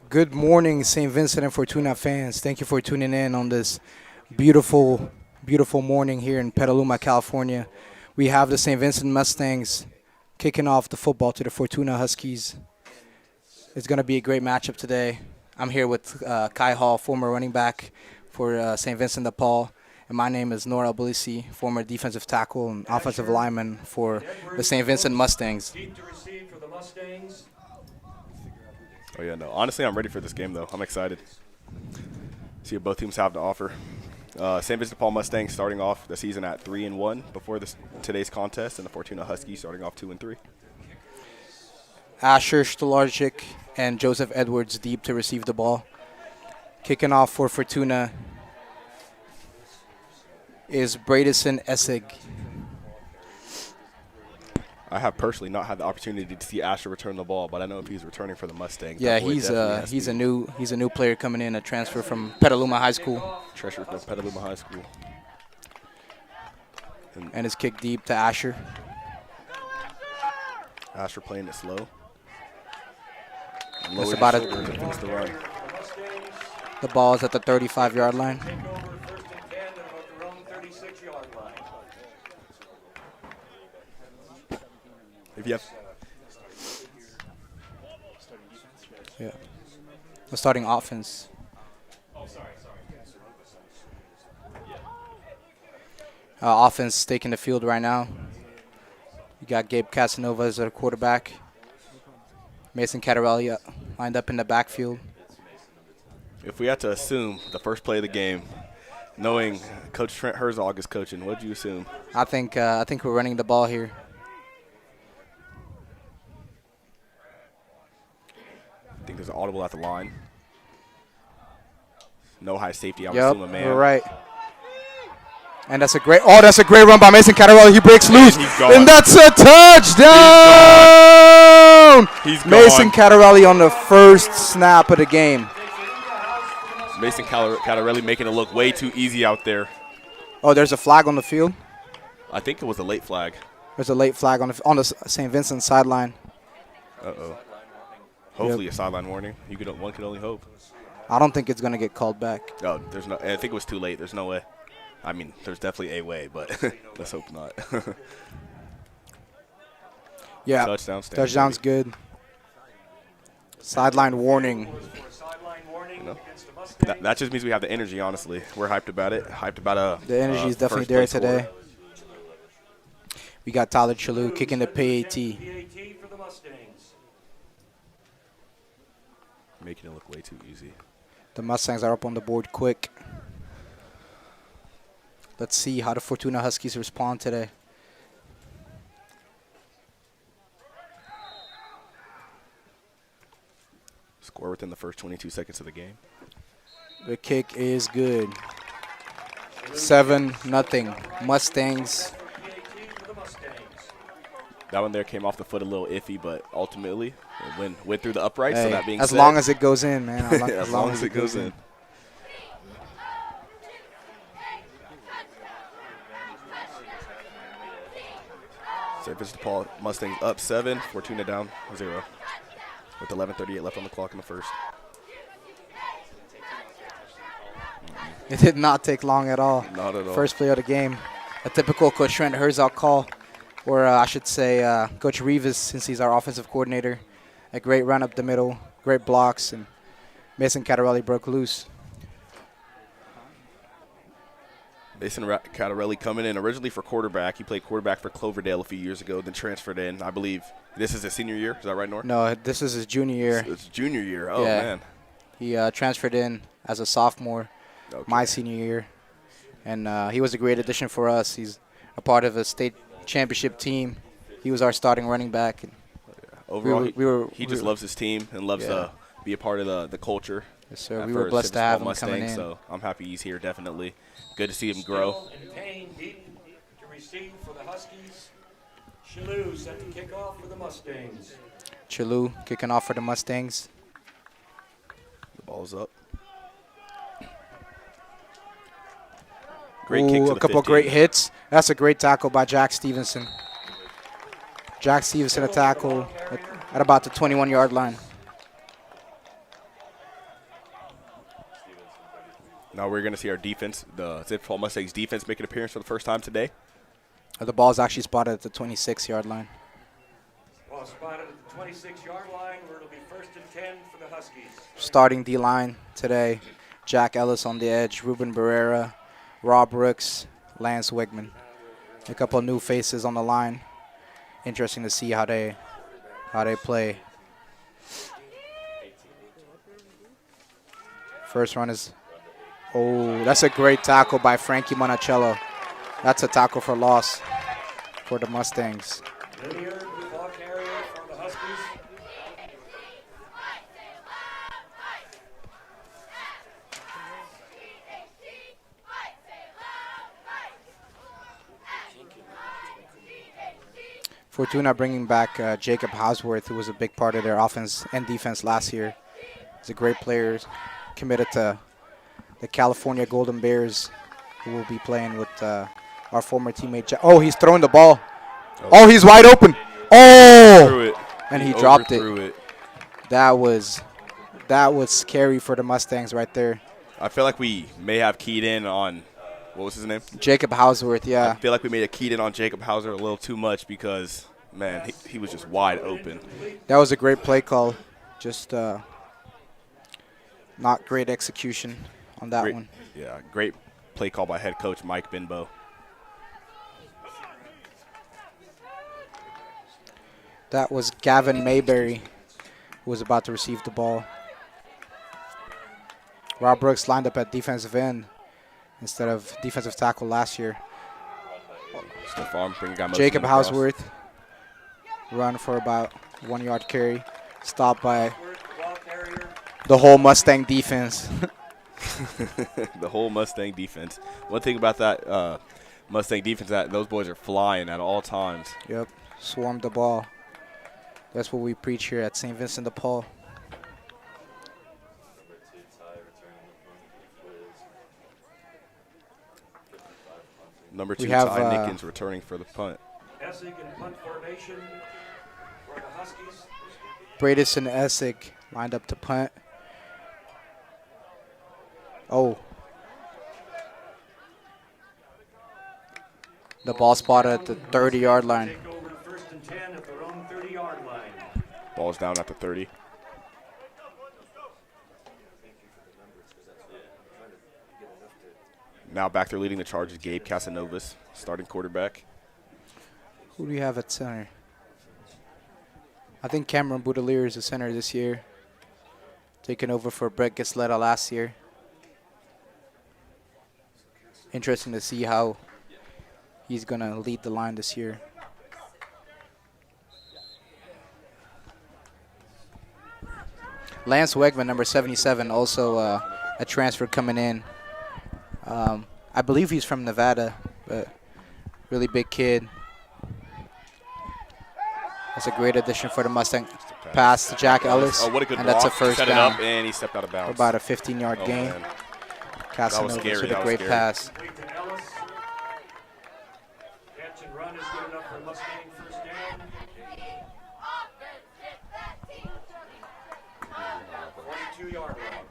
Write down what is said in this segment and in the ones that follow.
Good morning, St. Vincent and Fortuna fans. Thank you for tuning in on this beautiful, beautiful morning here in Petaluma, California. We have the St. Vincent Mustangs kicking off the football to the Fortuna Huskies. It's going to be a great matchup today. I'm here with Kai Hall, former running back for St. Vincent de Paul. And my name is Nora Abulisi, former defensive tackle and offensive lineman for the St. Vincent Mustangs. Deep to receive for the Mustangs. Oh, yeah, no. Honestly, I'm ready for this game, though. I'm excited. See what both teams have to offer. St. Vincent de Paul Mustangs starting off the season at 3-1 before today's contest, and the Fortuna Huskies starting off 2-3. Asher Stolarczyk and Joseph Edwards deep to receive the ball. Kicking off for Fortuna is Bradison Essig. I have personally not had the opportunity to see Asher return the ball, but I know if he's returning for the Mustangs. Yeah, he's a new player coming in, a transfer from Petaluma High School. Treasure from Petaluma High School. And it's kicked deep to Asher. Asher playing it slow. It's about the run. The ball is at the 35-yard line. Take over first and 10 at about their own 36-yard line. If you have Yeah. The starting offense. Offense taking the field right now. You got Gabe Casanova as a quarterback. Mason Cattarelli lined up in the backfield. If we had to assume the first play of the game, knowing Coach Trent Herzog is coaching, what do you assume? I think we're running the ball here. I think there's an audible at the line. No high safety. I would Yep, assume a man. you're right. And that's a great run by Mason Cattarelli. He breaks loose, and that's a touchdown! He's gone. Mason Cattarelli on the first snap of the game. Mason Cattarelli making it look way too easy out there. Oh, there's a flag on the field. I think it was a late flag. There's a late flag on the St. Vincent sideline. Uh-oh. Hopefully a sideline warning. One can only hope. I don't think it's gonna get called back. Oh, there's no. I think it was too late. There's no way. I mean, there's definitely a way, but let's hope not. Yeah, touchdown's good. Sideline warning. That just means we have the energy. Honestly, we're hyped about it. Hyped about the energy is definitely there today. We got Tyler Chalou kicking the PAT. for the Mustangs. Making it look way too easy. The Mustangs are up on the board quick. Let's see how the Fortuna Huskies respond today. Score within the first 22 seconds of the game. The kick is good. 7-0 Mustangs. That one there came off the foot a little iffy, but ultimately it went through the uprights. Hey, so that being as said, long as it goes in, man. as long as it goes in. St. Vincent de Paul Mustangs up 7, Fortuna down 0, with 11:38 left on the clock in the first. It did not take long at all. Not at all. First play of the game. A typical Coach Trent Herzog call, or I should say Coach Rivas, since he's our offensive coordinator. A great run up the middle, great blocks, and Mason Cattarelli broke loose. Mason Cattarelli coming in originally for quarterback. He played quarterback for Cloverdale a few years ago, then transferred in. I believe this is his senior year. Is that right, Nor? No, this is his junior year. It's junior year. Oh, Yeah. man. He transferred in as a sophomore, Okay. my senior year. And he was a great addition for us. He's a part of a state championship team. He was our starting running back. And Overall, he just we were- loves his team and loves to be a part of the culture. Yes, sir. We for were blessed to have him Mustang, coming in. So I'm happy he's here, definitely. Good to see him grow. Still in pain, deep to receive for the Huskies. Chalou set to kick off for the Mustangs. Chalou kicking off for the Mustangs. The ball's up. Great kick to A the couple 15. great hits. That's a great tackle by Jack Stevenson. Jack Stevenson a tackle at about the 21-yard line. Now we're going to see our defense, the St. Paul Mustangs defense, make an appearance for the first time today. The ball is actually spotted at the 26-yard line. Ball spotted at the 26-yard line where it'll be 1st and 10 for the Huskies. Starting D-line today, Jack Ellis on the edge, Ruben Barrera, Rob Brooks, Lance Wigman. A couple of new faces on the line. Interesting to see how they play. First run is, oh, that's a great tackle by Frankie Monticello. That's a tackle for loss for the Mustangs. Linear ball carrier for the Huskies. Fortuna bringing back Jacob Hausworth, who was a big part of their offense and defense last year. He's a great player, committed to the California Golden Bears, who will be playing with our former teammate. Oh, he's throwing the ball. Oh, he's wide open. Oh, and he dropped it. That was scary for the Mustangs right there. I feel like we may have keyed in on, what was his name? Jacob Hausworth, yeah. I feel like we may have keyed in on Jacob Hauser a little too much because, man, he was just wide open. That was a great play call. Just not great execution on that one. Yeah, great play call by head coach Mike Binbo. That was Gavin Mayberry, who was about to receive the ball. Rob Brooks lined up at defensive end instead of defensive tackle last year. Jacob Hausworth run for about 1 yard carry, stopped by the whole Mustang defense. The whole Mustang defense. One thing about that Mustang defense, that those boys are flying at all times. Yep, swarmed the ball. That's what we preach here at St. Vincent de Paul. Number 2, Ty Nickens returning for the punt. Essig in punt formation for the Huskies. Bradison Essig lined up to punt. Oh. The ball spotted at the 30-yard line. Take over to 1st and 10 at their own 30-yard line. Ball's down at the 30. Now back there leading the charge is Gabe Casanovas, starting quarterback. Who do we have at center? I think Cameron Boudelier is the center this year. Taking over for Brett Gisletta last year. Interesting to see how he's going to lead the line this year. Lance Wegman, number 77, also a transfer coming in. I believe he's from Nevada, but really big kid. That's a great addition for the Mustang. Pass to Jack Ellis. Oh, what a good and block. that's a first Set down. it up, and he stepped out of bounds. About a 15-yard gain. Man. Casanova scary. with That a was great scary. pass. Wait to Ellis. Catch and run is good enough for Mustang first down. 42-yard line.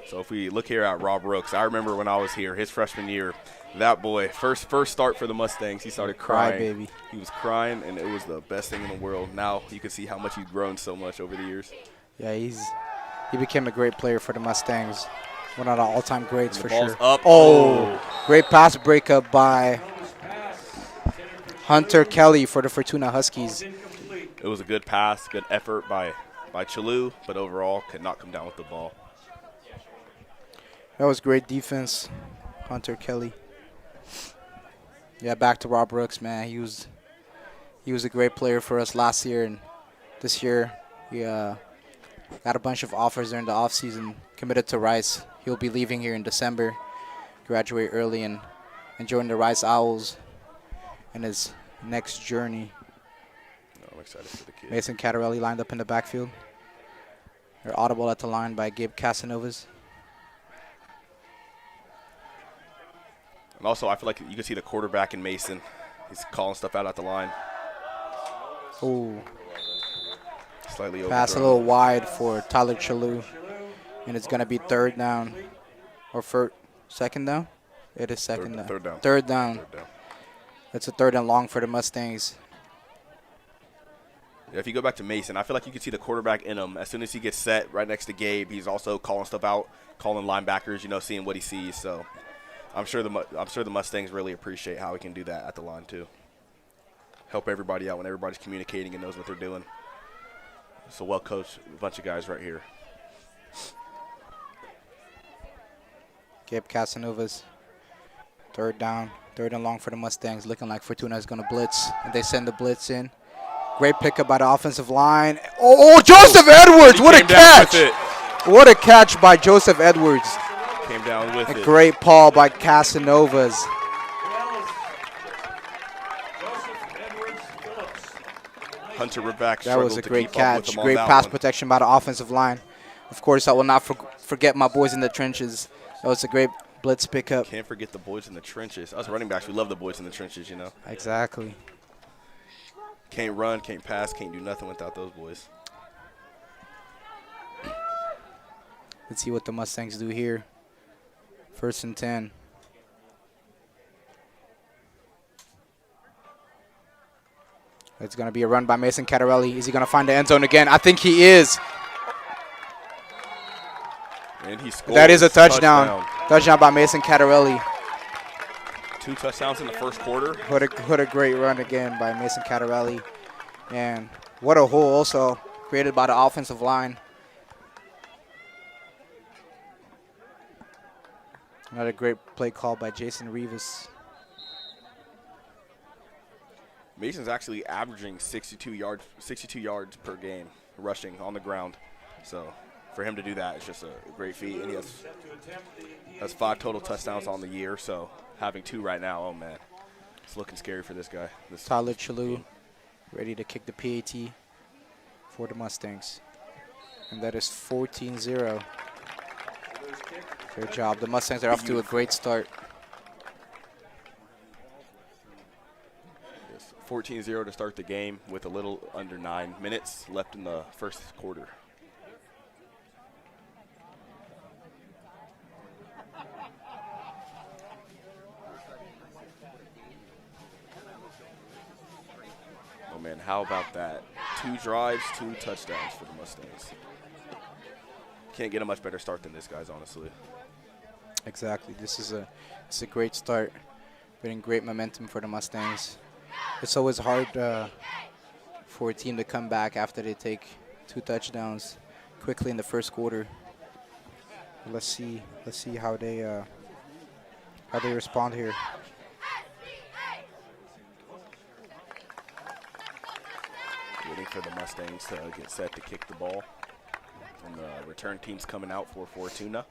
So if we look here at Rob Brooks, I remember when I was here, his freshman year, that boy, first start for the Mustangs, he started crying. Baby. He was crying, and it was the best thing in the world. Now you can see how much he's grown so much over the years. Yeah, he became a great player for the Mustangs. One of the all-time greats for Ball's sure. up. Oh, great pass breakup by Hunter Kelly for the Fortuna Huskies. It was a good pass, good effort by Chalou, but overall could not come down with the ball. That was great defense, Hunter Kelly. Yeah, back to Rob Brooks, man. He was a great player for us last year, and this year he got a bunch of offers during the offseason, committed to Rice. He'll be leaving here in December, graduate early, and join the Rice Owls in his next journey. I'm excited for the kid. Mason Cattarelli lined up in the backfield. They're audible at the line by Gabe Casanovas. And also, I feel like you can see the quarterback in Mason. He's calling stuff out at the line. Ooh. Slightly overthrown. Pass a little wide for Tyler Chalou. And it's going to be third down or second down. It is second down. Third down. Third down. Third down. That's a third and long for the Mustangs. Yeah, if you go back to Mason, I feel like you can see the quarterback in him. As soon as he gets set right next to Gabe, he's also calling stuff out, calling linebackers, seeing what he sees. So I'm sure the Mustangs really appreciate how he can do that at the line too. Help everybody out when everybody's communicating and knows what they're doing. It's a well-coached bunch of guys right here. Gabe Casanova's third down, third and long for the Mustangs. Looking like Fortuna is going to blitz, and they send the blitz in. Great pickup by the offensive line. Oh, Joseph Edwards! What a catch! What a catch by Joseph Edwards. Came down with it. A great paw by Casanovas. Hunter Reback That was a to great keep up with catch. him on Great that pass one. protection by the offensive line. Of course, I will not forget my boys in the trenches. That was a great blitz pickup. Can't forget the boys in the trenches. Us running backs, we love the boys in the trenches, Exactly. Can't run, can't pass, can't do nothing without those boys. Let's see what the Mustangs do here. 1st and 10. It's going to be a run by Mason Cattarelli. Is he going to find the end zone again? I think he is. And he scores. That is a touchdown. Touchdown by Mason Cattarelli. 2 touchdowns in the first quarter. What a great run again by Mason Cattarelli. And what a hole also created by the offensive line. Another great play call by Jason Rivas. Mason's actually averaging 62 yards per game rushing on the ground. So for him to do that is just a great feat. And he has 5 total touchdowns on the year. So having 2 right now, oh man, it's looking scary for this guy. Tyler Chalou ready to kick the PAT for the Mustangs. And that is 14-0. Great job. The Mustangs are off to a great start. 14-0 to start the game with a little under 9 minutes left in the first quarter. Oh man, how about that? 2 drives, 2 touchdowns for the Mustangs. Can't get a much better start than this, guys, honestly. Exactly. This is a great start. Getting great momentum for the Mustangs. It's always hard for a team to come back after they take 2 touchdowns quickly in the first quarter. Let's see how they respond here. Waiting for the Mustangs to get set to kick the ball. And the return team's coming out for Fortuna.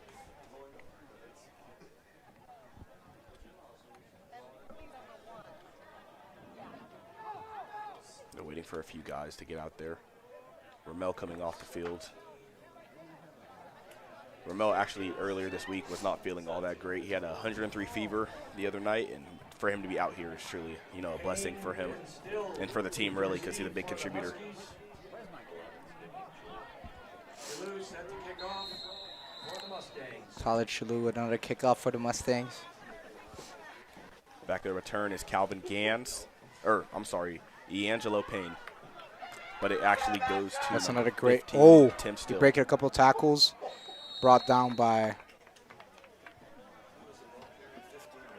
They're waiting for a few guys to get out there. Ramel coming off the field. Ramel actually earlier this week was not feeling all that great. He had a 103 fever the other night, and for him to be out here is truly, a blessing for him and for the team, really, because he's a big contributor. Tyler Chalou with another kickoff for the Mustangs. Back there return is Calvin Gans, D'Angelo Payne. But it actually goes to That's another great. 15, Tim He Still. breaking a couple tackles. Brought down by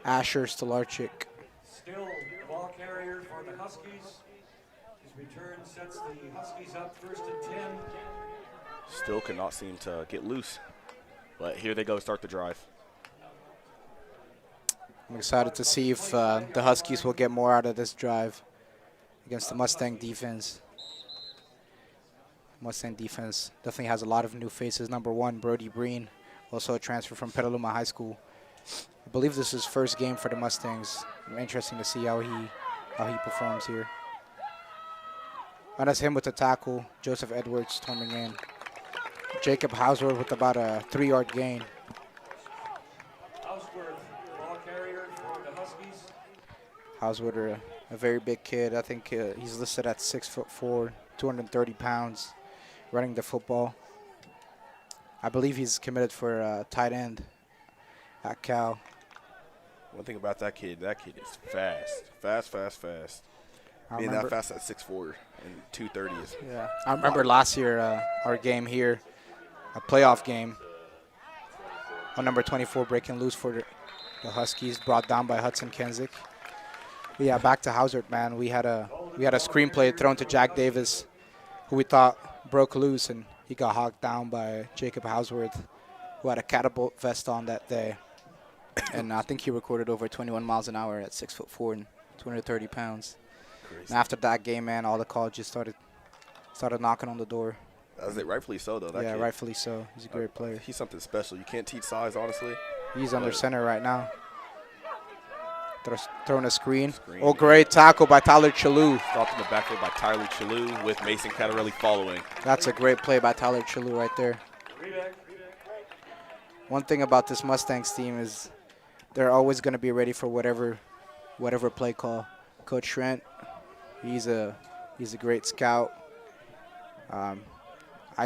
Asher Stolarczyk. Still the ball carrier for the Huskies. His return sets the Huskies up 1st and 10. Still cannot seem to get loose. But here they go, start the drive. I'm excited to see if the Huskies will get more out of this drive against the Mustang defense. Mustang defense definitely has a lot of new faces. Number 1, Brody Breen, also a transfer from Petaluma High School. I believe this is his first game for the Mustangs. Interesting to see how he performs here. And that's him with the tackle. Joseph Edwards storming in. Jacob Hausworth with about a 3-yard gain. Houseworth, ball carrier for the Huskies. Hausworth, a very big kid. I think he's listed at 6'4", 230 pounds, running the football. I believe he's committed for tight end at Cal. One thing about that kid is fast. Fast. I Being remember. that fast at 6'4" and 230 is Yeah, I remember last year our game here, a playoff game. On number 24 breaking loose for the Huskies, brought down by Hudson Kensick. Yeah, back to Hausert, man. We had a screenplay thrown to Jack Davis, who we thought broke loose, and he got hocked down by Jacob Hausworth, who had a catapult vest on that day. And I think he recorded over 21 miles an hour at 6'4" and 230 pounds. crazy. And after that game, man, all the colleges started knocking on the door. That's it, rightfully so, though. That Yeah, kid. rightfully so. He's a great player. He's something special. You can't teach size, honestly. He's under But- center right now. Throwing a screen. Screen. Oh, great tackle by Tyler Chalou. Dropped in the backfield by Tyler Chalou with Mason Catarelli following. That's a great play by Tyler Chalou right there. One thing about this Mustangs team is they're always going to be ready for whatever play call. Coach Trent, he's a great scout.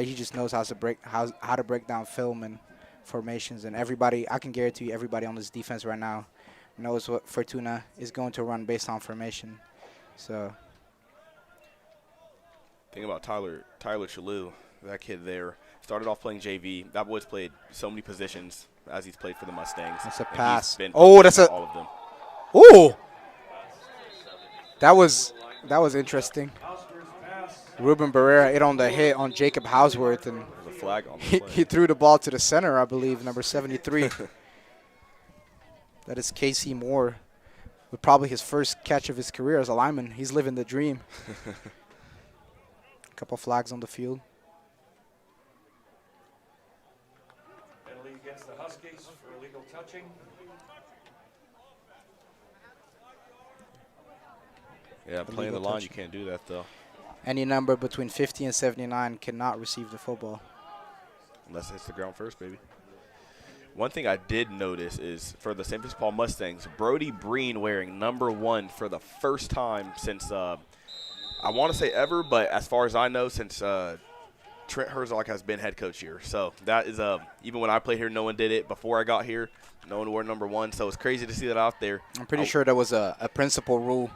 He just knows how to break down film and formations, and everybody. I can guarantee you, everybody on this defense right now knows what Fortuna is going to run based on formation. So Thing about Tyler Chalou, that kid there, started off playing JV. That boy's played so many positions as he's played for the Mustangs. That's a and pass. he's been Oh, that's a- all of them. ooh, that was interesting. Ruben Barrera hit on the hit on Jacob Hausworth, and There's a flag on the he play. threw the ball to the center, I believe, number 73. That is Casey Moore, with probably his first catch of his career as a lineman. He's living the dream. Couple flags on the field. Penalty against the Huskies for illegal touching. Yeah, playing the Illegal line, you touch. can't do that, though, Any number between 50 and 79 cannot receive the football. unless it hits the ground first, baby. One thing I did notice is for the St. Vincent Paul Mustangs, Brody Breen wearing number 1 for the first time since, I want to say ever, but as far as I know, since Trent Herzog has been head coach here. So that is, even when I played here, no one did it. Before I got here, no one wore number 1. So it's crazy to see that out there. I'm pretty sure that was a principal rule.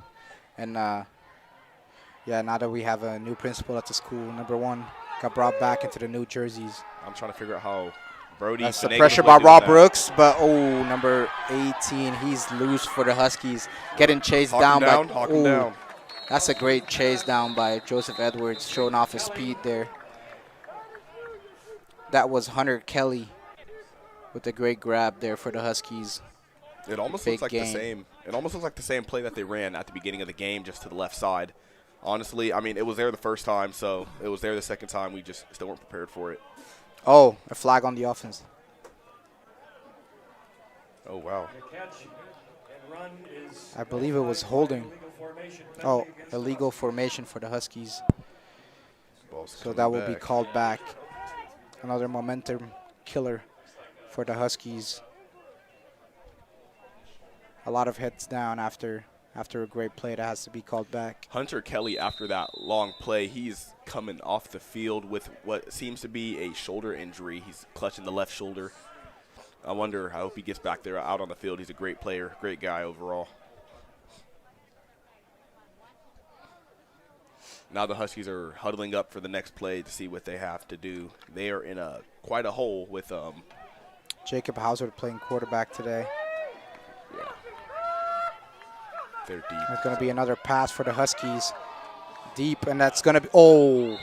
And, yeah, now that we have a new principal at the school, number 1 got brought back into the new jerseys. I'm trying to figure out how Brody. That's the finagled pressure his way by through Rob that. Brooks, but, oh, number 18, he's loose for the Huskies. Getting chased Hawk him down down, hawk by, him ooh, down. that's a great chase down by Joseph Edwards, showing off his speed there. That was Hunter Kelly with a great grab there for the Huskies. It almost Big looks like game. the same. It almost looks like the same play that they ran at the beginning of the game, just to the left side. Honestly, I mean, it was there the first time, so it was there the second time. We just still weren't prepared for it. Oh, a flag on the offense. Oh wow! The catch and run is. I believe it was holding. Illegal formation. Oh, Penalty against the illegal Huskies. formation for the Huskies. Ball's So coming that will be back. called back. Another momentum killer for the Huskies. A lot of heads down after a great play that has to be called back. Hunter Kelly, after that long play, he's coming off the field with what seems to be a shoulder injury. He's clutching the left shoulder. I hope he gets back there out on the field. He's a great player, great guy overall. Now the Huskies are huddling up for the next play to see what they have to do. They are in quite a hole with Jacob Hauser playing quarterback today. yeah. They're deep. There's going to be another pass for the Huskies. Deep, and that's going to be, oh,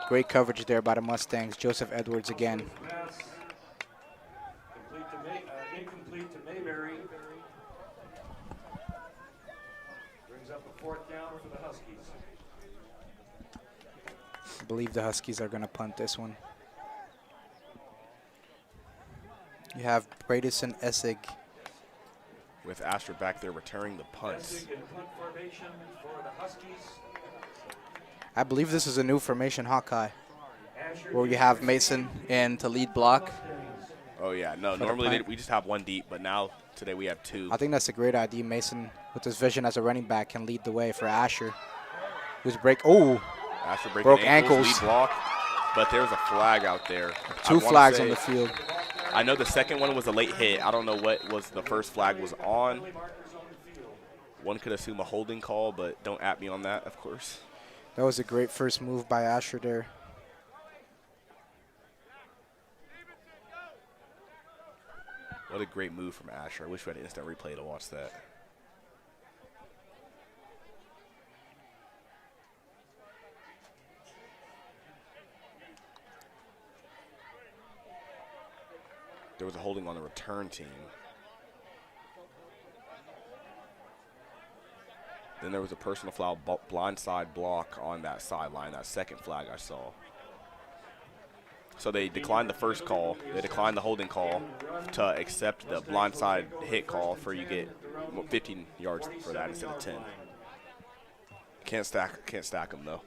great coverage there by the Mustangs. Joseph Edwards again. Pass. Incomplete to Mayberry. Brings up a 4th down for the Huskies. I believe the Huskies are going to punt this one. You have Bradison Essig. With Asher back there returning the punts. Essig in punt formation for the Huskies. I believe this is a new formation, Hawkeye, Asher where you have Mason in to lead block. Oh, yeah. No, the normally punt. we just have one deep, but now today we have 2. I think that's a great idea. Mason, with his vision as a running back, can lead the way for Asher. Who's break? Oh, Asher breaking broke ankles, ankles. lead block. but there was a flag out there. Two flags on the field. I know the second one was a late hit. I don't know what was the first flag was on. One could assume a holding call, but don't at me on that, of course. That was a great first move by Asher there. What a great move from Asher. I wish we had an instant replay to watch that. There was a holding on the return team. Then there was a personal foul blindside block on that sideline, that second flag I saw. So they declined the first call. They declined the holding call to accept the blindside hit call for you get 15 yards for that instead of 10. Can't stack them though.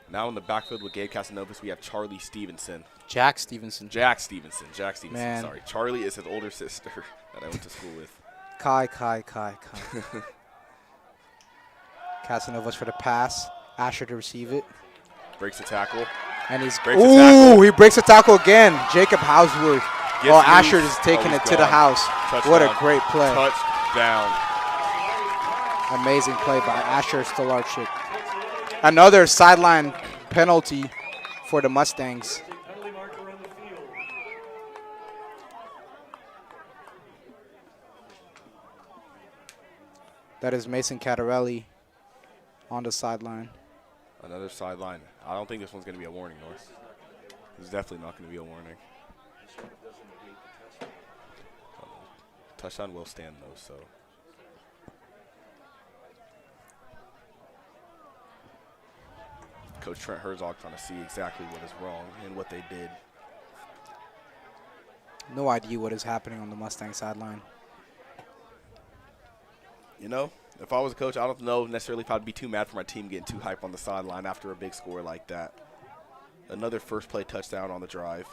Now in the backfield with Gabe Casanovas, we have Charlie Stevenson. Jack Stevenson. Jack Stevenson, Man. sorry. Charlie is his older sister that I went to school with. Kai. Casanovas for the pass. Asher to receive it. Breaks the tackle. And he's Breaks the tackle. he breaks the tackle again. Jacob Houseworth. Gets Asher loose. is taking He's it to the gone. house. Touchdown. What a great play. Touchdown. Amazing play by Asher Stolarczyk. Another sideline penalty for the Mustangs. Penalty marker on the field. That is Mason Catarelli on the sideline. Another sideline. I don't think this one's going to be a warning, North. This is definitely not going to be a warning. Touchdown will stand, though, so. Coach Trent Herzog trying to see exactly what is wrong and what they did. No idea what is happening on the Mustang sideline. You know, if I was a coach, I don't know necessarily if I'd be too mad for my team getting too hype on the sideline after a big score like that. Another first play touchdown on the drive.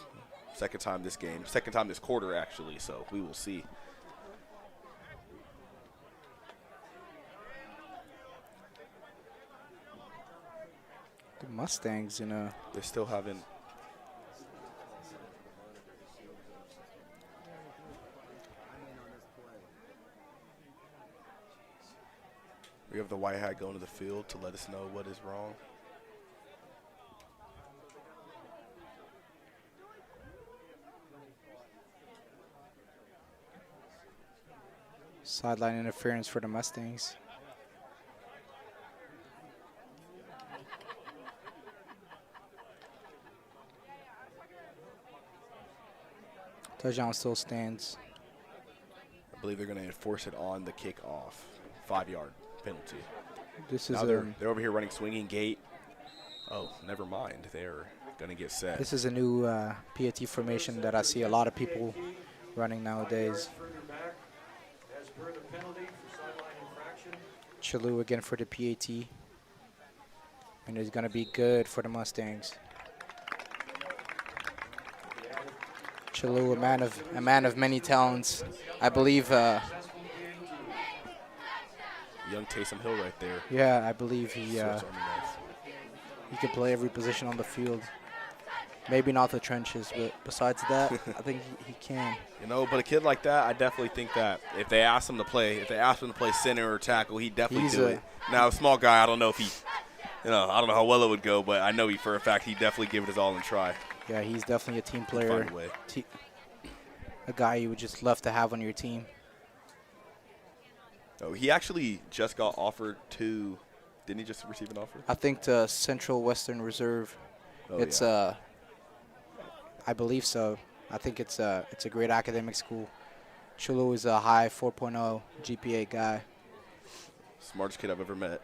Second time this game. Second time this quarter, actually, so we will see. The Mustangs They still haven't. We have the white hat going to the field to let us know what is wrong. sideline interference for the Mustangs. Touchdown still stands. I believe they're going to enforce it on the kickoff. 5-yard penalty. This is Now they're over here running swinging gate. Oh, never mind. They're going to get set. This is a new PAT formation that I see a lot of people running nowadays. As per the penalty for sideline infraction. Chalou again for the PAT. And it's going to be good for the Mustangs. Chalou, a man of many talents. I believe, Young Taysom Hill right there. yeah, I believe he Switch on the knife. can play every position on the field. Maybe not the trenches, but besides that, I think he can. You know, but a kid like that, I definitely think that if they ask him to play, center or tackle, he'd definitely do it. Now, a small guy, I don't know if I don't know how well it would go, but I know for a fact he'd definitely give it his all and try. Yeah, he's definitely a team He'd player. find a way. A guy you would just love to have on your team. Oh, he actually just got offered to. Didn't he just receive an offer? I think to Central Western Reserve. Oh, It's yeah. I believe so. I think it's a great academic school. Chalou is a high 4.0 GPA guy. Smartest kid I've ever met.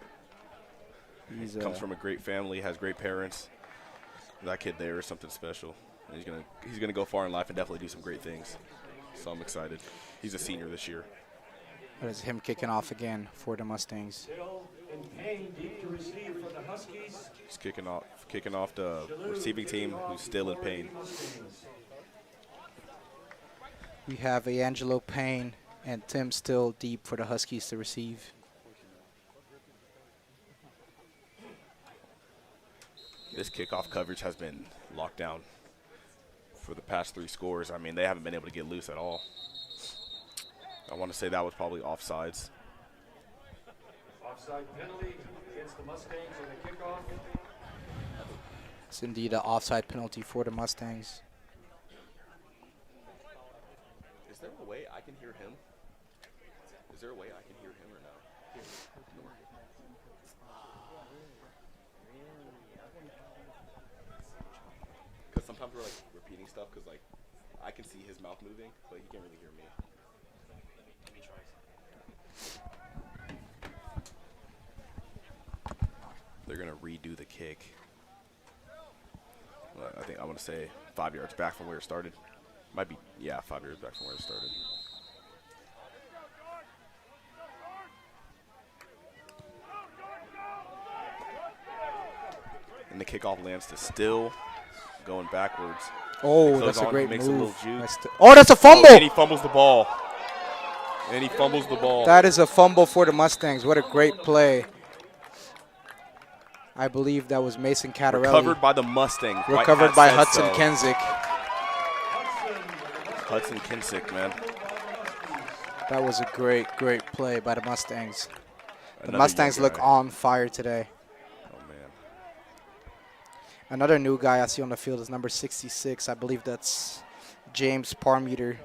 He's Comes from a great family, has great parents. That kid there is something special. And he's gonna go far in life and definitely do some great things. So I'm excited. He's a senior this year. that is him kicking off again for the Mustangs. Still In pain, deep to receive for the Huskies. Just kicking off the receiving team who's still in pain. We have Angelo Payne and Tim still deep for the Huskies to receive. This kickoff coverage has been locked down for the past 3 scores. I mean, they haven't been able to get loose at all. I want to say that was probably offsides. Offside penalty against the Mustangs on the kickoff. It's indeed an offside penalty for the Mustangs. Is there a way I can hear him? Is there a way I can hear him or no? Because sometimes we're like repeating stuff because like I can see his mouth moving, but he can't really hear me. Let me try. They're gonna redo the kick. I think I want to say 5 yards back from where it started. Might be, yeah, 5 yards back from where it started. And the kickoff lands to Still, going backwards. Oh, that's a great makes a move. little juke. Oh, that's a fumble. Oh, and he fumbles the ball. That is a fumble for the Mustangs. What a great play. I believe that was Mason Cattarelli. Recovered by the Mustangs. Recovered by Hudson Kensick. Hudson Kensick, man. That was a great, great play by the Mustangs. The Another Mustangs young look guy. on fire today. Oh, man. Another new guy I see on the field is number 66. I believe that's James Parmeter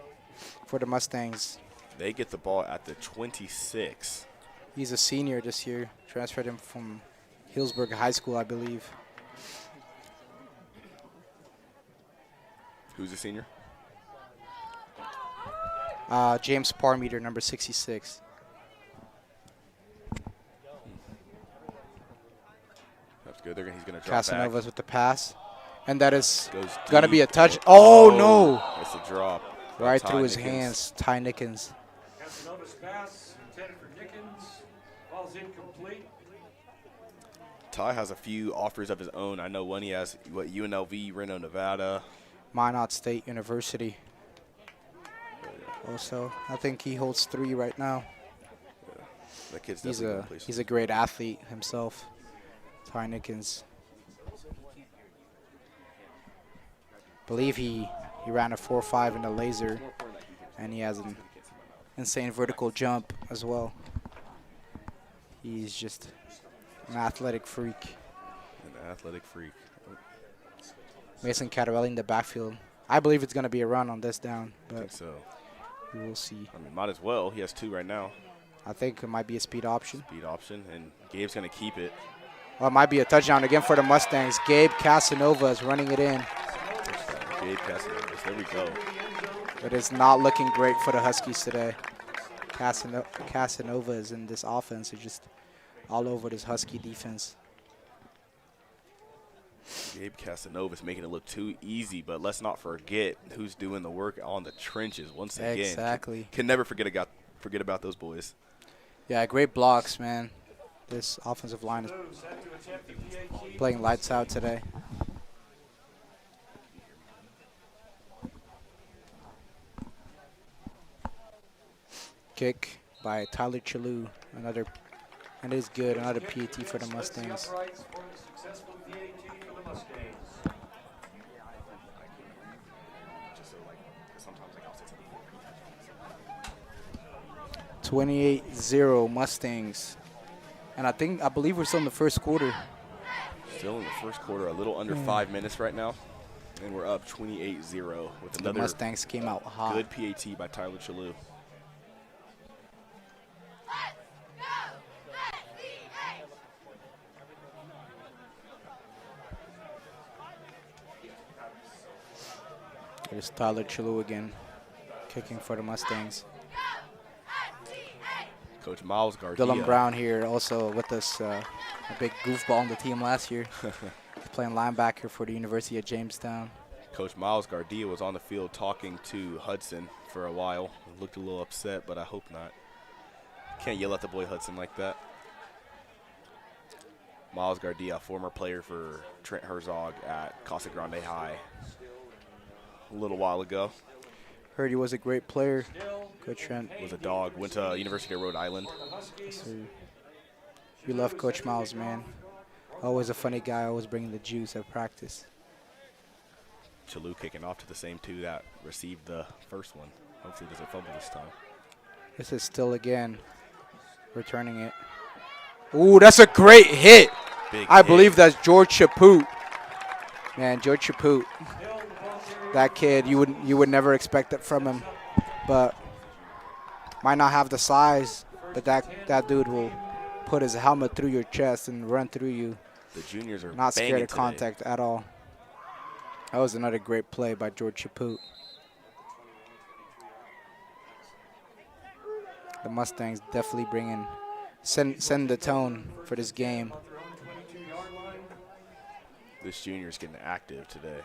for the Mustangs. They get the ball at the 26. He's a senior this year. Transferred him from Hillsburg High School, I believe. Who's the senior? James Parmeter, number 66. That's good. He's going to drop Casanovas back. with the pass. And that is Goes going to be a deep. touch. Oh, no. That's a drop. Right Ty through his Nickens. hands. Ty Nickens. Casanova's pass intended for Dickens. Ball's incomplete. Ty has a few offers of his own. I know one he has, UNLV, Reno, Nevada. Minot State University. Also, I think he holds 3 right now. That kid's He's definitely a going places. he's a great athlete himself. Ty Nickens. Believe he ran a 4.5 in the laser, and he has an insane vertical jump as well. He's just an athletic freak. An athletic freak. Mason Cattarelli in the backfield. I believe it's going to be a run on this down, I think but so. we will see. I mean, might as well. He has 2 right now. I think it might be a speed option. Speed option, and Gabe's going to keep it. Well, it might be a touchdown again for the Mustangs. Gabe Casanova is running it in. Gabe Casanovas. There we go. It is not looking great for the Huskies today. Casanova is in this offense. Is just all over this Husky defense. Gabe Casanovas making it look too easy, but let's not forget who's doing the work on the trenches once again. Exactly. Can never forget about those boys. Yeah, great blocks, man. This offensive line is Moves set to attempt the PAT. playing lights out today. Kick by Tyler Chalou. And it is good. Another PAT for the Mustangs. Uprights for the successful PAT for the Mustangs. 28-0 Mustangs. And I believe we're still in the first quarter. Still in the first quarter, a little under 5 minutes right now. And we're up 28-0 with The another Mustangs came out hot. good PAT by Tyler Chalou. Here's Tyler Chalou again, kicking for the Mustangs. Coach Miles Gardia. Dylan Brown here also with us, a big goofball on the team last year. He's playing linebacker for the University of Jamestown. Coach Miles Gardia was on the field talking to Hudson for a while. Looked a little upset, but I hope not. Can't yell at the boy Hudson like that. Miles Gardia, former player for Trent Herzog at Casa Grande High a little while ago. Heard he was a great player. Still Coach Trent. Was a dog. Went to University of Rhode Island. for the Huskies. So you love Coach Miles, man. Always a funny guy, always bringing the juice at practice. Chalou kicking off to the same two that received the first one. Hopefully doesn't fumble this time. This is still again returning it. Ooh, that's a great hit. Big I hit. believe that's George Chaput. Man, George Chaput. Still the ball carrier. That kid, you would never expect it from him, but might not have the size, but that dude will put his helmet through your chest and run through you. The juniors are Not scared banging of today. contact at all. That was another great play by George Chaput. The Mustangs definitely send the tone for this game. At their own 22-yard line. This junior's getting active today.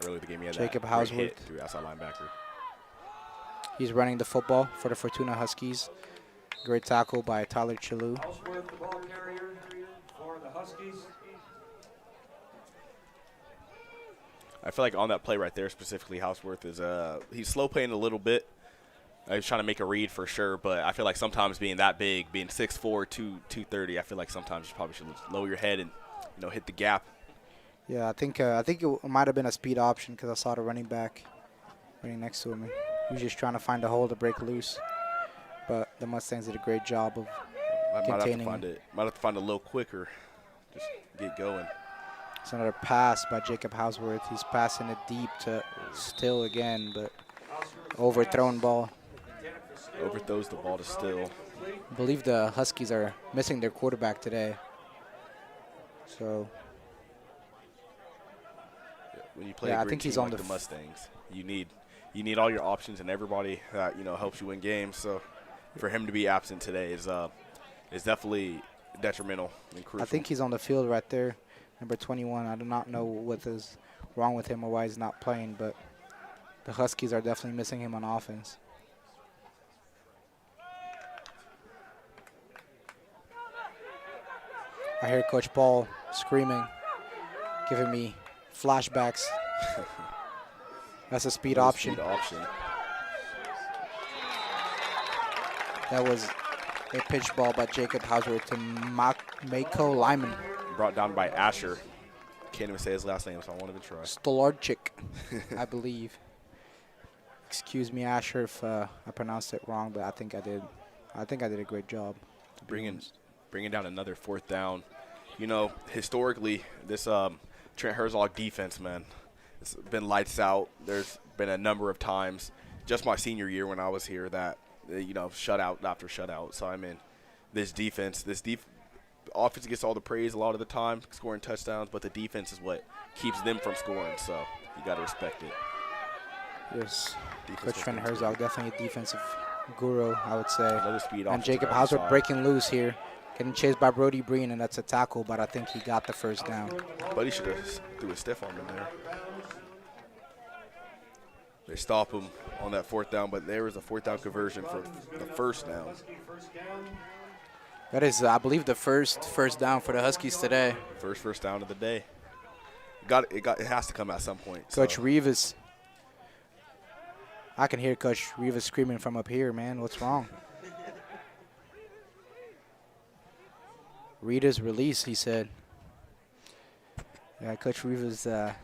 Early in the game, he had Jacob that great Hausworth. hit through outside linebacker. He's running the football for the Fortuna Huskies. Great tackle by Tyler Chalou. Ellsworth, the ball carrier for the Huskies. I feel like on that play right there, specifically, Hausworth is he's slow playing a little bit. He's trying to make a read for sure, but I feel like sometimes being that big, being 6'4", 230, I feel like sometimes you probably should lower your head and hit the gap. Yeah, I think it might have been a speed option because I saw the running back running next to him. He was just trying to find a hole to break loose. But the Mustangs did a great job of Might have to containing find him. it. Might have to find a little quicker. Just get going. It's another pass by Jacob Hausworth. He's passing it deep to Still again, but overthrown ball. Overthrows the ball to Still. I believe the Huskies are missing their quarterback today. So When you play Yeah, a I great think he's team on like the the Mustangs, you need all your options and everybody that helps you win games. So for him to be absent today is definitely detrimental and crucial. I think he's on the field right there, number 21. I do not know what is wrong with him or why he's not playing, but the Huskies are definitely missing him on offense. I hear Coach Paul screaming, giving me flashbacks. That's a speed Another option. Speed option. That was a pitch ball by Jacob Hausworth to Mako Lyman. Brought down by Asher. Can't even say his last name, so I won't even try. Stolarczyk, I believe. Excuse me, Asher, if I pronounced it wrong, but I think I did. I think I did a great job. to be Bringing honest. down another fourth down. Historically, this Trent Herzog defense, man, it's been lights out. There's been a number of times, just my senior year when I was here, that shutout after shutout. So I mean, this offense gets all the praise a lot of the time, scoring touchdowns, but the defense is what keeps them from scoring. So you got to respect it. Yes, Defense Coach was Trent good. Herzog, definitely a defensive guru, I would say. Another speed And offensive Jacob on the Hausworth side. breaking loose here, getting chased by Brody Breen, and that's a tackle, but I think he got the first down. But he should have threw a stiff arm in there. They stop him on that fourth down, but there was a fourth down conversion for the first down. Husky first down. That is, I believe, the first down for the Huskies today. First down of the day. It has to come at some point. Coach so. Rivas. I can hear Coach Rivas screaming from up here, man. What's wrong? Rita's release, he said. Yeah, Coach Rivas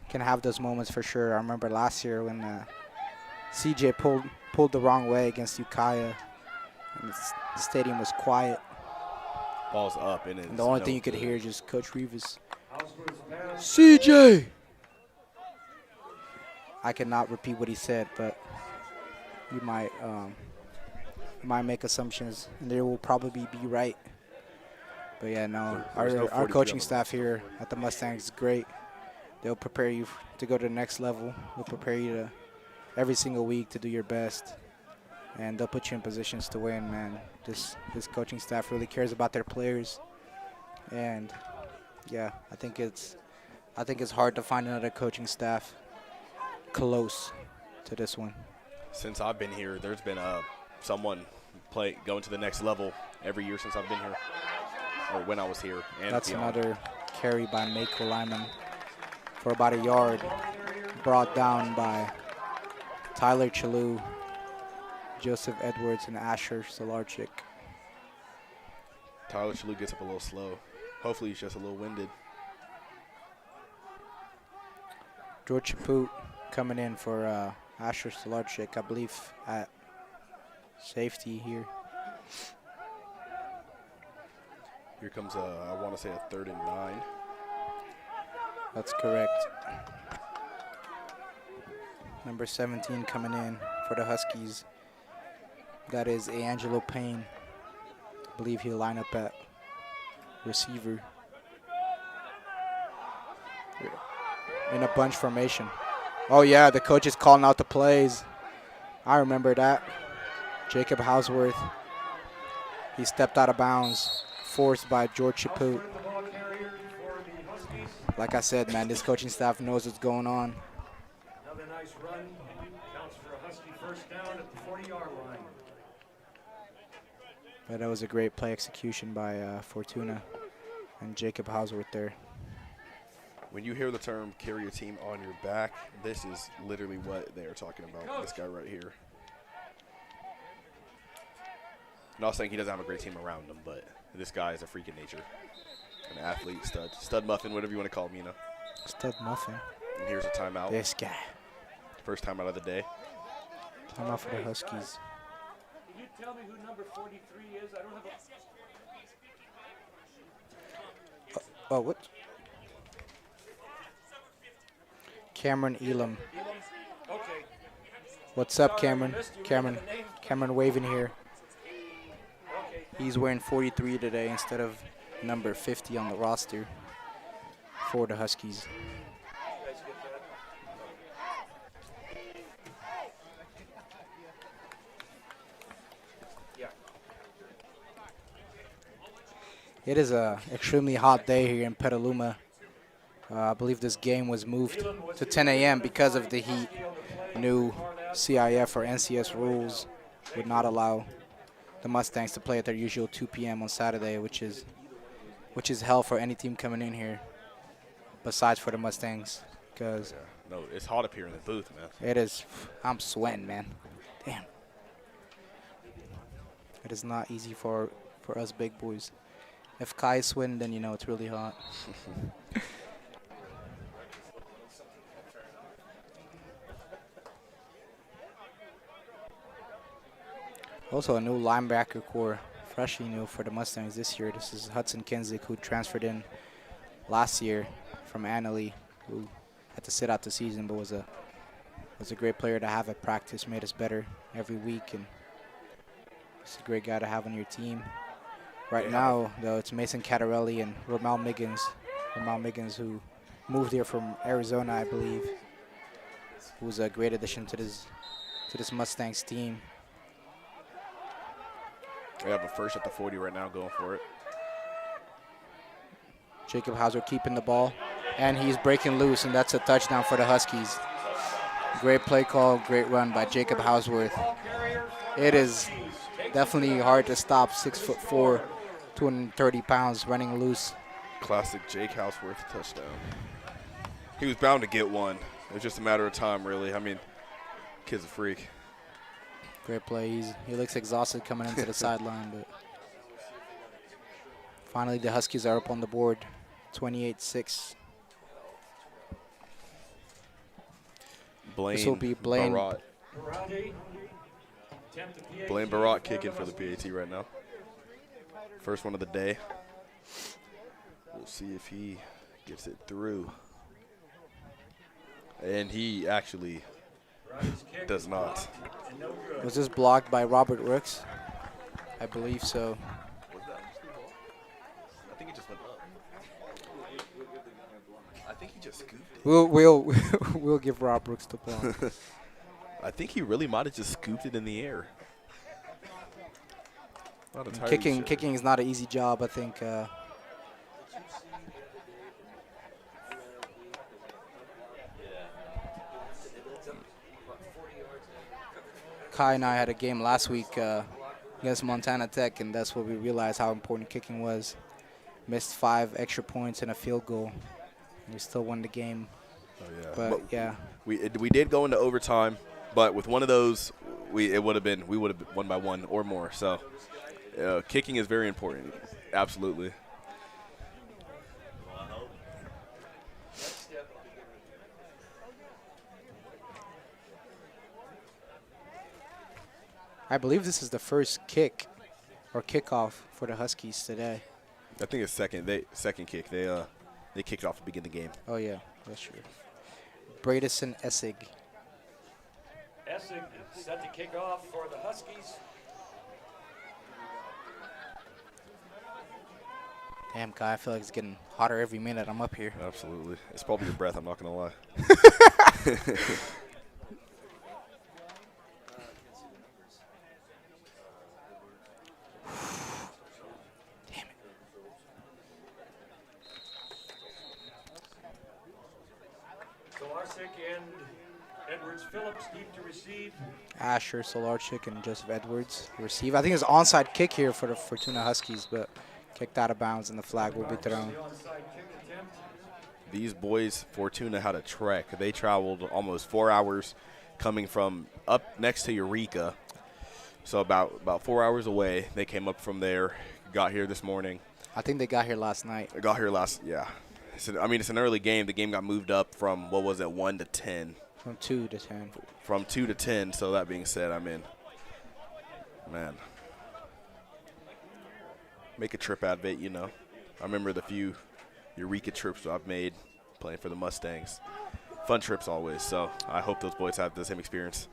can have those moments for sure. I remember last year when CJ pulled the wrong way against Ukiah, and the stadium was quiet. Ball's up, and And the only thing you could hear is just Coach Rivas. Ellsworth's pass. CJ! I cannot repeat what he said, but you might make assumptions, and they will probably be right. But yeah, no, There's no our 42 coaching on the staff here at the Mustangs is great. They'll prepare you to go to the next level. They'll prepare you to every single week to do your best, and they'll put you in positions to win. Man, this coaching staff really cares about their players, and yeah, I think it's hard to find another coaching staff close to this one. Since I've been here, there's been someone going to the next level every year since I've been here, or when I was here. And That's beyond. another carry by Mako Lyman for about a yard. Brought down by Tyler Chalou, Joseph Edwards, and Asher Solarchik. Tyler Chalou gets up a little slow. Hopefully he's just a little winded. George Chaput coming in for Asher Solarchik, I believe, at safety here. Here comes, I want to say, a 3rd and 9. That's correct. Number 17 coming in for the Huskies. That is Angelo Payne. I believe he'll line up at receiver. In a bunch formation. Oh yeah, the coach is calling out the plays. I remember that. Jacob Hausworth. He stepped out of bounds, forced by George Chaput. Like I said, man, this coaching staff knows what's going on. Another nice run. Counts for a Husky first down at the 40-yard line. But that was a great play execution by Fortuna and Jacob Hausworth there. When you hear the term carry your team on your back, this is literally what they are talking about, this guy right here. Not saying he doesn't have a great team around him, but this guy is a freak of nature. An athlete, stud muffin, whatever you want to call him, you know. Stud muffin. And here's a timeout. This guy. First timeout of the day. Timeout for the Huskies. Can you tell me who number 43 is? I don't have a... Oh, what? Cameron Elam. Okay. What's up, Cameron? Cameron waving here. Okay. He's wearing 43 today instead of number 50 on the roster for the Huskies. You guys get that? Yeah. It is a extremely hot day here in Petaluma. I believe this game was moved to 10 a.m. because of the heat. New CIF or NCS rules would not allow the Mustangs to play at their usual 2 p.m. on Saturday, which is hell for any team coming in here, besides for the Mustangs, because No, it's hot up here in the booth, man. it is. I'm sweating, man. Damn. It is not easy for us big boys. If Kai is sweating, then you know it's really hot. Also, a new linebacker core, freshly new for the Mustangs this year. This is Hudson Kensick, who transferred in last year from Annalee, who had to sit out the season, but was a great player to have at practice, made us better every week, and he's a great guy to have on your team. Right now, though, it's Mason Cattarelli and Romel Miggins. Romel Miggins, who moved here from Arizona, I believe, who's a great addition to this Mustangs team. We have a first at the 40 right now, going for it. Jacob Hauser keeping the ball, and he's breaking loose, and that's a touchdown for the Huskies. Great play call, great run by Jacob Hausworth. It is definitely hard to stop 6'4", 230 pounds running loose. Classic Jake Houseworth touchdown. He was bound to get one. It was just a matter of time, really. I mean, kid's a freak. Great play. He looks exhausted coming into the sideline, but finally the Huskies are up on the board, 28-6. This will be Blaine Barat. Barati, attempt the PAT Blaine Barat for kicking the for the Huskies. PAT right now. First one of the day. We'll see if he gets it through. And he actually Barati's kick does not. blocked and no good. Was this blocked by Robert Rooks? I believe so. Was that actually ball? I think it just went up. I think he just scooped it. We'll give Rob Brooks the ball. I think he really might have just scooped it in the air. Not entirely sure. Kicking is not an easy job, I think. Kai and I had a game last week against Montana Tech, and that's what we realized how important kicking was. Missed 5 extra points and a field goal. We still won the game. Oh yeah. But yeah, We did go into overtime, but with one of those, we would have won by 1 or more. So kicking is very important. Absolutely. I believe this is the first kick or kickoff for the Huskies today. I think it's second kick. They kicked off to begin the game. Oh yeah, that's true. Bradison Essig. Essig set to kick off for the Huskies. Damn, guy, I feel like it's getting hotter every minute I'm up here. Absolutely. It's probably your breath, I'm not going to lie. Damn it. Solarczyk and Edwards Phillips deep to receive. Asher, Solarczyk, and Joseph Edwards receive. I think it's an onside kick here for the Fortuna Huskies, but kicked out of bounds and the flag will be thrown. The onside kick attempt. These boys, Fortuna, had a trek. They traveled almost 4 hours coming from up next to Eureka. So about 4 hours away. They came up from there, got here this morning. I think they got here last night. They got here yeah. It's an early game. The game got moved up from, 1 to 10. From 2 to 10. From 2 to 10. So that being said, man. Make a trip out of it, you know. I remember the few Eureka trips I've made playing for the Mustangs. Fun trips always, so I hope those boys have the same experience.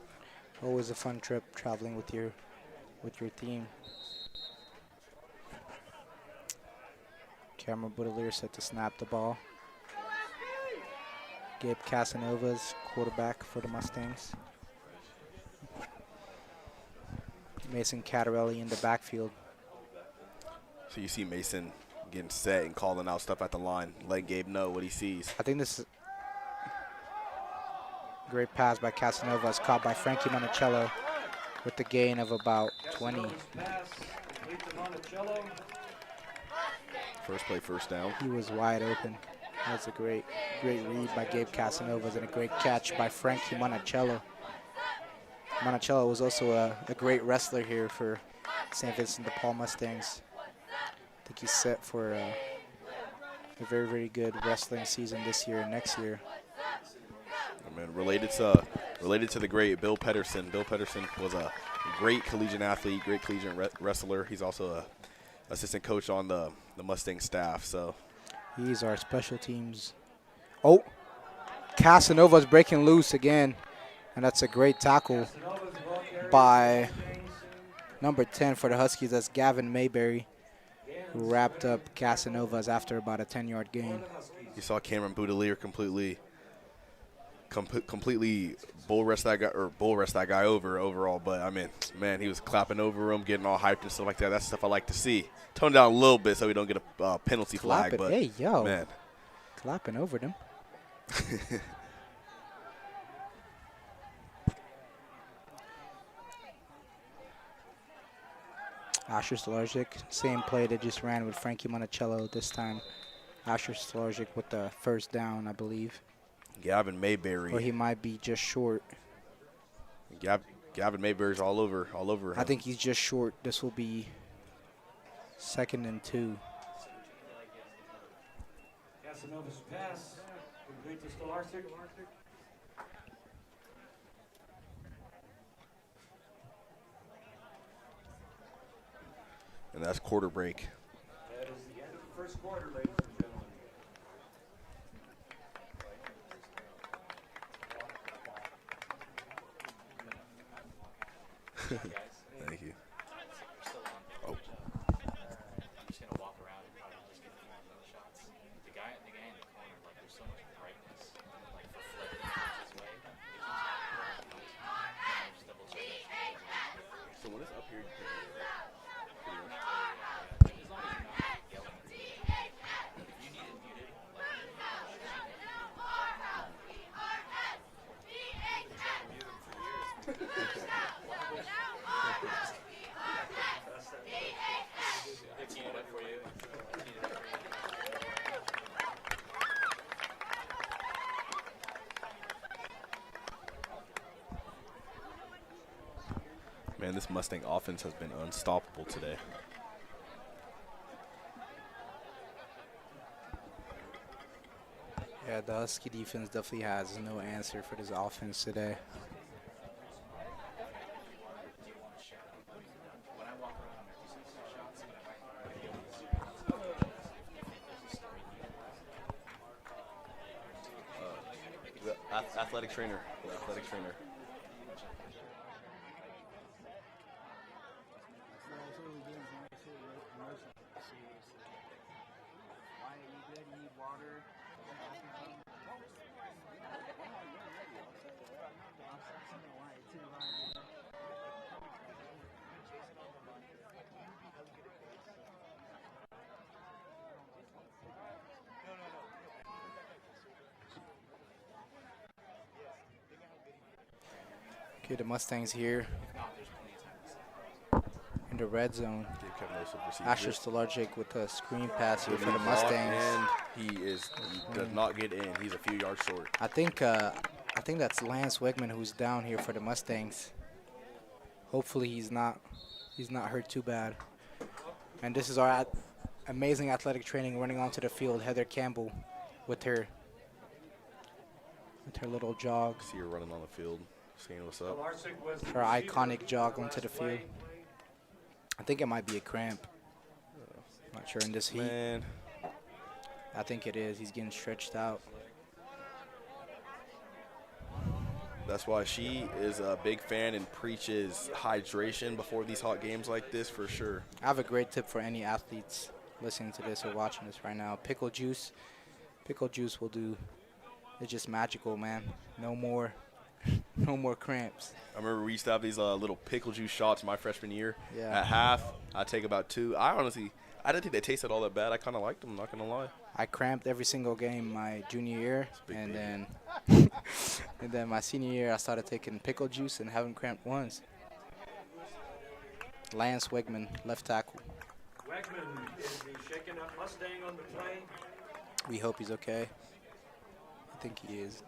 Always a fun trip traveling with your team. Cameron Boudelier set to snap the ball. Gabe Casanova's quarterback for the Mustangs. Mason Cattarelli in the backfield. So you see Mason getting set and calling out stuff at the line, letting Gabe know what he sees. I think this is a great pass by Casanova. It's caught by Frankie Monticello with the gain of about 20. Pass complete to Monticello. First play, first down. He was wide open. That's a great read by Gabe Casanova and a great catch by Frankie Monticello. Monticello was also a great wrestler here for St. Vincent de Paul Mustangs. I think he's set for a very, very good wrestling season this year and next year. I mean, related to the great Bill Pedersen. Bill Pedersen was a great collegiate athlete, great collegiate wrestler. He's also a assistant coach on the Mustang staff. So he's our special teams. Oh, Casanova's breaking loose again, and that's a great tackle by number 10 for the Huskies. That's Gavin Mayberry, who wrapped up Casanova's after about a 10-yard gain. you saw Cameron Boudelier completely bull rest that guy overall. But I mean, man, he was clapping over him, getting all hyped and stuff like that. That's stuff I like to see. Tone down a little bit so we don't get a penalty flag. But hey, yo, man, clapping over them. Asher Stolarczyk, same play they just ran with Frankie Monticello this time. Asher Stolarczyk with the first down, I believe. Gavin Mayberry. Or he might be just short. Gavin Mayberry's all over him. I think he's just short. This will be 2nd and 2. Casanova's pass complete to Stolarczyk. And that's quarter break. That is the end of the first quarter, ladies and gentlemen. Thank you. Oh. I'm just gonna walk around and probably just get more shots. The guy in the corner, like there's so much brightness, like for flipping his way. Just double check it. So when it's up here, As long as you're not yelling. If you need it muted, Man, this Mustang offense has been unstoppable today. Yeah, the Husky defense definitely has no answer for this offense today. The athletic trainer. The athletic trainer. Okay, the Mustangs here in the red zone. Give Kevin Joseph receiver. Asher Stolarczyk with a screen pass here Good for the block, Mustangs. and he does not get in. He's a few yards short. I think that's Lance Wegman who's down here for the Mustangs. Hopefully he's not hurt too bad. And this is our amazing athletic training running onto the field. Heather Campbell with her little jog, See her running on the field, seeing what's up. Larsick was the her receiver iconic for jog the onto the last play. field. I think it might be a cramp. Not sure in this heat. Man, I think it is. He's getting stretched out. that's why she is a big fan and preaches hydration before these hot games like this for sure. I have a great tip for any athletes listening to this or watching this right now. Pickle juice. Pickle juice will do. It's just magical, man. No more cramps. I remember we used to have these little pickle juice shots my freshman year. Yeah. At half, I'd take about 2. I didn't think they tasted all that bad. I kind of liked them, not going to lie. I cramped every single game my junior year, big and baby. then my senior year I started taking pickle juice and haven't cramped once. Lance Wegman, left tackle. Wegman is the shaken up Mustang on the play. We hope he's okay. I think he is.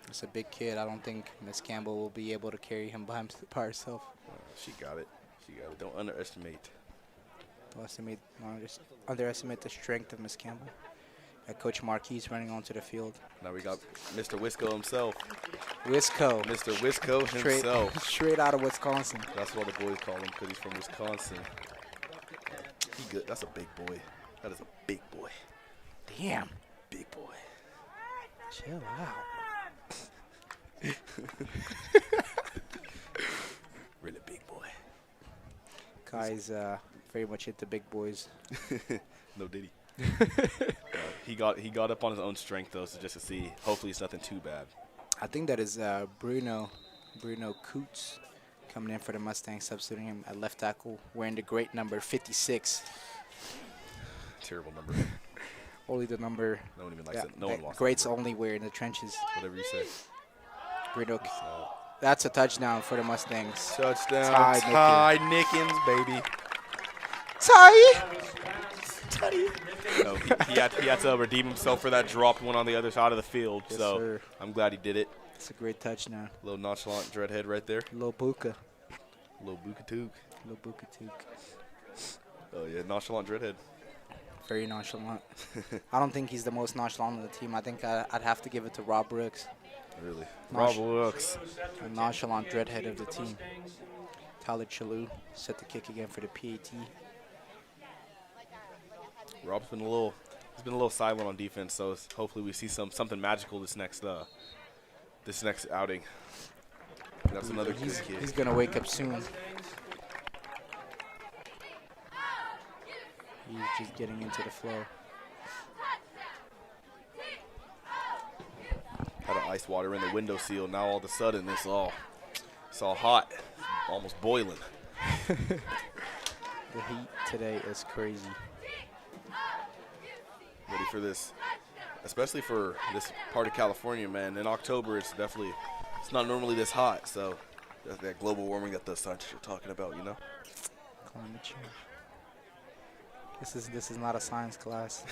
It's a big kid. I don't think Miss Campbell will be able to carry him by herself. She got it. She got it. Don't underestimate. Don't underestimate the strength of Miss Campbell. Coach Marquis running onto the field. Now we got Mr. Wisco himself. Wisco. Mr. Wisco himself. Straight out of Wisconsin. That's what the boys call him because he's from Wisconsin. He good. That's a big boy. That is a big boy. Damn. Big boy. Chill out. Really big boy. Kai's very much into big boys. No diddy. He got up on his own strength though, so just to see. Hopefully it's nothing too bad. I think that is Bruno Coots coming in for the Mustangs, substituting him at left tackle, wearing the great number 56. Terrible number. Only the number No one even likes it. No one wants greats that number. only wear in the trenches. Whatever you say. Bruno, that's a touchdown for the Mustangs. Touchdown. Ty Ty Nickens, baby. No, he had to redeem himself for that dropped one on the other side of the field. Yes, so sir. I'm glad he did it. It's a great touchdown. Little nonchalant dreadhead right there. Lil Buka. Little Bukatook. Lil Buka Took. Oh yeah, nonchalant dreadhead. Very nonchalant. I don't think he's the most nonchalant of the team. I think I'd have to give it to Rob Brooks, Really. Nosh- Rob Looks. a nonchalant dreadhead of the team. Tyler Chalou set the kick again for the PAT. Rob's been a little silent on defense, so hopefully we see something magical this next outing. That's another good kid. He's gonna wake up soon. He's just getting into the flow. Had an ice water in the window seal. Now all of a sudden it's all hot, almost boiling. The heat today is crazy. Ready for this, especially for this part of California, man. In October, it's not normally this hot. So that global warming that the scientists are talking about, you know. Climate change. This is not a science class.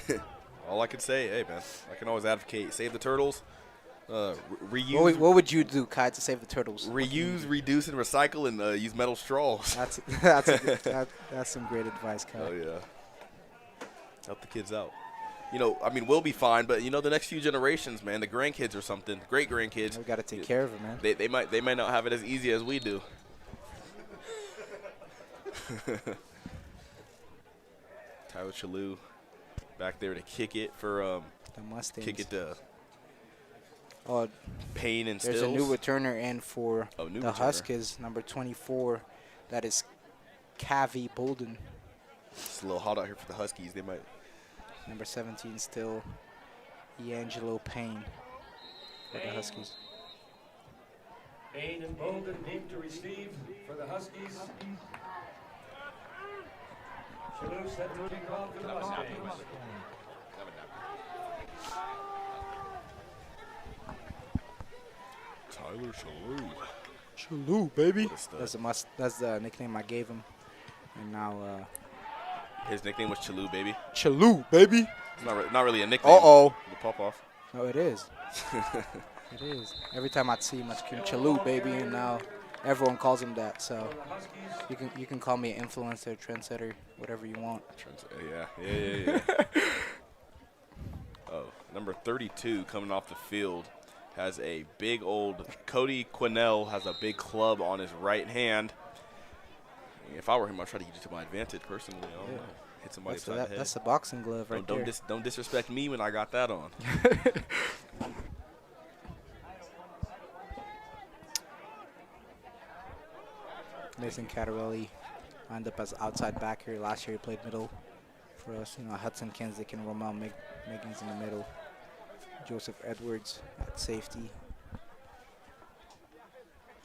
All I can say, hey man, I can always advocate save the turtles, Reuse, What would you do, Kai, to save the turtles? reuse, reduce, and recycle, and use metal straws. That's some great advice, Kai. Oh yeah. Help the kids out. I mean, we'll be fine, but the next few generations, man, the grandkids or something, great grandkids, We got to take care of it, man. they might not have it as easy as we do. Tyler Chalou back there to kick it for The Mustangs. kick it to Oh, Payne and there's Stills. a new returner in for Oh, new the returner. Huskies, number 24. That is Cavi Bolden. It's a little hot out here for the Huskies. They might. Number 17 still D'Angelo Payne for the Huskies. Payne and Bolden deemed to receive for the Huskies. Chalou set to kick off for the Mustangs. Tyler Chalou. Chalou, baby. What a stud. That's the nickname I gave him. And now His nickname was Chalou, baby. Chalou, baby. It's not really a nickname. Uh-oh. The pop off. No, it is. It is. Every time I see him, I scream Chalou, baby, and now everyone calls him that. So you can call me an influencer, trendsetter, whatever you want. Yeah. Oh, number 32 coming off the field has a big old Cody Quinnell has a big club on his right hand. If I were him, I'd try to use it to my advantage personally. I don't know. Hit somebody upside the head. That's a boxing glove right there. Don't disrespect me when I got that on. Mason Cattarelli lined up as outside back here. Last year he played middle for us. Hudson Kensick and Romel Miggins in the middle. Joseph Edwards at safety.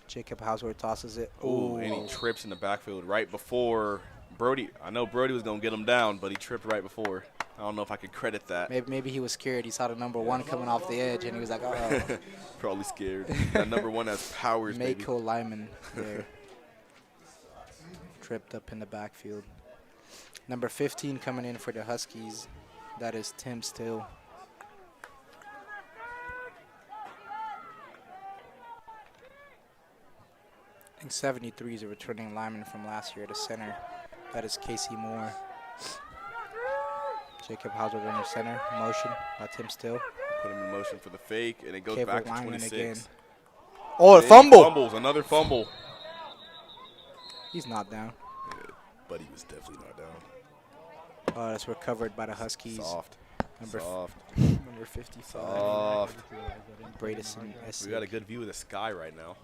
Jacob Hausworth tosses it. Oh, and he trips in the backfield right before Brody. I know Brody was going to get him down, but he tripped right before. I don't know if I could credit that. Maybe he was scared. He saw the number 1 coming off the edge, and he was like, oh. Probably scared. That number 1 has powers, baby. Mako Lyman there. Tripped up in the backfield. Number 15 coming in for the Huskies. That is Tim Still. I think 73 is a returning lineman from last year at the center. That is Casey Moore. Jacob Hauser under center. Motion by Tim Still. Put him in motion for the fake, and it goes Cable back to lineman 26. again. Oh, a fumble! Fumbles, another fumble. He's not down. But he was definitely not down. Oh, that's recovered by the Huskies. Soft. Number Soft. Number 55. Soft. Bradison S. We got a good view of the sky right now.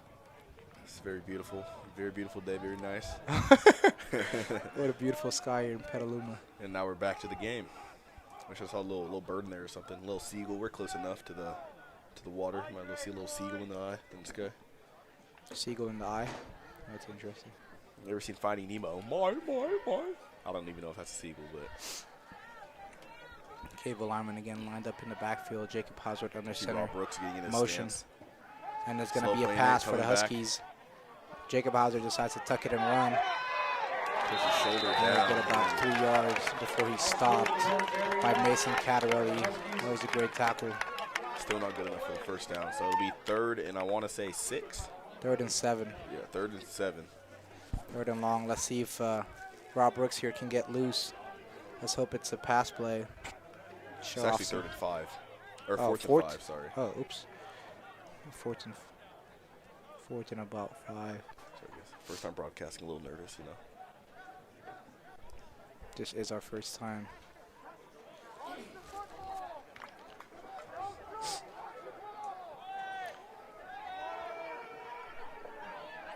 It's very beautiful. Very beautiful day. Very nice. What a beautiful sky here in Petaluma. And now we're back to the game. Wish I saw a little bird in there or something. A little seagull. We're close enough to the water. Might see a little seagull in the eye in the sky. Seagull in the eye. That's interesting. You ever seen Finding Nemo? My. I don't even know if that's a seagull, but Cable lineman again lined up in the backfield. Jacob Hausworth under see center. Rob Brooks getting in his Motion. stance. And there's going Slow to be a play pass there, for the coming back. Huskies. Jacob Hauser decides to tuck it and run. Puts his shoulder And down. get about 3 yards before he's stopped by Mason Cattarelli. That was a great tackle. Still not good enough for the first down. So it'll be 3rd and I want to say 6. 3rd and 7. Yeah, 3rd and 7. 3rd and long. Let's see if Rob Brooks here can get loose. Let's hope it's a pass play. It's Show actually off some- 3rd and 5. Or Oh, 4th fourth? and 5, sorry. Oh, oops. 4th and about 5. Sorry, guys. First time broadcasting, a little nervous, This is our first time.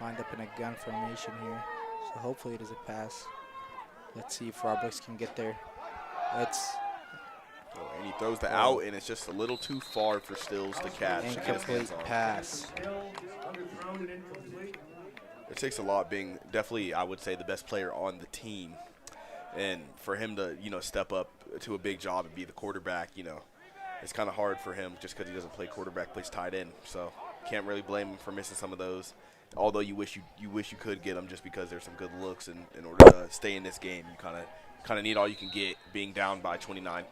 Lined up in a gun formation here. So hopefully it is a pass. Let's see if Rob Brooks can get there. It's Oh, and he throws the out, and it's just a little too far for Stills to catch. and get his incomplete hands on. pass. Still underthrown and incomplete. It takes a lot being definitely, I would say, the best player on the team. And for him to, step up to a big job and be the quarterback, it's kind of hard for him just because he doesn't play quarterback, plays tight end. So can't really blame him for missing some of those. Although you wish you could get them just because there's some good looks. And in order to stay in this game, you kind of need all you can get being down by 29.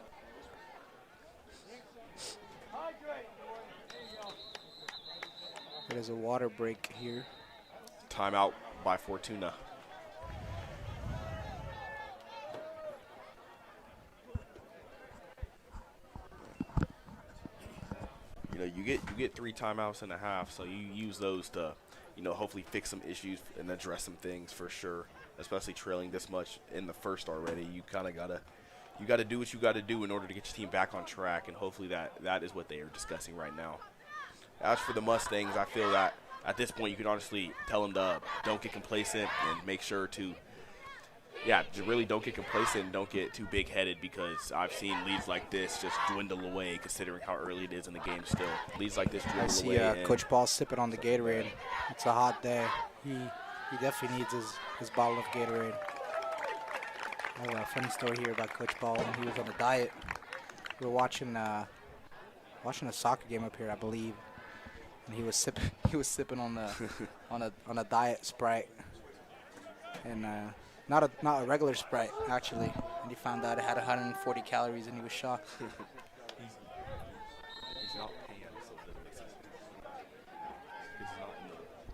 It is a water break here. Timeout by Fortuna. You know, you get 3 timeouts and a half, so you use those to, you know, hopefully fix some issues and address some things for sure. Especially trailing this much in the first already, you kind of gotta do what you gotta do in order to get your team back on track, and hopefully that is what they are discussing right now. As for the Mustangs, I feel that at this point you can honestly tell them to don't get complacent and make sure to, really don't get complacent and don't get too big-headed, because I've seen leads like this just dwindle away considering how early it is in the game still. Leads like this I dwindle see away. Coach Paul sipping on the Gatorade. It's a hot day. He definitely needs his bottle of Gatorade. I have a funny story here about Coach Paul when he was on a diet. We were watching a soccer game up here, I believe, and he was sipping on the on a diet Sprite, and not a regular Sprite actually. And he found out it had 140 calories, and he was shocked. He's not paying, so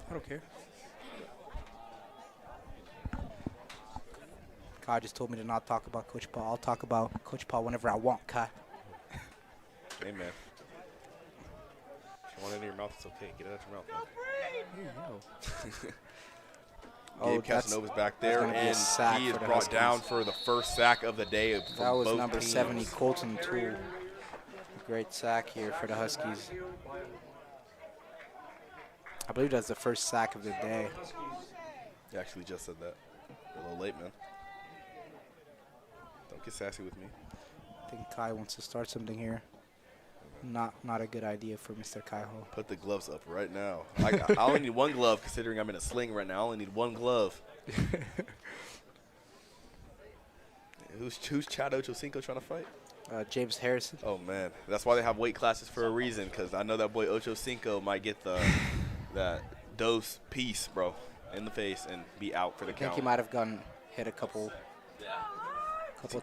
I don't care. Kai just told me to not talk about Coach Paul. I'll talk about Coach Paul whenever I want, Kai. hey man, if you want it in your mouth, it's okay. Get it out your mouth, man. Gabe Casanova's back there, gonna be a and sack he is for the brought Huskies. down for the first sack of the day. From That was both number teams. 70, Colton Toole. Great sack here for the Huskies. I believe that's the first sack of the day. He actually just said that. A little late, man. Don't get sassy with me. I think Kai wants to start something here. Not a good idea for Mr. Kaiho. Put the gloves up right now. I only need one glove, considering I'm in a sling right now. I only need one glove. Who's Chad Ochocinco trying to fight? James Harrison. Oh, man. That's why they have weight classes for a reason, because I know that boy Ochocinco might get that dose piece, bro, in the face and be out for the I think count. he might have gotten hit a couple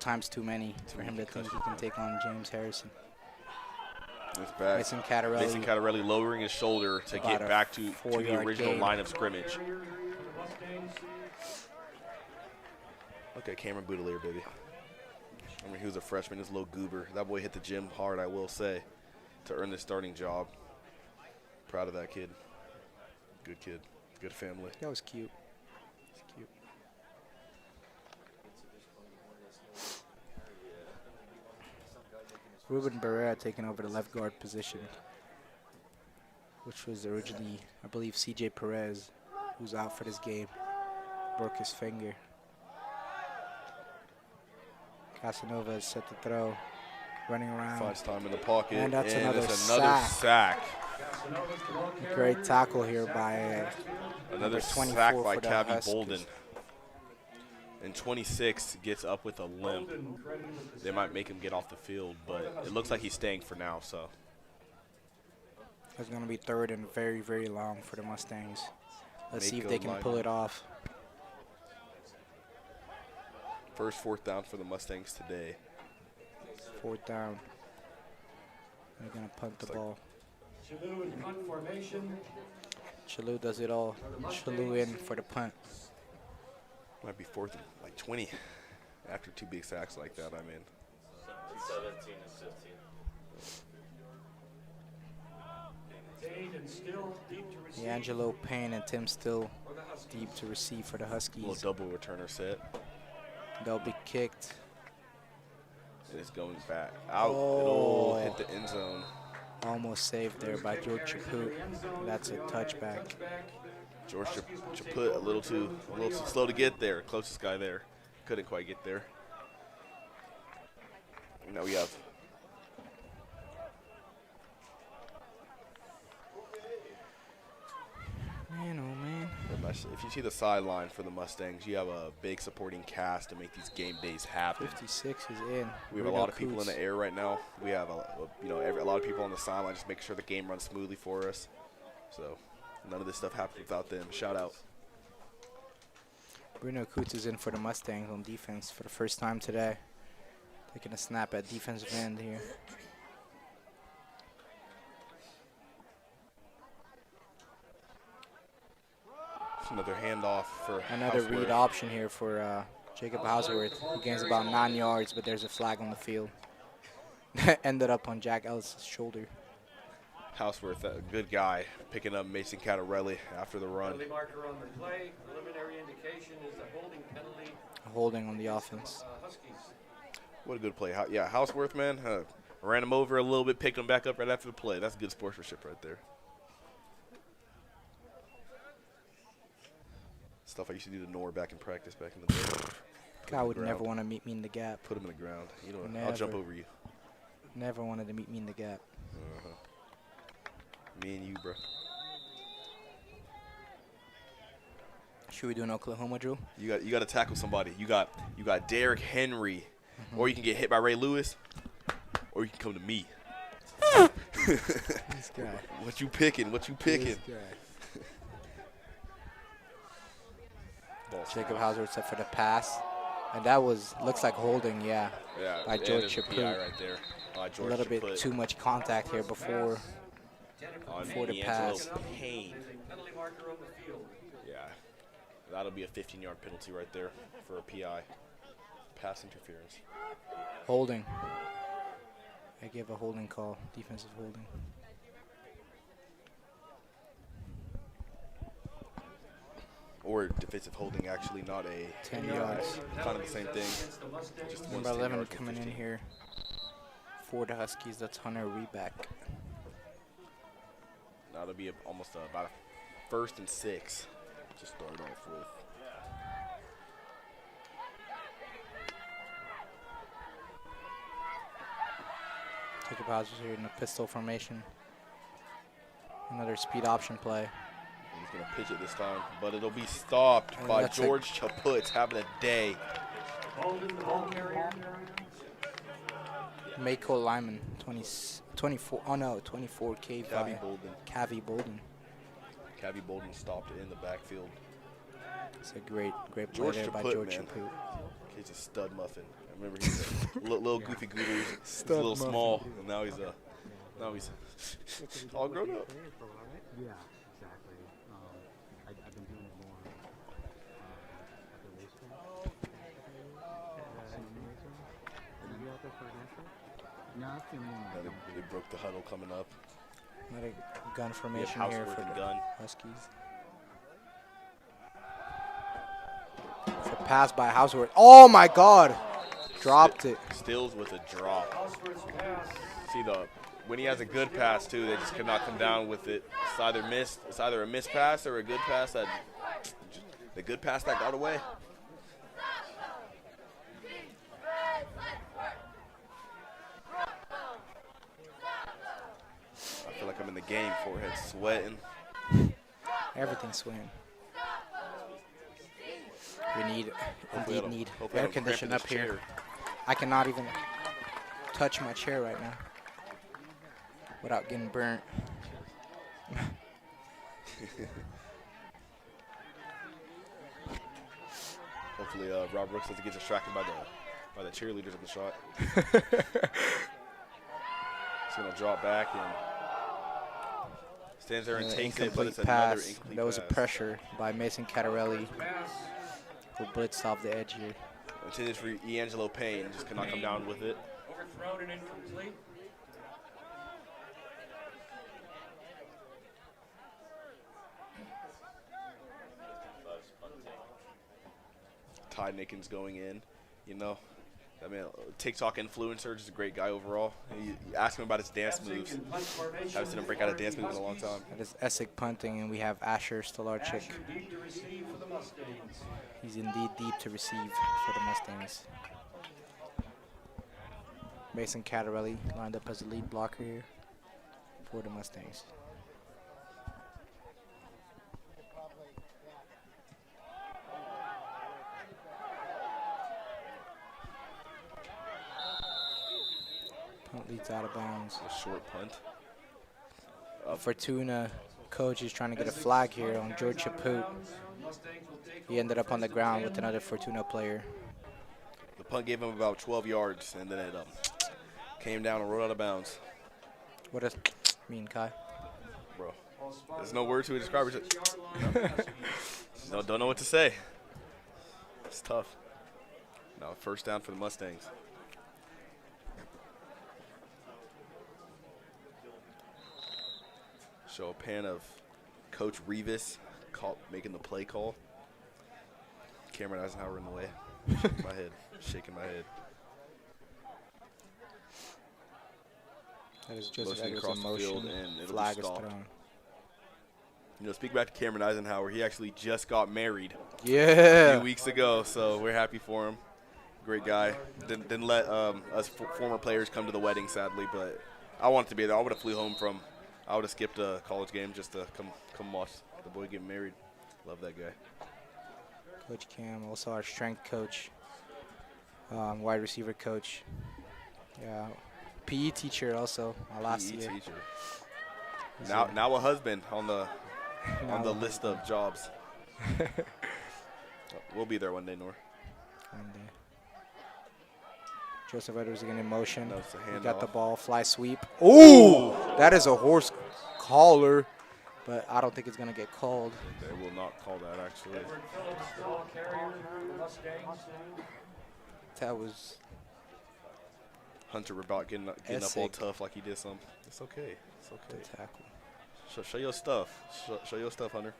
times too many for him to think he can take on James Harrison. It's bad. Mason Cattarelli. Mason Cattarelli lowering his shoulder to About get a back to the 4-yard original gain. line of scrimmage. Okay, Cameron Boudelier, baby. I mean, he was a freshman. He was a little goober. That boy hit the gym hard, I will say, to earn this starting job. Proud of that kid. Good kid. Good family. That was cute. It's cute. Ruben Barrera taking over the left guard position, which was originally, I believe, CJ Perez, who's out for this game. Broke his finger. Casanova is set to throw, running around. Finds time in the pocket. And that's another it's another sack. Great tackle here by Another 24 sack by for the Cabby Huskies. Bolden. And 26 gets up with a limp. They might make him get off the field, but it looks like he's staying for now, so. It's going to be third and very, very long for the Mustangs. Let's see if Mako they can pull lineman. it off. First fourth down for the Mustangs today. Fourth down. They're going to punt the Looks like- ball. Chalou in punt formation. Chalou does it all. Chalou in for the punt. Might be fourth and like 20 after 2 big sacks like that, I mean. 17 and 15. Dade and Still deep to receive. D'Angelo Payne and Tim Still For the Huskies. deep to receive for the Little Huskies. double returner set. They'll be kicked. And it's going back out. Oh. It'll hit the end zone. Almost saved there by George Chaput. That's a touchback. George Chaput a little too slow to get there. Closest guy there. Couldn't quite get there. And now we have Man, oh man. if you see the sideline for the Mustangs, you have a big supporting cast to make these game days happen. 56 is in. We have a lot of people in the air right now. We have a lot of people on the sideline just making sure the game runs smoothly for us. So none of this stuff happens without them. Shout out. Bruno Coots is in for the Mustangs on defense for the first time today. Taking a snap at defensive end here. Another handoff for Another Houseworth. read option here for Jacob Houseworth. He gains about 9 yards, but there's a flag on the field. Ended up on Jack Ellis' shoulder. Houseworth, a good guy, picking up Mason Catarelli after the run. Penalty marker on the play. Preliminary indication is a holding penalty. Holding on the offense. Huskies. What a good play. Yeah, Houseworth, man, ran him over a little bit, picked him back up right after the play. That's good sportsmanship right there. Stuff I used to do to Nor back in practice back in the day. Guy would never want to meet me in the gap. Put him in the ground. You know, Never. I'll jump over you. Never wanted to meet me in the gap. Me and you, bro. Should we do an Oklahoma drill? You got to tackle somebody. You got Derrick Henry, or you can get hit by Ray Lewis, or you can come to me. This guy. What you picking? What you picking? This guy. Jacob Houseworth set for the pass. And that looks like holding, yeah. Yeah, by and George there's a Chaput. PI right there. By A George little bit Chaput too much contact here before on before the D'Angelo pass. Payne. Penalty marker on the field. Yeah, that'll be a 15-yard penalty right there for a PI. Pass interference. Holding. I gave a holding call, defensive holding. Or defensive holding, actually, not a 10 PI. yards. Kind of the same thing. Just one's Number 10 11 yards and coming in 15. here for the Huskies. That's Hunter Reback. That'll be almost about a 1st and 6 to start off with. Jacob Houseworth here in the pistol formation. Another speed option play. He's going to pitch it this time, but it'll be stopped And by that's a- George Chaput, having a day. Holding the ball carrier. Mako Lyman, 24, oh no, 24 K Cavi by Bolden. Cavi Bolden. Cavi Bolden stopped it in the backfield. It's a great play George there by Chaput, George man. Chaput. He's a stud muffin. I remember he's a little goofy goober. He's a Stud little muffin. small, and now he's all grown up. Yeah, exactly. I've been doing it more at the racetrack. Are you out there for an answer? No, I've been more. They broke the huddle coming up. Another gun We have formation here Houseworth for and the gun. Huskies. It's a pass by Houseworth. Oh my God! Dropped it. Stills with a drop. Houseworth's pass. See when he has a good pass too, they just cannot come down with it. It's either a missed pass or a good pass that the good pass that got away. I feel like I'm in the game, forehead sweating. Everything's swinging. We need, Hopefully I indeed don't- need hopefully I air don't cramp in condition this up here. chair. I cannot even touch my chair right now without getting burnt. Hopefully Rob Brooks doesn't get distracted by the cheerleaders of the shot. He's gonna drop back and stands there and Another takes it, but incomplete it's another pass. incomplete That was a pass. pressure by Mason Catarelli, Pass. who blitzed off the edge here. Intended for D'Angelo Payne, just cannot come down with it. Overthrown and incomplete. Ty Nickens going in, you know. I mean, TikTok influencer, just a great guy overall. You ask him about his dance moves. In punt formation Haven't seen him break out a dance move in a long time. That is Essek punting, and we have Asher Stolarczyk. Asher deep to receive for the Mustangs. He's indeed deep to receive for the Mustangs. Mason Catarelli lined up as the lead blocker here for the Mustangs. Punt leads out of bounds. A short punt. Fortuna coach is trying to get a flag here on George Chaput. Mustangs will take He ended up on the ground with another Fortuna player. The punt gave him about 12 yards, and then it came down and rolled out of bounds. What does mean, Kai? Bro, there's no word to describe it. yard line. It's don't know what to say. It's tough. Now first down for the Mustangs. Show a pan of Coach Revis making the play call. Cameron Eisenhower in the way. Shaking my head. That is Joseph Motioning Edwards across in the field, motion. and it'll Flag be is stopped. thrown. You know, speak back to Cameron Eisenhower. He actually just got married a Yeah. few weeks ago, so we're happy for him. Great guy. Didn't let us former players come to the wedding, sadly, but I wanted to be there. I would have flew home from. I would have skipped a college game just to come watch the boy get married. Love that guy. Coach Cam, also our strength coach, wide receiver coach. Yeah, PE teacher also. Last PE year. teacher. He's Now a husband on the Now a list of jobs. We'll be there one day, Nor. And, Joseph Edwards again in motion. No, it's a He got the handoff. ball, fly sweep. Ooh, that is a horse collar, but I don't think it's gonna get called. They will not call that, actually. Edward Phillips, the ball carrier for the Mustangs. That was Hunter about getting up all Essig. tough like he did some. It's okay. It's the okay. tackle. Show your stuff. Show your stuff, Hunter.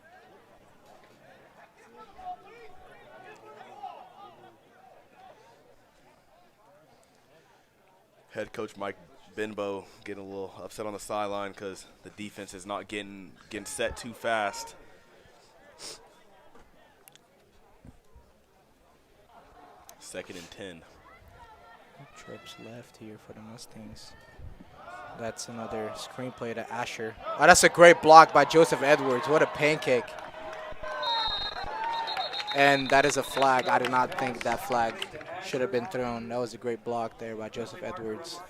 Head coach Mike Benbow getting a little upset on the sideline because the defense is not getting set too fast. Second and 10. Trips left here for the Mustangs. That's another screenplay to Asher. Oh, that's a great block by Joseph Edwards. What a pancake. And that is a flag. I do not think that flag should have been thrown. That was a great block there by Joseph Edwards.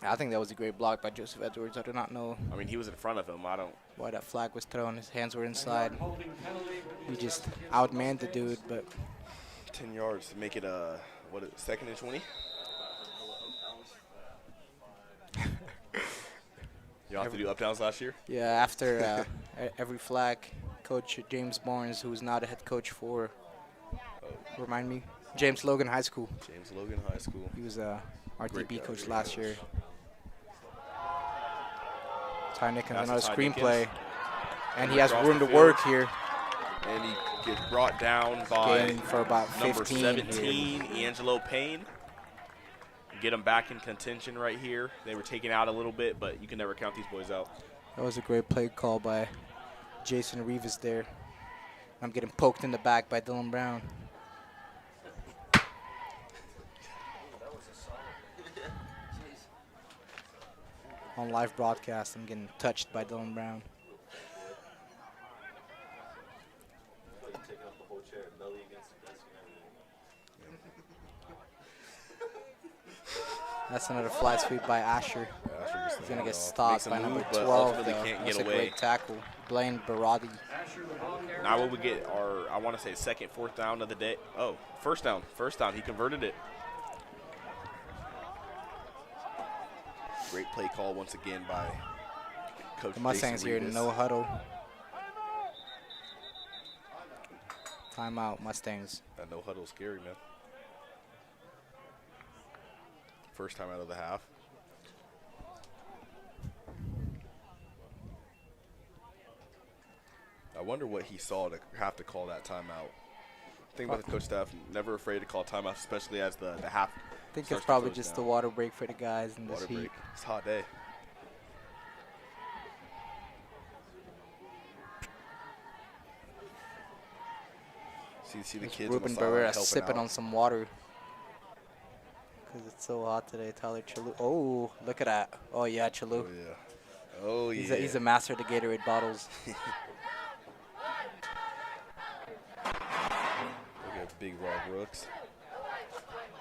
I think that was a great block by Joseph Edwards. I do not know I mean, he was in front of him. I don't. why that flag was thrown. His hands were inside. Holding penalty. He just outmanned the dude, but 10 yards to make it second and 20? You have to do up downs last year? yeah, after every flag, Coach James Barnes, who's now the head coach remind me, James Logan High School. James Logan High School. He was our Great DB guy, coach great last coach. year. Ty Nickens, That's another Ty screenplay. Nickens. And he has Across room the to field. work here. And he gets brought down by Gain for about number 15 17, Angelo Payne. Get him back in contention right here. They were taken out a little bit, but you can never count these boys out. That was a great play call by Jason Rivas there. I'm getting poked in the back by Dylan Brown. On live broadcast, I'm getting touched by Dylan Brown. That's another flat sweep by Asher. He's going to get stopped by number 12, though. That's a great tackle. Blaine Barati. Now will we get our, I want to say, second, fourth down of the day. Oh, first down. First down. He converted it. Great play call once again by Coach The Mustangs Jason here, Rivas. no huddle. Timeout, Mustangs. That no huddle is scary, man. First time out of the half. I wonder what he saw to have to call that timeout. Think about the coach staff, never afraid to call timeout, especially as the half. I think starts it's to probably close just down. the water break for the guys in this Water heat. break. It's a hot day. See the There's kids Ruben on the sideline Barrera helping sipping out. on some water. Because it's so hot today. Tyler Chalou. Oh, look at that. Oh, yeah, Chalou. Oh yeah. Oh yeah. He's a master of the Gatorade bottles. Look at big Rob Brooks.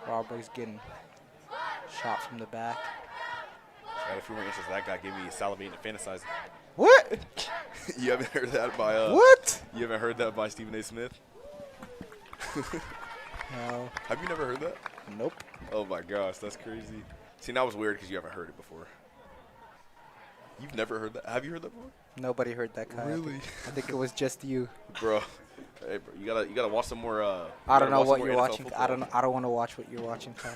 Robert's getting shot from the back. Got a few more inches. That guy gave me salivating and fantasizing. What? You haven't heard that by What? You haven't heard that by Stephen A. Smith? hell? Have you never heard that? Nope. Oh my gosh, that's crazy. See, that was weird because you haven't heard it before. You've never heard that? Have you heard that before? Nobody heard that, Kai. Really? I think it was just you. Bro. Hey, bro, you gotta watch some more. I don't know what you're NFL watching. football. I don't want to watch what you're watching, Kai.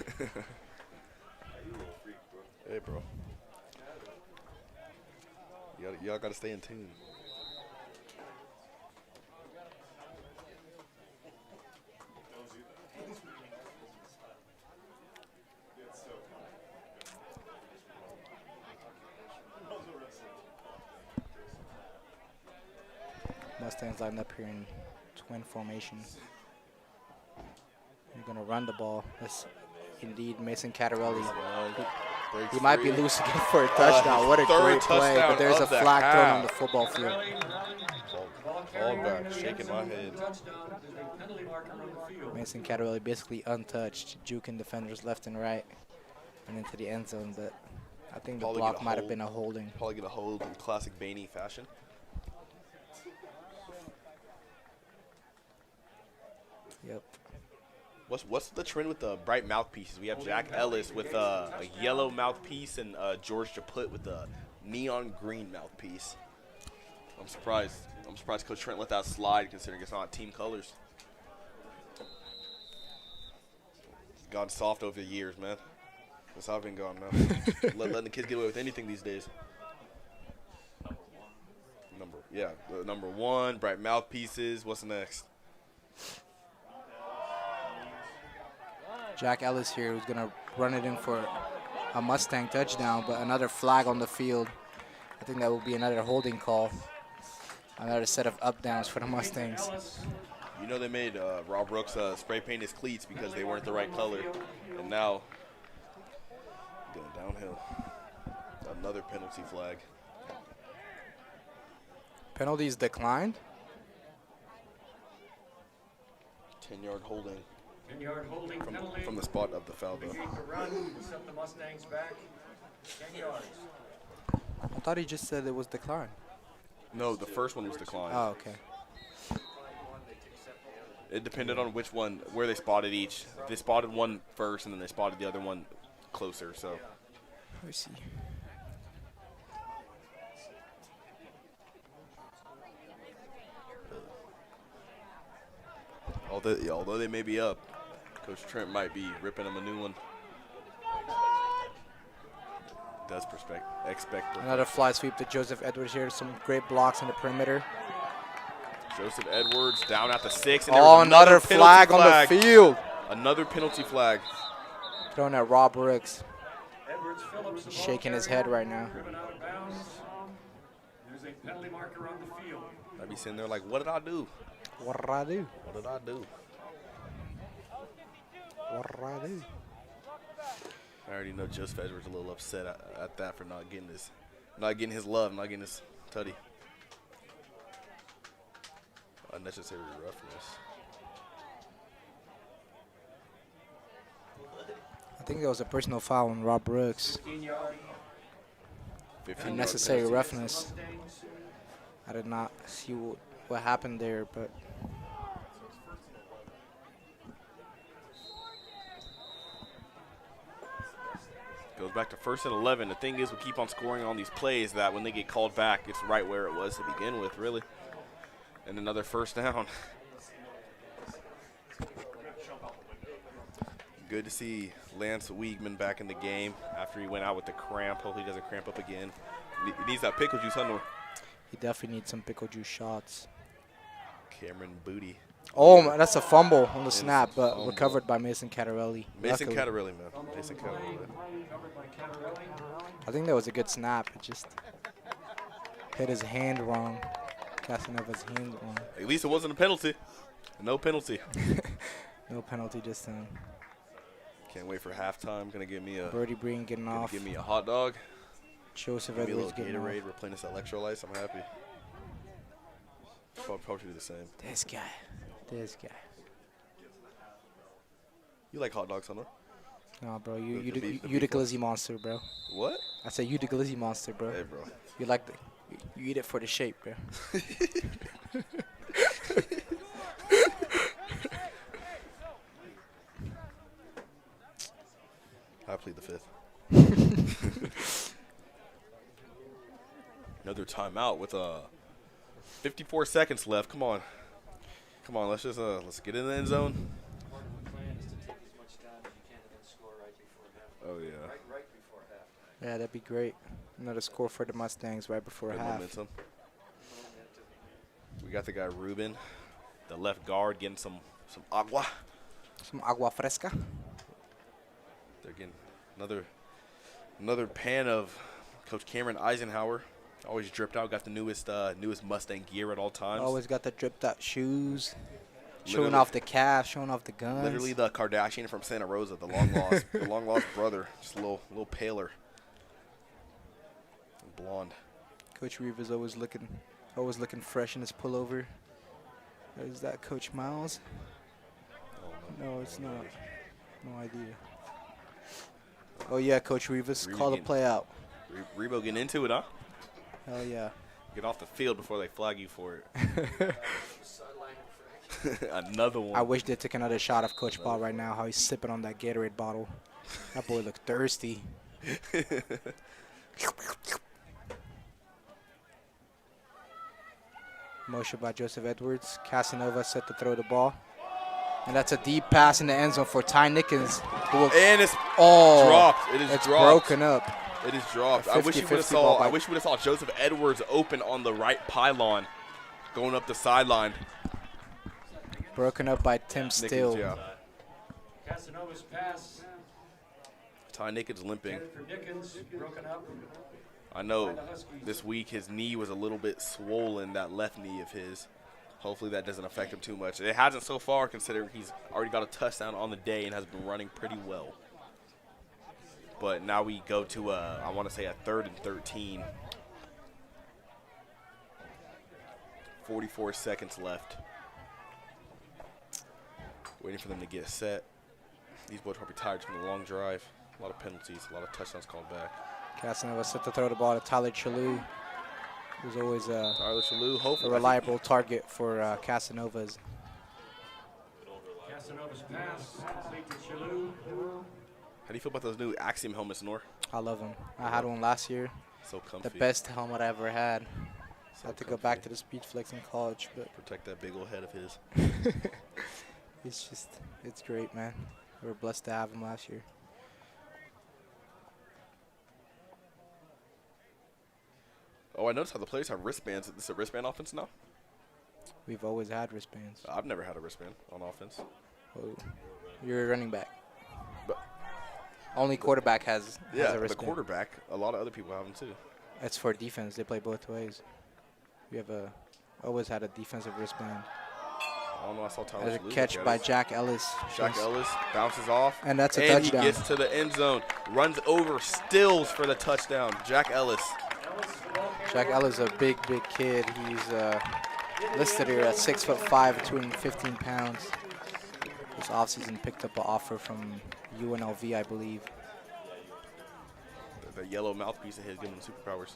Hey, bro. Y'all gotta stay in tune. Mustangs lined up here in twin formation. You're gonna run the ball. That's indeed Mason Cattarelli. He might be loose again for a touchdown. What a third great play! touchdown But there's a of the flag thrown on half. the football field. Ball back, shaking my head. Touchdown. There's a penalty marker on the field. Mason Cattarelli basically untouched, juking defenders left and right, and into the end zone. But I think the Probably block get a might have hold. been a holding. Probably get a hold in classic Bainey fashion. Yep. What's the trend with the bright mouthpieces? We have Jack Ellis with a yellow mouthpiece and George Japut with a neon green mouthpiece. I'm surprised. I'm surprised Coach Trent let that slide considering it's not team colors. It's gone soft over the years, man. That's how I've been going, man. Letting the kids get away with anything these days. Number one, bright mouthpieces. What's next? Jack Ellis here, who's gonna run it in for a Mustang touchdown, but another flag on the field. I think that will be another holding call. Another set of up downs for the Mustangs. You know they made Rob Brooks spray paint his cleats because they weren't the right color, and now going downhill. Another penalty flag. Penalties declined. 10-yard holding 10-yard holding penalty. from the spot of the foul, though. Begin to run to set the Mustangs back 10 yards. I thought he just said it was declined. No, the first one was declined. Oh, okay. It depended on which one, where they spotted each. They spotted one first, and then they spotted the other one closer. So Let me see. although they may be up, Coach Trent might be ripping them a new one. Does expect Another fly sweep to Joseph Edwards here. Some great blocks on the perimeter. Joseph Edwards down at the 6. And Oh, there's another penalty flag on the field. Another penalty flag. Thrown at Rob Brooks. Edwards Phillips, the ball Shaking his carrier, head right now. driven out of bounds. There's a penalty marker on the field. I'd be sitting there like, what did I do? What did I do? What did I do? What did I do? I already know Joseph Edwards a little upset at that for not getting his love, not getting his tutty. Unnecessary roughness. I think there was a personal foul on Rob Brooks. 15-yard. 15 Unnecessary yard roughness. Mustangs. I did not see what happened there, but Goes back to 1st and 11. The thing is, we keep on scoring on these plays that when they get called back, it's right where it was to begin with, really. And another first down. Good to see Lance Wiegman back in the game after he went out with the cramp. Hopefully he doesn't cramp up again. He needs that pickle juice, huh? he definitely needs some pickle juice shots. Cameron Booty. Oh, man, that's a fumble on the It is snap, a but fumble. recovered by Mason Cattarelli. Mason Luckily. Cattarelli, man. Mason Cattarelli. Covered by Cattarelli. I think that was a good snap. It just hit his hand wrong. Casting up his hand wrong. At least it wasn't a penalty. No penalty. No penalty this time. Can't wait for halftime. Gonna give me a Birdie Breen getting off. give me a hot dog. Joseph Give me a Edwards little getting Gatorade. off. Replenish electrolytes. I'm happy. Probably do the same. This guy. This guy. You like hot dogs, huh? No? Nah, bro. You The beef- the the beef glizzy monster, bro. What? I said you the glizzy monster, bro. Hey, bro. You like the. You eat it for the shape, bro. I plead the fifth. Another timeout with 54 seconds left. Come on. Come on, let's get in the end zone. The plan is to take as much time as you can and then score right before half. Oh, yeah. Right before halftime. Yeah, that'd be great. Another score for the Mustangs right before Good half. momentum. We got the guy Ruben, the left guard, getting some agua. Some agua fresca. They're getting another pan of Coach Cameron Eisenhower. Always dripped out. Got the newest Mustang gear at all times. Always got the dripped out shoes. Showing Literally- off the calf, showing off the guns. Literally the Kardashian from Santa Rosa, the long lost brother, just a little paler, and blonde. Coach Reeves always looking fresh in his pullover. Is that Coach Miles? No, it's not. No idea. Oh yeah, Coach Reeves, call the Reeves. play out. Rebo getting into it, huh? Hell yeah. Get off the field before they flag you for it. Another one. I wish they took another shot of Coach Ball right now. How he's sipping on that Gatorade bottle. That boy look thirsty. Motion by Joseph Edwards. Casanova set to throw the ball. And that's a deep pass in the end zone for Ty Nickens. And it's Oh, dropped. It is it's dropped. broken up. It is dropped. A I wish you would have 50-50 ball saw. I by- wish we would have saw Joseph Edwards open on the right pylon, going up the sideline. Broken up by Tim Still. Nickens, yeah. Casanova's pass. Ty Nickens limping. Headed for Dickens. Broken up. I know this week his knee was a little bit swollen, that left knee of his. Hopefully that doesn't affect him too much. It hasn't so far, considering he's already got a touchdown on the day and has been running pretty well. But now we go to, I want to say, a 3rd and 13. 44 seconds left. Waiting for them to get set. These boys are probably tired from the long drive. A lot of penalties, a lot of touchdowns called back. Casanova set to throw the ball to Tyler Chalou, who's always Tyler Chalou, a hopefully. reliable target for Casanovas. Casanova's pass. Complete to Chalou. How do you feel about those new Axiom helmets, Nor? I love them. I had one last year. So comfy. The best helmet I ever had. So Had to go comfy. back to the Speed Flex in college, but Protect that big old head of his. it's great, man. We were blessed to have him last year. Oh, I noticed how the players have wristbands. Is this a wristband offense now? We've always had wristbands. I've never had a wristband on offense. Oh, you're a running back. But Only quarterback has yeah, a the wristband. quarterback, a lot of other people have them too. It's for defense. They play both ways. We have always had a defensive wristband. I don't know. I saw Tyler There's a Chalou catch look at by it. Jack Ellis. Jack Ellis bounces off. And that's a and touchdown. he gets to the end zone. Runs over Stills for the touchdown. Jack Ellis. Jack Ellis is a big kid. He's listed here at 6'5", 215 pounds. This offseason picked up an offer from UNLV, I believe. The yellow mouthpiece of his giving him superpowers.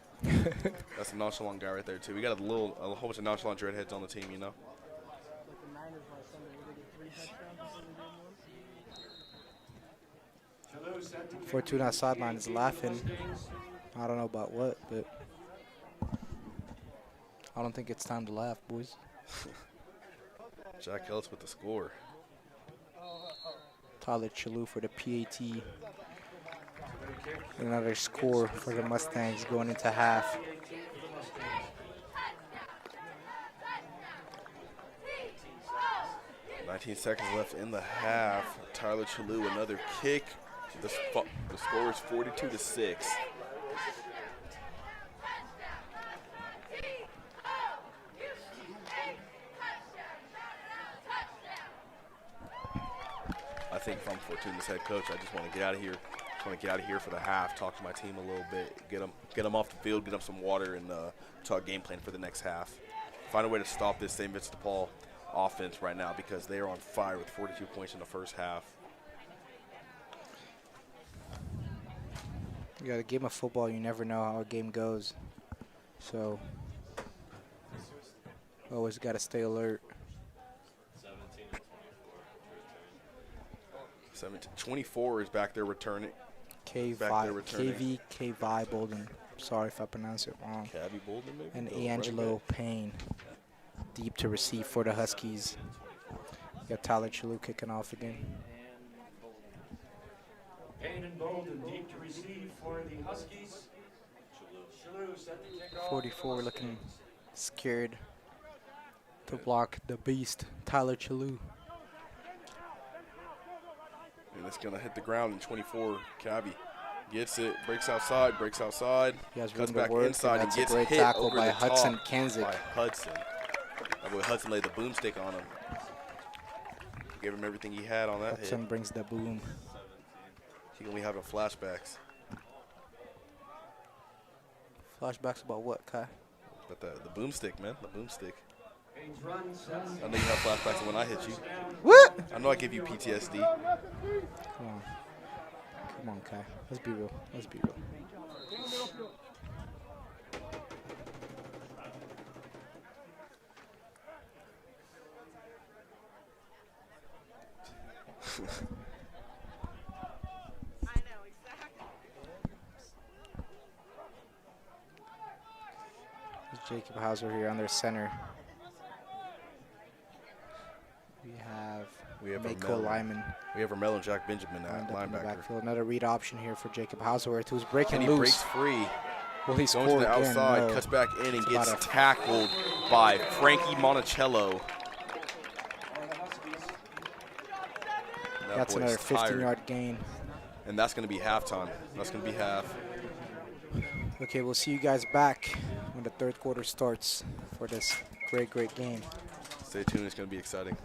That's a nonchalant guy right there too. We got a whole bunch of nonchalant dreadheads on the team, you know. Chalou set to kick. Fortuna sideline is laughing. I don't know about what, but I don't think it's time to laugh, boys. Jack Ellis with the score. Tyler Chalou for the PAT. Another score for the Mustangs going into half. – 19 seconds left in the half. Tyler Chalou, another kick. The score is 42-6. I think if I'm Fortuna's head coach, I just want to get out of here. Just want to get out of here for the half, talk to my team a little bit, get them off the field, get them some water, and talk game plan for the next half. Find a way to stop this St. Vincent de Paul offense right now because they are on fire with 42 points in the first half. You got a game of football, you never know how a game goes. So, always got to stay alert. 24 is back there returning. back there returning. KV Bolden. Sorry if I pronounce it wrong. Cabby Bolden, maybe? And The Angelo running Payne, deep to receive for the Huskies. Got Tyler Chalou kicking off again. Payne and Bolden deep to receive for the Huskies. Chalou set to kick off. 44 looking scared to block the beast, Tyler Chalou. And it's going to hit the ground in 24. Cabby gets it, breaks outside. He has Cuts room to back work, inside and and that's gets a great hit tackle over by the Hudson top Kanzik. by Hudson. That boy Hudson laid the boomstick on him. Gave him everything he had on that Hudson hit. brings the boom. He gonna be having flashbacks. Flashbacks about what, Kai? But the boomstick, man, the boomstick. Payne's run sets. I know you have flashbacks of when I hit you. What? I know I give you PTSD. Come on. Come on, Kai. Let's be real. Let's be real. I know, exactly. There's Jacob Hauser here on their center. We have Mako Ramel. Lyman We have Ramel and Jack Benjamin lined at up in the linebacker. backfield. Another read option here for Jacob Hauser, who's breaking And he loose. breaks free. Will he Goes score to the again? outside, No. cuts back in, and It's gets about a- tackled by Frankie Monticello. That That's boy's another tired. 15-yard gain. And that's going to be halftime. That's going to be half. Okay, we'll see you guys back when the third quarter starts for this great, great game. Stay tuned. It's going to be exciting.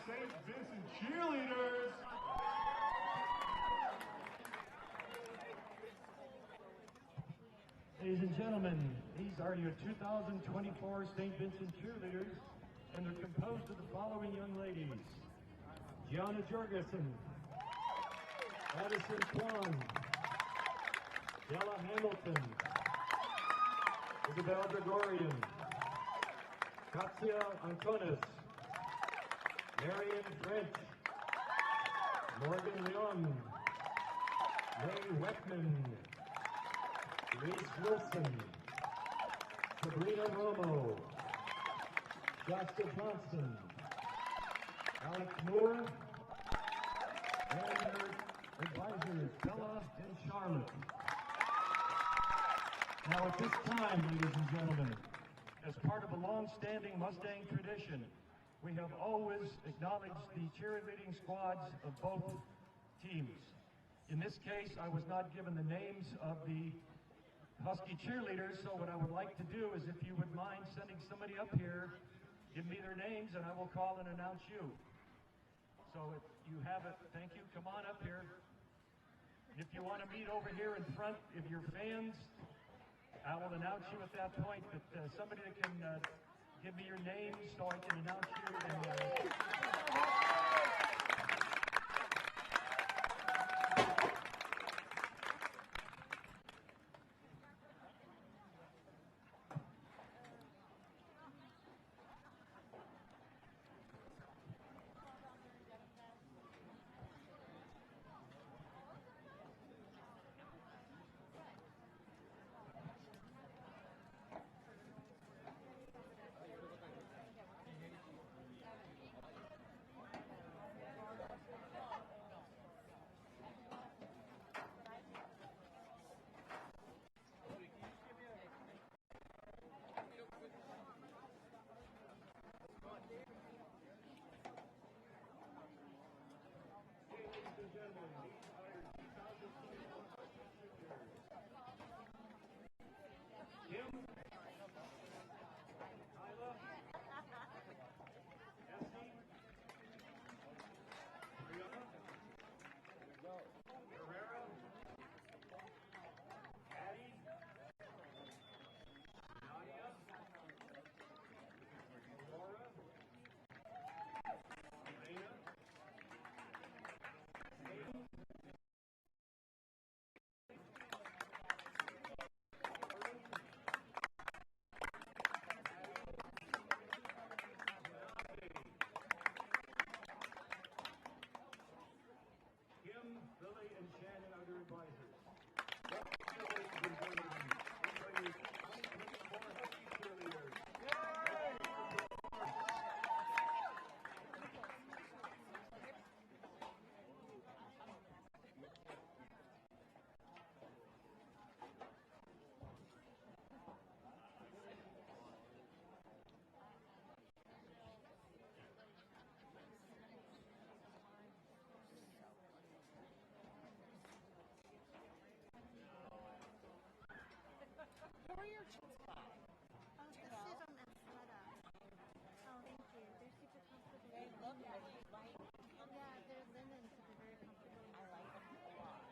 St. Vincent cheerleaders. Ladies and gentlemen, these are your 2024 St. Vincent cheerleaders, and they're composed of the following young ladies: Gianna Jorgensen, Addison Kwan, Della Hamilton, Isabel Gregorian, Katsia Antonis, Marion French, Morgan Leon, Ray Weckman, Reese Wilson, Sabrina Romo, Shasta Johnson, Alex Moore, and their advisors, Bella and Charlotte. Now at this time, ladies and gentlemen, as part of a long-standing Mustang tradition, we have always acknowledged the cheerleading squads of both teams. In this case, I was not given the names of the Husky cheerleaders, so what I would like to do is, if you would mind sending somebody up here, give me their names and I will call and announce you. So if you have it, thank you, come on up here. And if you want to meet over here in front, if you're fans, I will announce you at that point, but somebody that can give me your names so I can announce you. Kim, Kyla, Essie, Brianna, Herrera, Addie, Nadia, Laura, Elena, Hayden, Kim, Billy, and Shannon are their advisors. Ladies and gentlemen, everybody, 2024 Husky cheerleaders. Who are your chicks by? Oh, this is on that sweater. Oh, thank you. They're super comfortable. They look nice, right? Yeah, they're linen, so they're very comfortable. I like them a lot.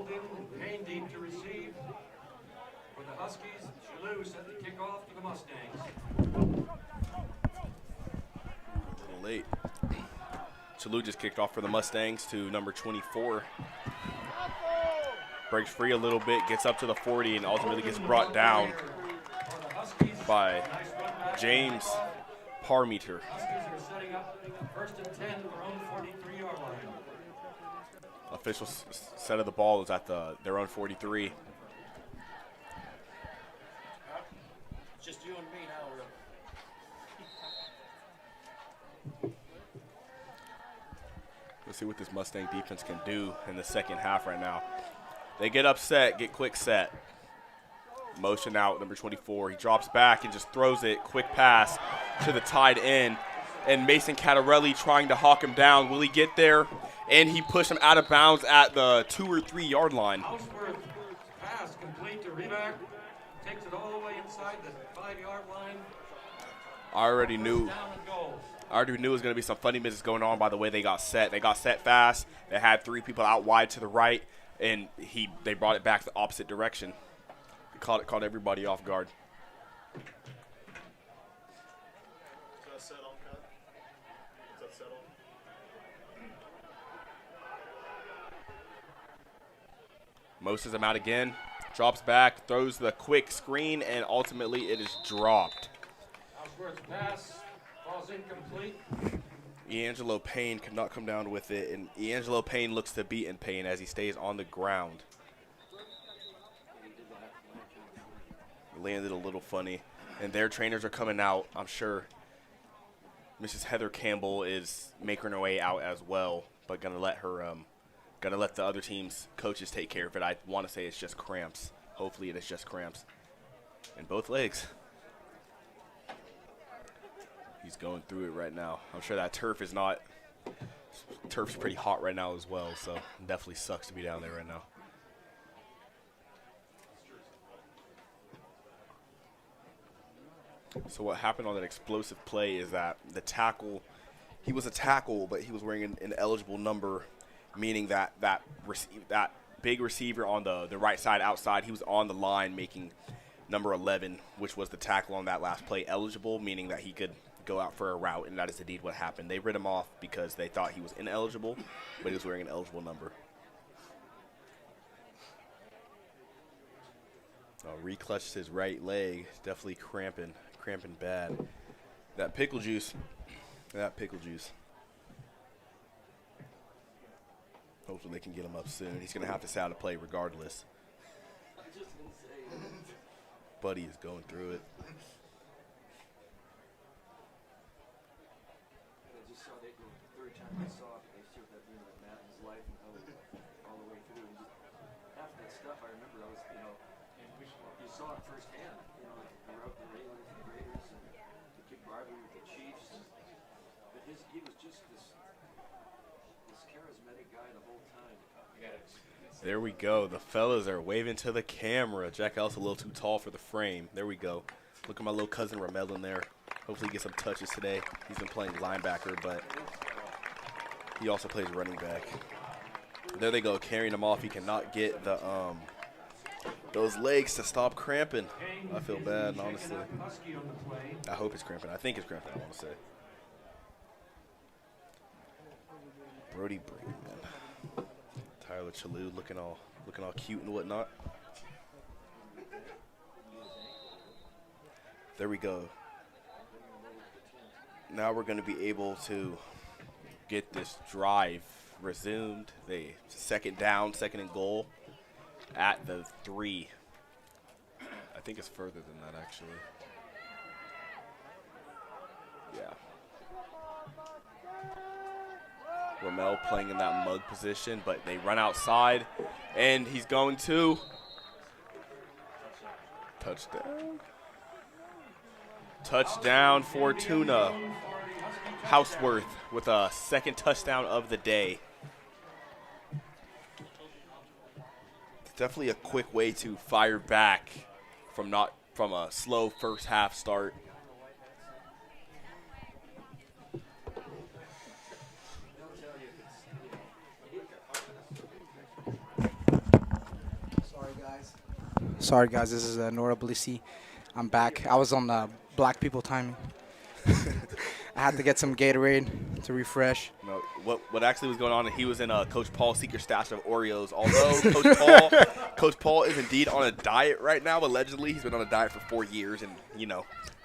Golden and Payne deep to receive. For the Huskies, Shalou set to kick off for the Mustangs. A little late. Chalou just kicked off for the Mustangs to number 24. Breaks free a little bit, gets up to the 40, and ultimately gets brought down by James Parmeter. Huskies are setting up first and 10 at their own 43-yard line. Official set of the ball is at their own 43. Just you and me now, Let's see what this Mustang defense can do in the second half right now. They get upset, get quick set. Motion out, number 24. He drops back and just throws it. Quick pass to the tight end. And Mason Cattarelli trying to hawk him down. Will he get there? And he pushed him out of bounds at the 2 or 3 yard line. Houseworth pass complete to Reback. Takes it all the way inside the 5-yard line. I already knew. Down and goal. I already knew it was going to be some funny business going on by the way they got set. They got set fast. They had 3 people out wide to the right, and they brought it back the opposite direction. Caught everybody off guard. Moses him out again, drops back, throws the quick screen, and ultimately it is dropped. Houseworth's pass falls incomplete. Eangelo Payne could not come down with it, and Eangelo Payne looks to beat in Payne as he stays on the ground. Landed a little funny, and their trainers are coming out. I'm sure Mrs. Heather Campbell is making her way out as well, but gonna let the other team's coaches take care of it. I want to say it's just cramps. Hopefully it is just cramps in both legs. He's going through it right now. I'm sure that turf's pretty hot right now as well, so it definitely sucks to be down there right now. So what happened on that explosive play is that the tackle, he was a tackle, but he was wearing an ineligible number, meaning that big receiver on the right side outside, he was on the line making number 11, which was the tackle on that last play, eligible, meaning that he could go out for a route, and that is indeed what happened. They rid him off because they thought he was ineligible, but he was wearing an eligible number. Reclutched his right leg, definitely cramping bad. That pickle juice. Hopefully they can get him up soon. He's going to have to stay out of play regardless. Buddy is going through it. I just saw that the third time I saw it, they showed that being like Matt in his life and how he all the way through. And just half that stuff I remember, I was, you saw it firsthand, the route the Raiders and Raiders and the big rivalry with the Chiefs. But he was just this charismatic guy the whole time. There we go. The fellas are waving to the camera. Jack Ellis a little too tall for the frame. There we go. Look at my little cousin Ramel in there. Hopefully he gets some touches today. He's been playing linebacker, but he also plays running back. There they go, carrying him off. He cannot get the those legs to stop cramping. I feel bad, honestly. I hope it's cramping. I think it's cramping, I want to say. Brody Brinkman. Tyler Chalou looking all cute and whatnot. There we go. Now we're going to be able to get this drive resumed. They second and goal at the 3. I think it's further than that, actually. Yeah. Ramel playing in that mug position, but they run outside, and he's going to touchdown. Touchdown, Fortuna. Houseworth with a second touchdown of the day. It's definitely a quick way to fire back from a slow first half start. Sorry, guys. This is Nora Blissy. I'm back. I was on black people timing. I had to get some Gatorade to refresh. No, what actually was going on? He was in Coach Paul's secret stash of Oreos. Although Coach Paul is indeed on a diet right now. Allegedly, he's been on a diet for 4 years, and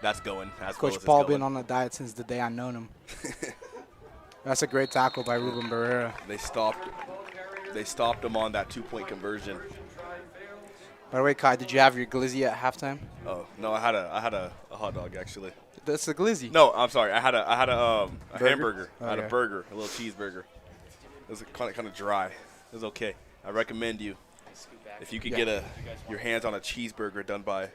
that's going as well as Coach it's Paul going. been on a diet since the day I known him. That's a great tackle by Ruben Barrera. They stopped him on that 2-point conversion. By the way, Kai, did you have your glizzy at halftime? Oh no, I had a hot dog actually. That's a glizzy. No, I'm sorry. I had a Burger? hamburger. I had a Okay. burger, a little cheeseburger. It was kind of dry. It was okay. I recommend you if you could get your hands on a cheeseburger done by.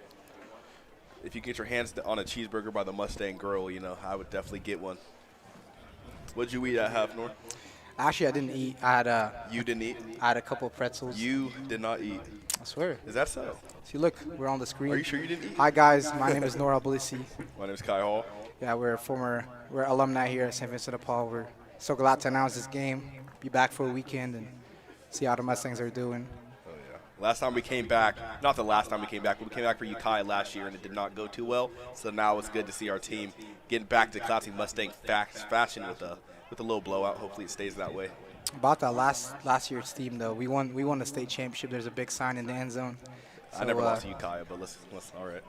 If you get your hands on a cheeseburger by the Mustang Grill, I would definitely get one. What'd you eat at half, North? Actually, I didn't eat. I had You didn't eat. I had a couple of pretzels. You did not eat. I swear. Is that so? See, look, we're on the screen. Are you sure you didn't eat? Hi, guys. My name is Nora Blissy. My name is Kai Hall. Yeah, we're alumni here at St. Vincent de Paul. We're so glad to announce this game. Be back for a weekend and see how the Mustangs are doing. Oh yeah. Last time we came back, not the last time we came back, but we came back for Ukiah last year and it did not go too well. So now it's good to see our team getting back to classic Mustang fashion with a little blowout. Hopefully it stays that way. About that last year's team though, we won the state championship. There's a big sign in the end zone. I never lost to Ukiah, but let's all right.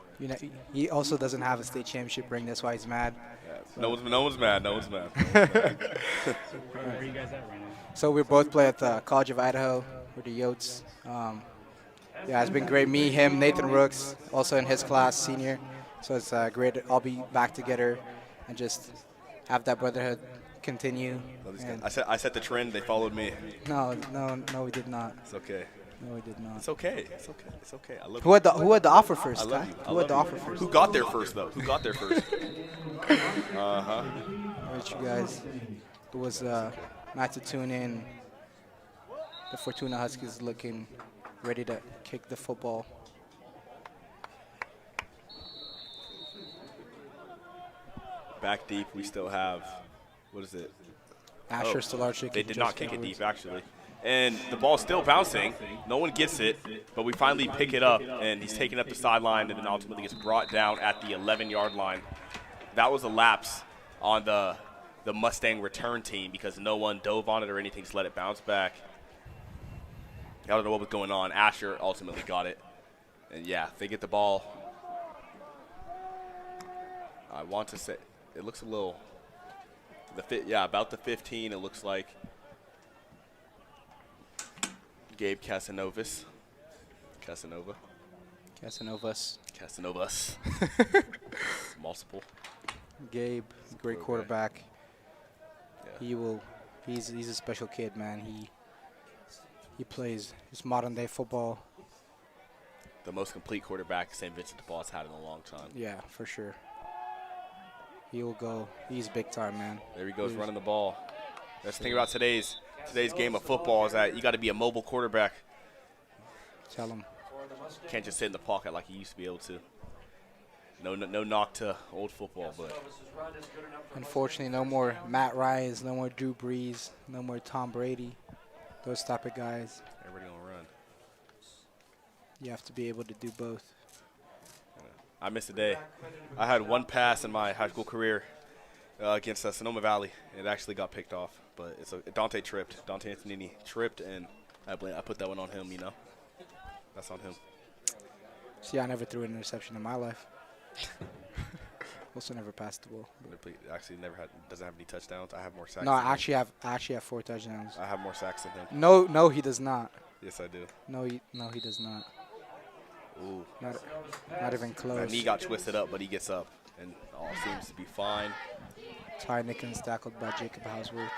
He also doesn't have a state championship ring. That's why he's mad. Yeah. No one's mad. No one's mad. Where are you guys at right now? So we both play at the College of Idaho. We're the Yotes. Yeah, it's been great. Me, him, Nathan Rooks, also in his class, senior. So it's great. I'll be back together and just have that brotherhood continue. And I set the trend. They followed me. no, we did not. It's okay. No, we did not. It's okay. It's okay. It's okay. I love Who had the offer first? I love Kai? you. Who had the offer first? Who got there first, though? Who got there first? All right, you guys. It was nice to tune in. The Fortuna Huskies looking ready to kick the football. Back deep, we still have, what is it? Asher Stolarczyk. They did not kick it deep, actually. And the ball's still bouncing. No one gets it, but we finally pick it up, and he's taking up the sideline and then ultimately gets brought down at the 11-yard line. That was a lapse on the Mustang return team because no one dove on it or anything, just let it bounce back. I don't know what was going on. Asher ultimately got it. And, yeah, they get the ball. I want to say it looks a little about the 15 it looks like. Gabe Casanovas. Multiple. Gabe, great Okay. quarterback. Yeah. He's a special kid, man. He plays his modern day football. The most complete quarterback St. Vincent de Paul has had in a long time. Yeah, for sure. He will go. He's big time, man. There he goes running the ball. That's the thing about today's game of football is that you got to be a mobile quarterback. Tell him. Can't just sit in the pocket like you used to be able to. No knock to old football, but Unfortunately, no more Matt Ryans, no more Drew Brees, no more Tom Brady. Those type of guys. everybody gonna run. You have to be able to do both. I missed a day. I had one pass in my high school career against Sonoma Valley. It actually got picked off, but Dante Antonini tripped, and I put that one on him. That's on him. See, I never threw an interception in my life. Also never passed the ball. Actually, doesn't have any touchdowns. I have more sacks. No, than I him. actually have 4 touchdowns. I have more sacks than him. No, he does not. Yes, I do. No, he does not. Ooh. Not even My close. knee got twisted up, but he gets up, and all seems to be fine. Ty Nickens tackled by Jacob Houseworth.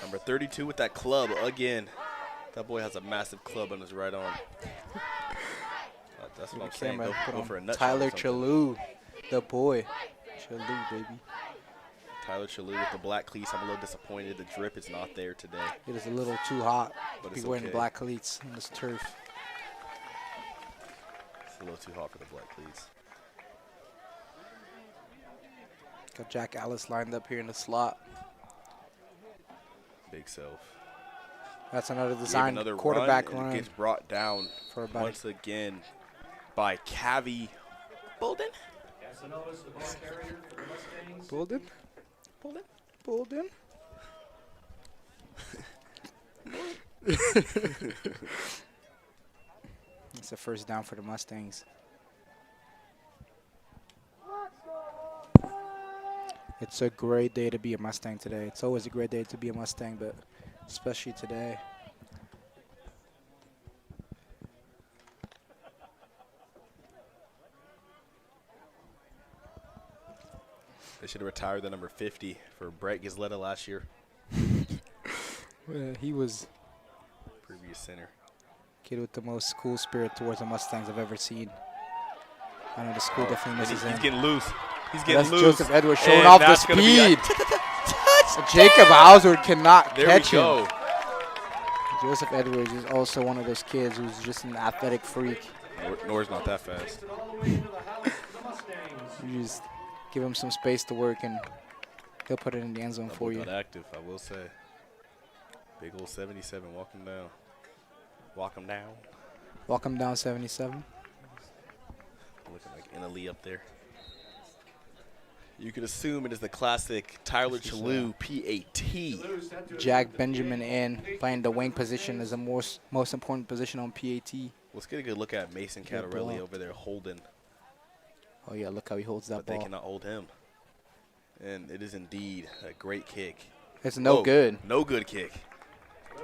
Number 32 with that club again. That boy has a massive club on his right arm. That's what I'm saying. Camera put Go on for a nut shot Tyler or something. Chalou, the boy. Chalou, baby. Tyler Chalou with the black cleats. I'm a little disappointed. The drip is not there today. It is a little too hot. But Be it's wearing okay. black cleats on this turf. It's a little too hot for the black cleats. Got Jack Alice lined up here in the slot. Big self. That's another Gave designed another quarterback run. And run gets brought down for about once again. by Cavi Bolden. Casanova's the ball carrier for the Mustangs. Bolden? Bolden? Bolden? It's a first down for the Mustangs. It's a great day to be a Mustang today. It's always a great day to be a Mustang, but especially today. They should have retired the number 50 for Brett Gisletta last year, He was previous center. kid with the most school spirit towards the Mustangs I've ever seen. I know the school definitely And misses he's him. getting loose. He's getting That's loose. Joseph Edwards showing And off the that's gonna be a speed. Jacob Hauser cannot There catch we him. go. Joseph Edwards is also one of those kids who's just an athletic freak. Nor's not that fast. It all the way into the house for the Mustangs. You just give him some space to work, and he'll put it in the end zone for you. Got active, I will say. Big old 77 walking down. Walk him down. Walk him down 77. Looking like Italy up there. You could assume it is the classic Tyler Chalou PAT. Jack Benjamin in, playing the wing position is the most important position on PAT. Let's get a good look at Mason Good Catarelli block. over there holding, Oh, yeah, look how he holds that but they ball. cannot hold him. And it is indeed a great kick. It's no Whoa, good. No good kick.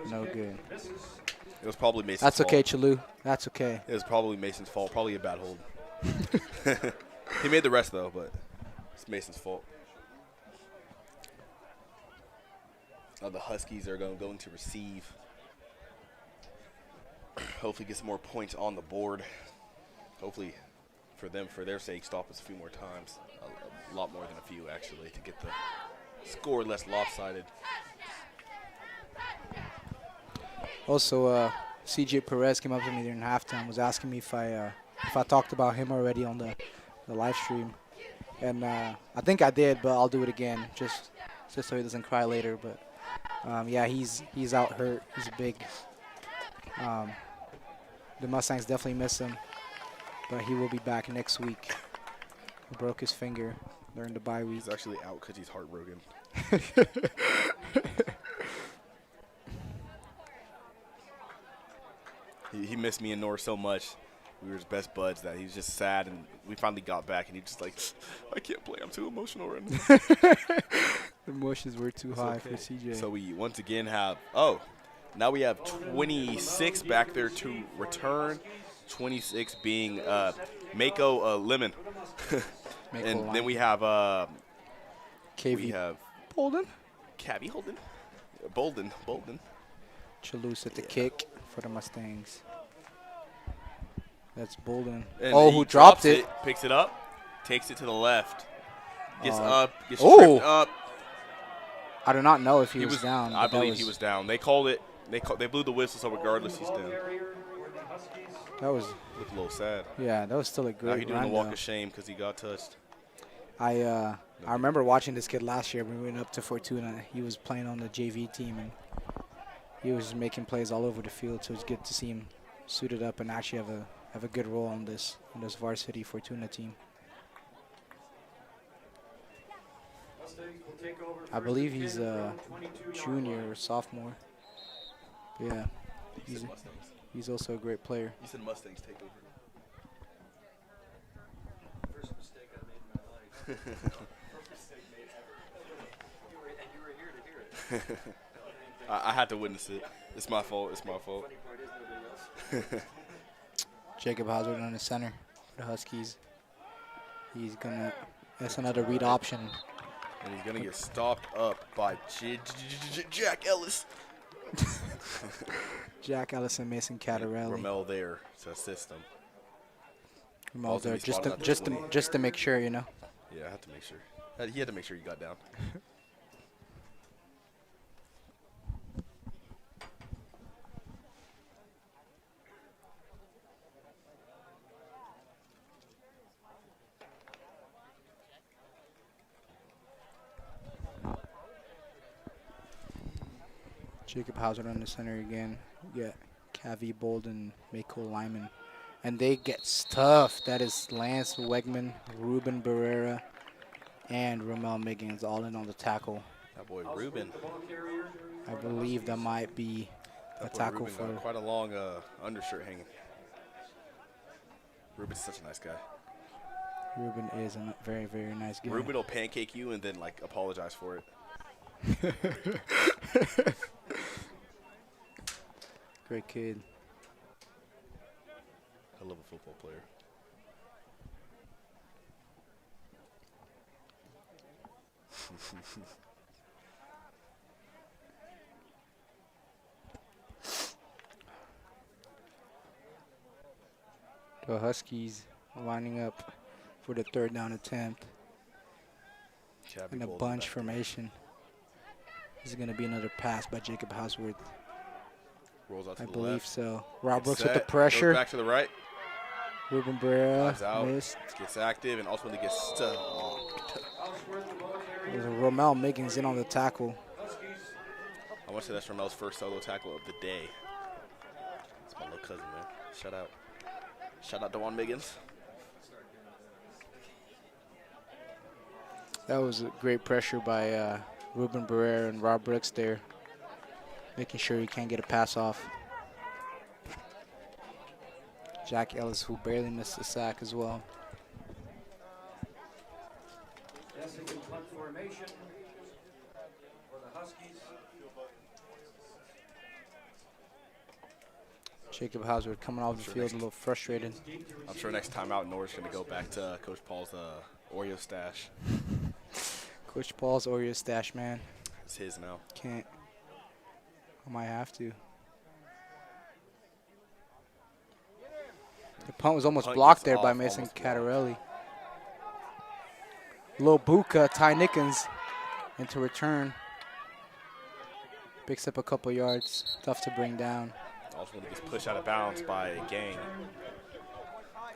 No good. It was probably Mason's That's fault. okay, Chalou. That's okay. It was probably Mason's fault. Probably a bad hold. He made the rest, though, but it's Mason's fault. Now the Huskies are going to receive. Hopefully get some more points on the board. Hopefully for them, for their sake, stop us a few more times. A lot more than a few, actually, to get the score less lopsided. Also, CJ Perez came up to me during halftime, was asking me if I talked about him already on the live stream, and I think I did, but I'll do it again just so he doesn't cry later. But yeah, he's out hurt. He's big. The Mustangs definitely miss him, but he will be back next week. He broke his finger during the bye week. He's actually out because he's heartbroken. He missed me and Nor so much. We were his best buds that he was just sad, and we finally got back, and he just like, I can't play. I'm too emotional right now. The emotions were too high for CJ. So we once again have, now we have 26 back there to return. 26 being Mako Lemon. And then we have KV Bolden. Cavi Holden. Bolden. Chalous at the kick for the Mustangs. That's Bolden. And Oh, he who dropped it? Picks it up, takes it to the left, gets Uh, up, gets oh! tripped up. I do not know if he was down. I but that believe he was down. They called it. They blew the whistle, so regardless, he's down. That was, Looked a little sad. yeah, that was still a Now great he's doing run, the walk though. of shame because he got touched. I remember watching this kid last year when we went up to Fortuna. He was playing on the JV team, and he was making plays all over the field. So it's good to see him suited up and actually have a good role on this varsity Fortuna team. I believe he's a junior or sophomore. But yeah, he's also a great player. You said Mustangs take over. First mistake I made in my life. First mistake made ever. You were here to hear it. I had to witness it. It's my fault. It's my fault. Funny part is nobody else. Jacob Hauser on the center for the Huskies. That's another read option. And he's going to get stopped up by Jack Ellis. Jack Ellison, Mason Catarelli. Ramel there to assist him. Ramel there, Ball's gonna be spotted at the just to make sure, you know. Yeah, I had to make sure. He had to make sure he got down. Jacob Hauser on the center again. You got Cavi, Bolden, Mako Lyman And they get stuffed. That is Lance Wegman, Ruben Barrera, and Ramel Miggins all in on the tackle. That boy Ruben. I believe that might be a That boy tackle Ruben for. got quite a long undershirt hanging. Ruben's such a nice guy. Ruben is a very, very nice guy. Ruben will pancake you and then like apologize for it. Great kid. I love a football player. The Huskies lining up for the 3rd down attempt Cabby in a Bowles bunch back there. formation. This is going to be another pass by Jacob Hausworth. Rolls out to I the believe left. so. Rob Gets Brooks with the set, goes pressure. back to the right. Ruben Dives Barrera out. missed. Gets active and ultimately gets stuck. There's a Ramel Miggins in on the tackle. I want to say that's Ramel's first solo tackle of the day. It's my little cousin, man. Shout out. Shout out to Juan Miggins. That was a great pressure by Ruben Barrera and Rob Brooks there, making sure he can't get a pass off. Jack Ellis, who barely missed a sack as well. Second punt formation for the Huskies. Jacob Hausworth coming off the field a little frustrated. I'm sure next time out, Norris going to go back to Coach Paul's Oreo stash. Coach Paul's Oreo stash, man. It's his now. Can't. I might have to. The punt was almost Punt blocked gets there by off, Mason almost blocked. Catarelli. Lil Buka, Ty Nickens into return. Picks up a couple yards. Tough to bring down. Ultimately gets pushed out of bounds by a gang.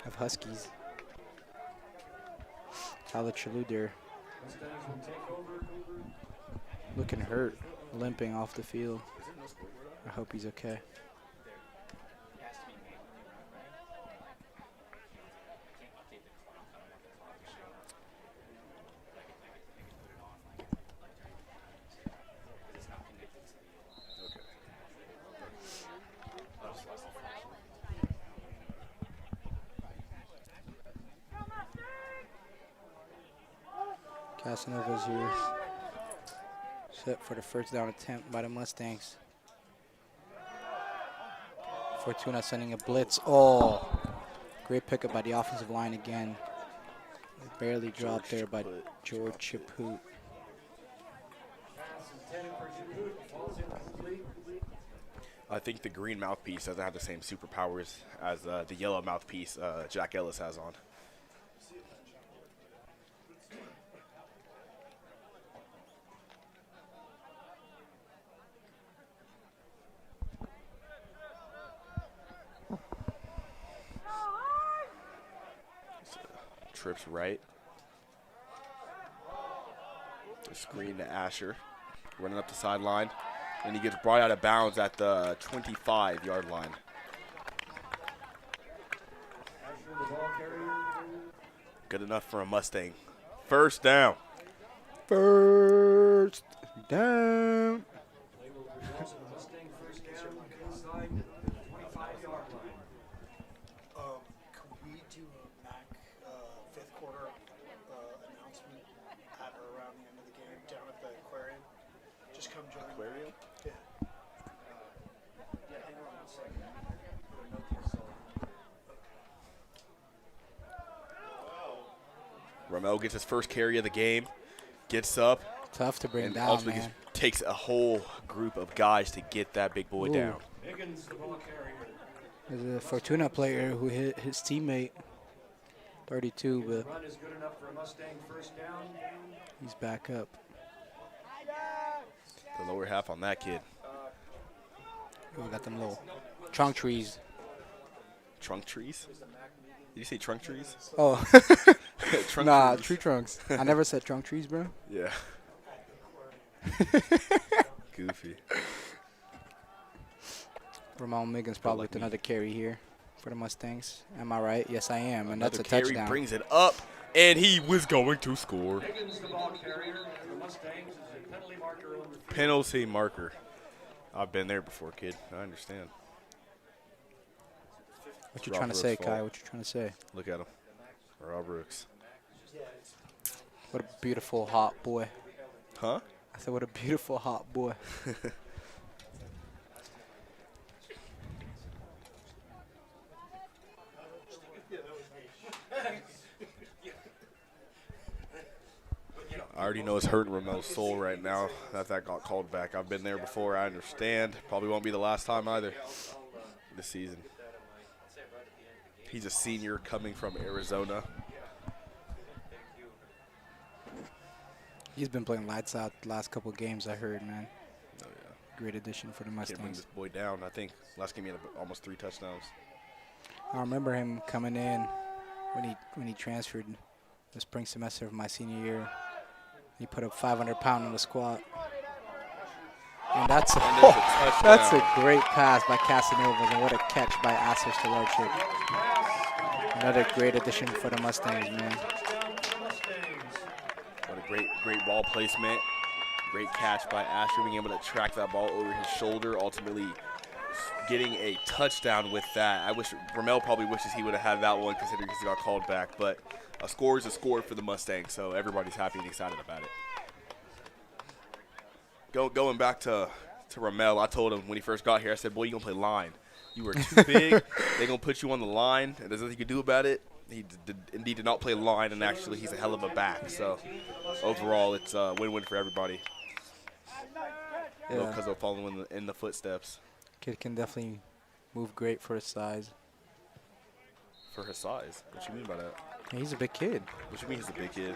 Of Huskies. Tyler Chalou there. Looking hurt, limping off the field. I hope he's okay. Casanova's here. Set for the 1st down attempt by the Mustangs. Fortuna sending a blitz. Oh, great pickup by the offensive line again. Barely dropped there by George Chaput. I think the green mouthpiece doesn't have the same superpowers as the yellow mouthpiece Jack Ellis has on. Trips right. Screen to Asher. Running up the sideline. And he gets brought out of bounds at the 25-yard line. Good enough for a Mustang. 1st down. 1st down. Mustang 1st down inside the 25-yard line. Could we do a MAC 5th quarter announcement at or around the end of the game down at the aquarium? Just come join. Aquarium? Yeah. Yeah, hang on 1 second. Put a note to yourself. Ramel gets his first carry of the game. Gets up. Tough to bring And down, ultimately man. takes a whole group of guys to get that big boy Ooh. down. Higgins, the ball carrier. There's a Fortuna player who hit his teammate, 32, but Run is good enough for a Mustang 1st down. he's back up. The lower half on that kid. We got them little trunk trees. Trunk trees? Did you say trunk trees? Oh, Trunk nah, trees. tree trunks. I never said trunk trees, bro. Yeah. Goofy. Ramon Miggins probably like with me. another carry here for the Mustangs. Am I right? Yes, I am. And that's Another a carry touchdown. brings it up, and he was going to score. Higgins, the ball carrier for the Mustangs, is a penalty marker on the field. Penalty marker. I've been there before, kid. I understand. What you trying to say, Kai? What you trying to say? Look at him. Rob Brooks. What a beautiful hot boy. Huh? I said, what a beautiful hot boy. I already know it's hurting Ramel's soul right now that got called back. I've been there before. I understand. Probably won't be the last time either this season. He's a senior coming from Arizona. He's been playing lights out the last couple of games, I heard, man. Oh, yeah. Great addition for the Can't bring Mustangs. this boy down. I think last game he had almost 3 touchdowns. I remember him coming in when he transferred the spring semester of my senior year. He put up 500 pounds on the squat. And that's a, And there's a touchdown. that's a great pass by Casanova, and what a catch by Asser Stolarczyk. Another great addition for the Mustangs, man. What a great ball placement. Great catch by Asher, being able to track that ball over his shoulder, ultimately getting a touchdown with that. I wish Ramel probably wishes he would have had that one, considering he got called back. But a score is a score for the Mustangs, so everybody's happy and excited about it. Going back to Ramel, I told him when he first got here, I said, boy, you going to play line. You are too big. They're going to put you on the line, and there's nothing you can do about it. He did not play line, and actually he's a hell of a back. So overall, it's a win-win for everybody. Yeah. Because they'll follow in the footsteps. Kid can definitely move great for his size. For his size? What you mean by that? Yeah, he's a big kid. What you mean he's a big kid?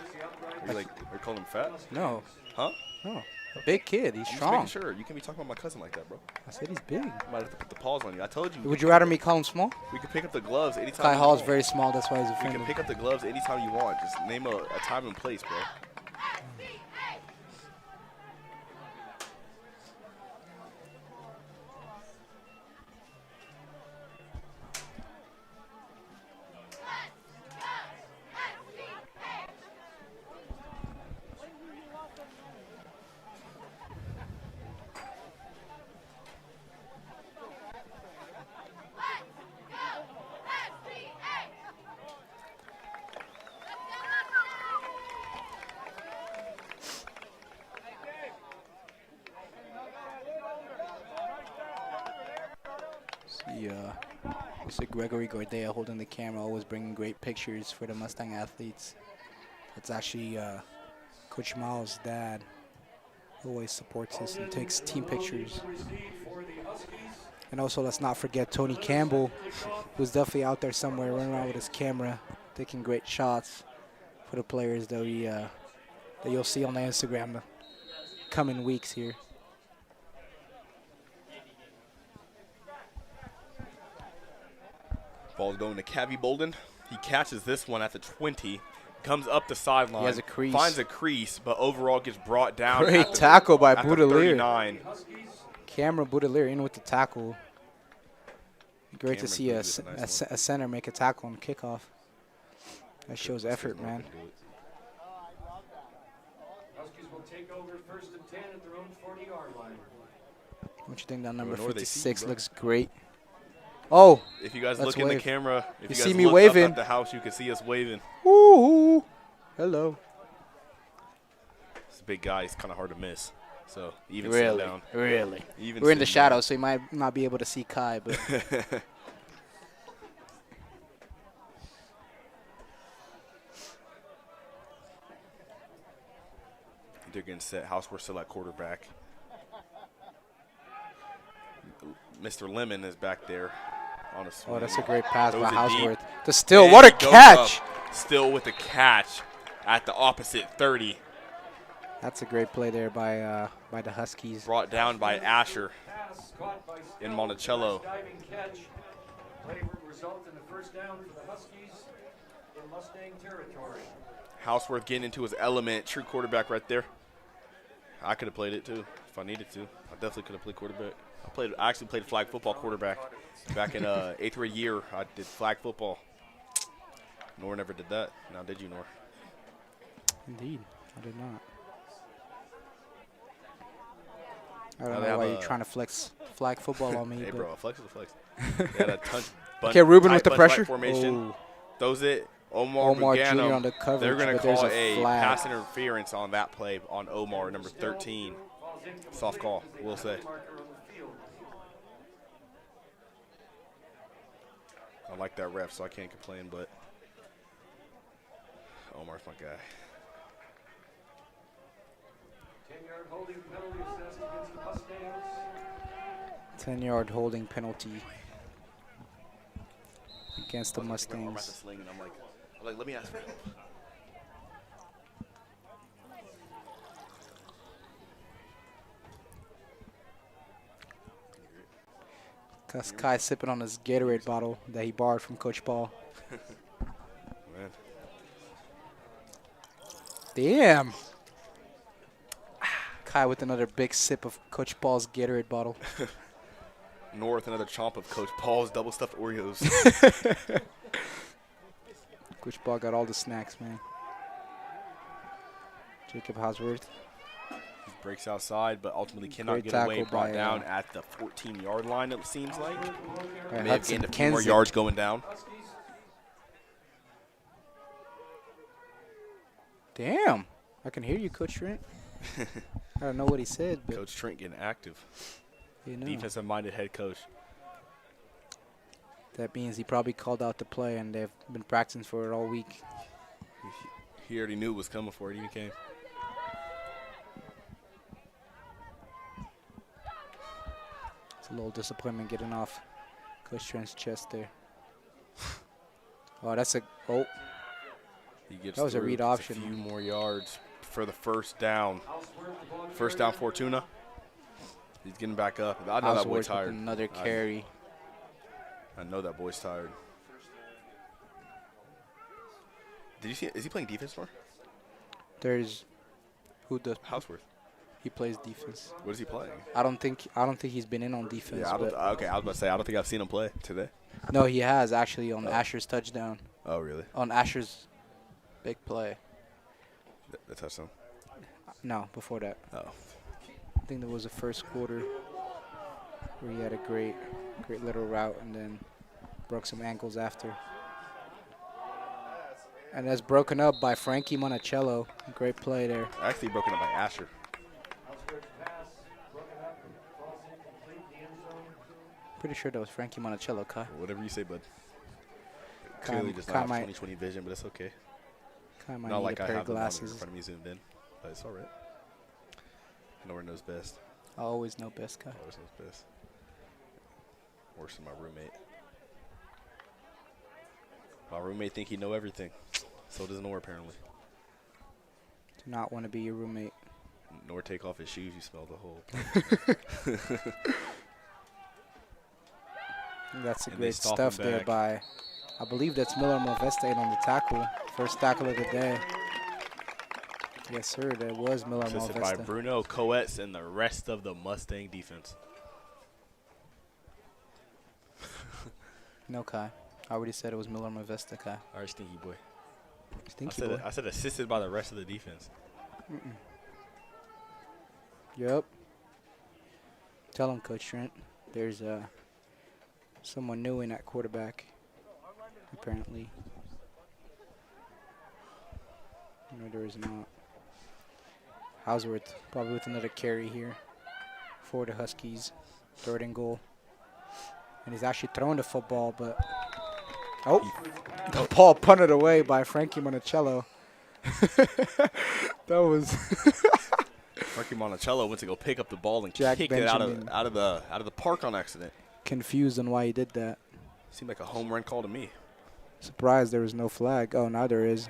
Are you calling him fat? No. Huh? No. A big kid. He's I'm strong. just making sure. You can't be talking about my cousin like that, bro. I said he's big. I might have to put the pause on you. I told you. Would you rather me call him small? We can pick up the gloves anytime Kai you Hall's want. very small. That's why he's We offended. can pick up the gloves anytime you want. Just name a time and place, bro. See, Mr. Gregory Gordea holding the camera, always bringing great pictures for the Mustang athletes. That's actually Coach Miles' dad. Always supports us and takes team pictures. And also, let's not forget Tony Campbell, who's definitely out there somewhere running around with his camera, taking great shots for the players that you'll see on the Instagram the coming weeks here. Ball's going to Cavi Bolden. He catches this one at the 20, comes up the sideline. He has a crease. Finds a crease, but overall gets brought down. Great at the, tackle by at the Boudelier. 39. Cameron Boudelier in with the tackle. Great to Cameron see a Boudelier did a nice one. center make a tackle on kickoff. That shows effort, man. Huskies will take over 1st and 10 at their own 40-yard line. What you think that number Ignore they see you, 56 bro. looks great. Oh, If you guys let's look in the wave. camera, if You you guys see me look waving. up at the house, you can see us waving. Ooh, hello. It's a big guy. He's kind of hard to miss. So even sit Really, down. really. Even We're in the sit down. shadows, so you might not be able to see Kai, but They're getting set. Houseworth still at quarterback. Mr. Lemon is back there on a swing. oh, that's a great pass Throws by it deep. Houseworth. To Still, And what a he goes catch! up, Still with a catch at the opposite 30. That's a great play there by the Huskies. Brought down by Asher Pass caught by in Still. Monticello. Diving catch. Play would result in the first down for the Huskies in Mustang territory. Houseworth getting into his element. True quarterback right there. I could have played it too if I needed to. I definitely could have played quarterback. I actually played flag football quarterback Back in 8th grade year, I did flag football. Nor never did that. Now, did you, Nor? Indeed, I did not. I Now don't they know have why a- you're trying to flex flag football on me. Hey, but bro, a flex is a flex. They had a ton. Okay, Ruben tight with the bunch right pressure. formation. Oh. Throws it. Omar Omar Jr. Buchanan. on the coverage, They're going to but there's call a a flag. pass interference on that play on Omar, number 13. Soft call, we'll say. I like that ref, so I can't complain, but Omar's my guy. 10-yard holding penalty assessed against the Mustangs. 10-yard holding penalty against the I'm at the Mustangs. sling, and I'm like, let me ask for help. Kai sipping on his Gatorade bottle that he borrowed from Coach Paul. Man. Damn. Kai with another big sip of Coach Paul's Gatorade bottle. Nor with another chomp of Coach Paul's double stuffed Oreos. Coach Paul got all the snacks, man. Jacob Hausworth. He breaks outside, but ultimately cannot Great get away. tackle Brought by, down at the 14-yard line, it seems like. By May have Hudson gained a few more Kenzik. yards going down. Damn. I can hear you, Coach Trent. I don't know what he said, but Coach Trent getting active. you know. Defensive-minded head coach. That means he probably called out the play, and they've been practicing for it all week. He already knew it was coming before it even came. It's a little disappointment getting off Coach Trent's chest there. Oh, that's a oh. He gets That was a through. read Gets option. A few more yards for the first down. First down, Fortuna. He's getting back up. I know that Hausworth boy's with tired. another carry. I know that boy's tired. Did you see? Is he playing defense more? There's who does Houseworth. he plays defense. What is he playing? I don't think he's been in on defense. Yeah, but okay. I was about to say I don't think I've seen him play today. no, he has actually on Asher's touchdown. Oh, really? On Asher's big play. The touchdown. No, before that. Oh. I think there was the first quarter where he had a great little route and then broke some ankles after. And that's broken up by Frankie Monticello. Great play there. Actually broken up by Asher. Pretty sure that was Frankie Monticello, Kai. Whatever you say, bud. Kai- Clearly just Kai not have might- 20/20 vision, but it's okay. Kai might Not need like a I pair have of the monitor in glasses. front of me zoomed in, but it's all right. Nowhere knows best. I always know best, Kai. Always knows best. Worse than my roommate. My roommate think he know everything. So does Nor apparently. Do not want to be your roommate. Nor take off his shoes, you smell the whole. That's a And they great stop stuff him there back. by, I believe that's Miller Moveste on the tackle. First tackle of the day. Yes, sir. That was Miller Assisted by Moveste. Bruno Coetz and the rest of the Mustang defense. No, Kai. I already said it was Miller Moveste, Kai. All right, stinky boy. Stinky boy. I said assisted by the rest of the defense. Yep. Tell him, Coach Trent. There's someone new in that quarterback, apparently. No, there is not. Hausworth probably with another carry here for the Huskies. 3rd and goal. And he's actually throwing the football, but the ball punted away by Frankie Monticello. That was Frankie Monticello went to go pick up the ball and Jack kicked it out Benjamin. of the park on accident. confused on why he did that. Seemed like a home run call to me. Surprised there was no flag. Oh, now there is.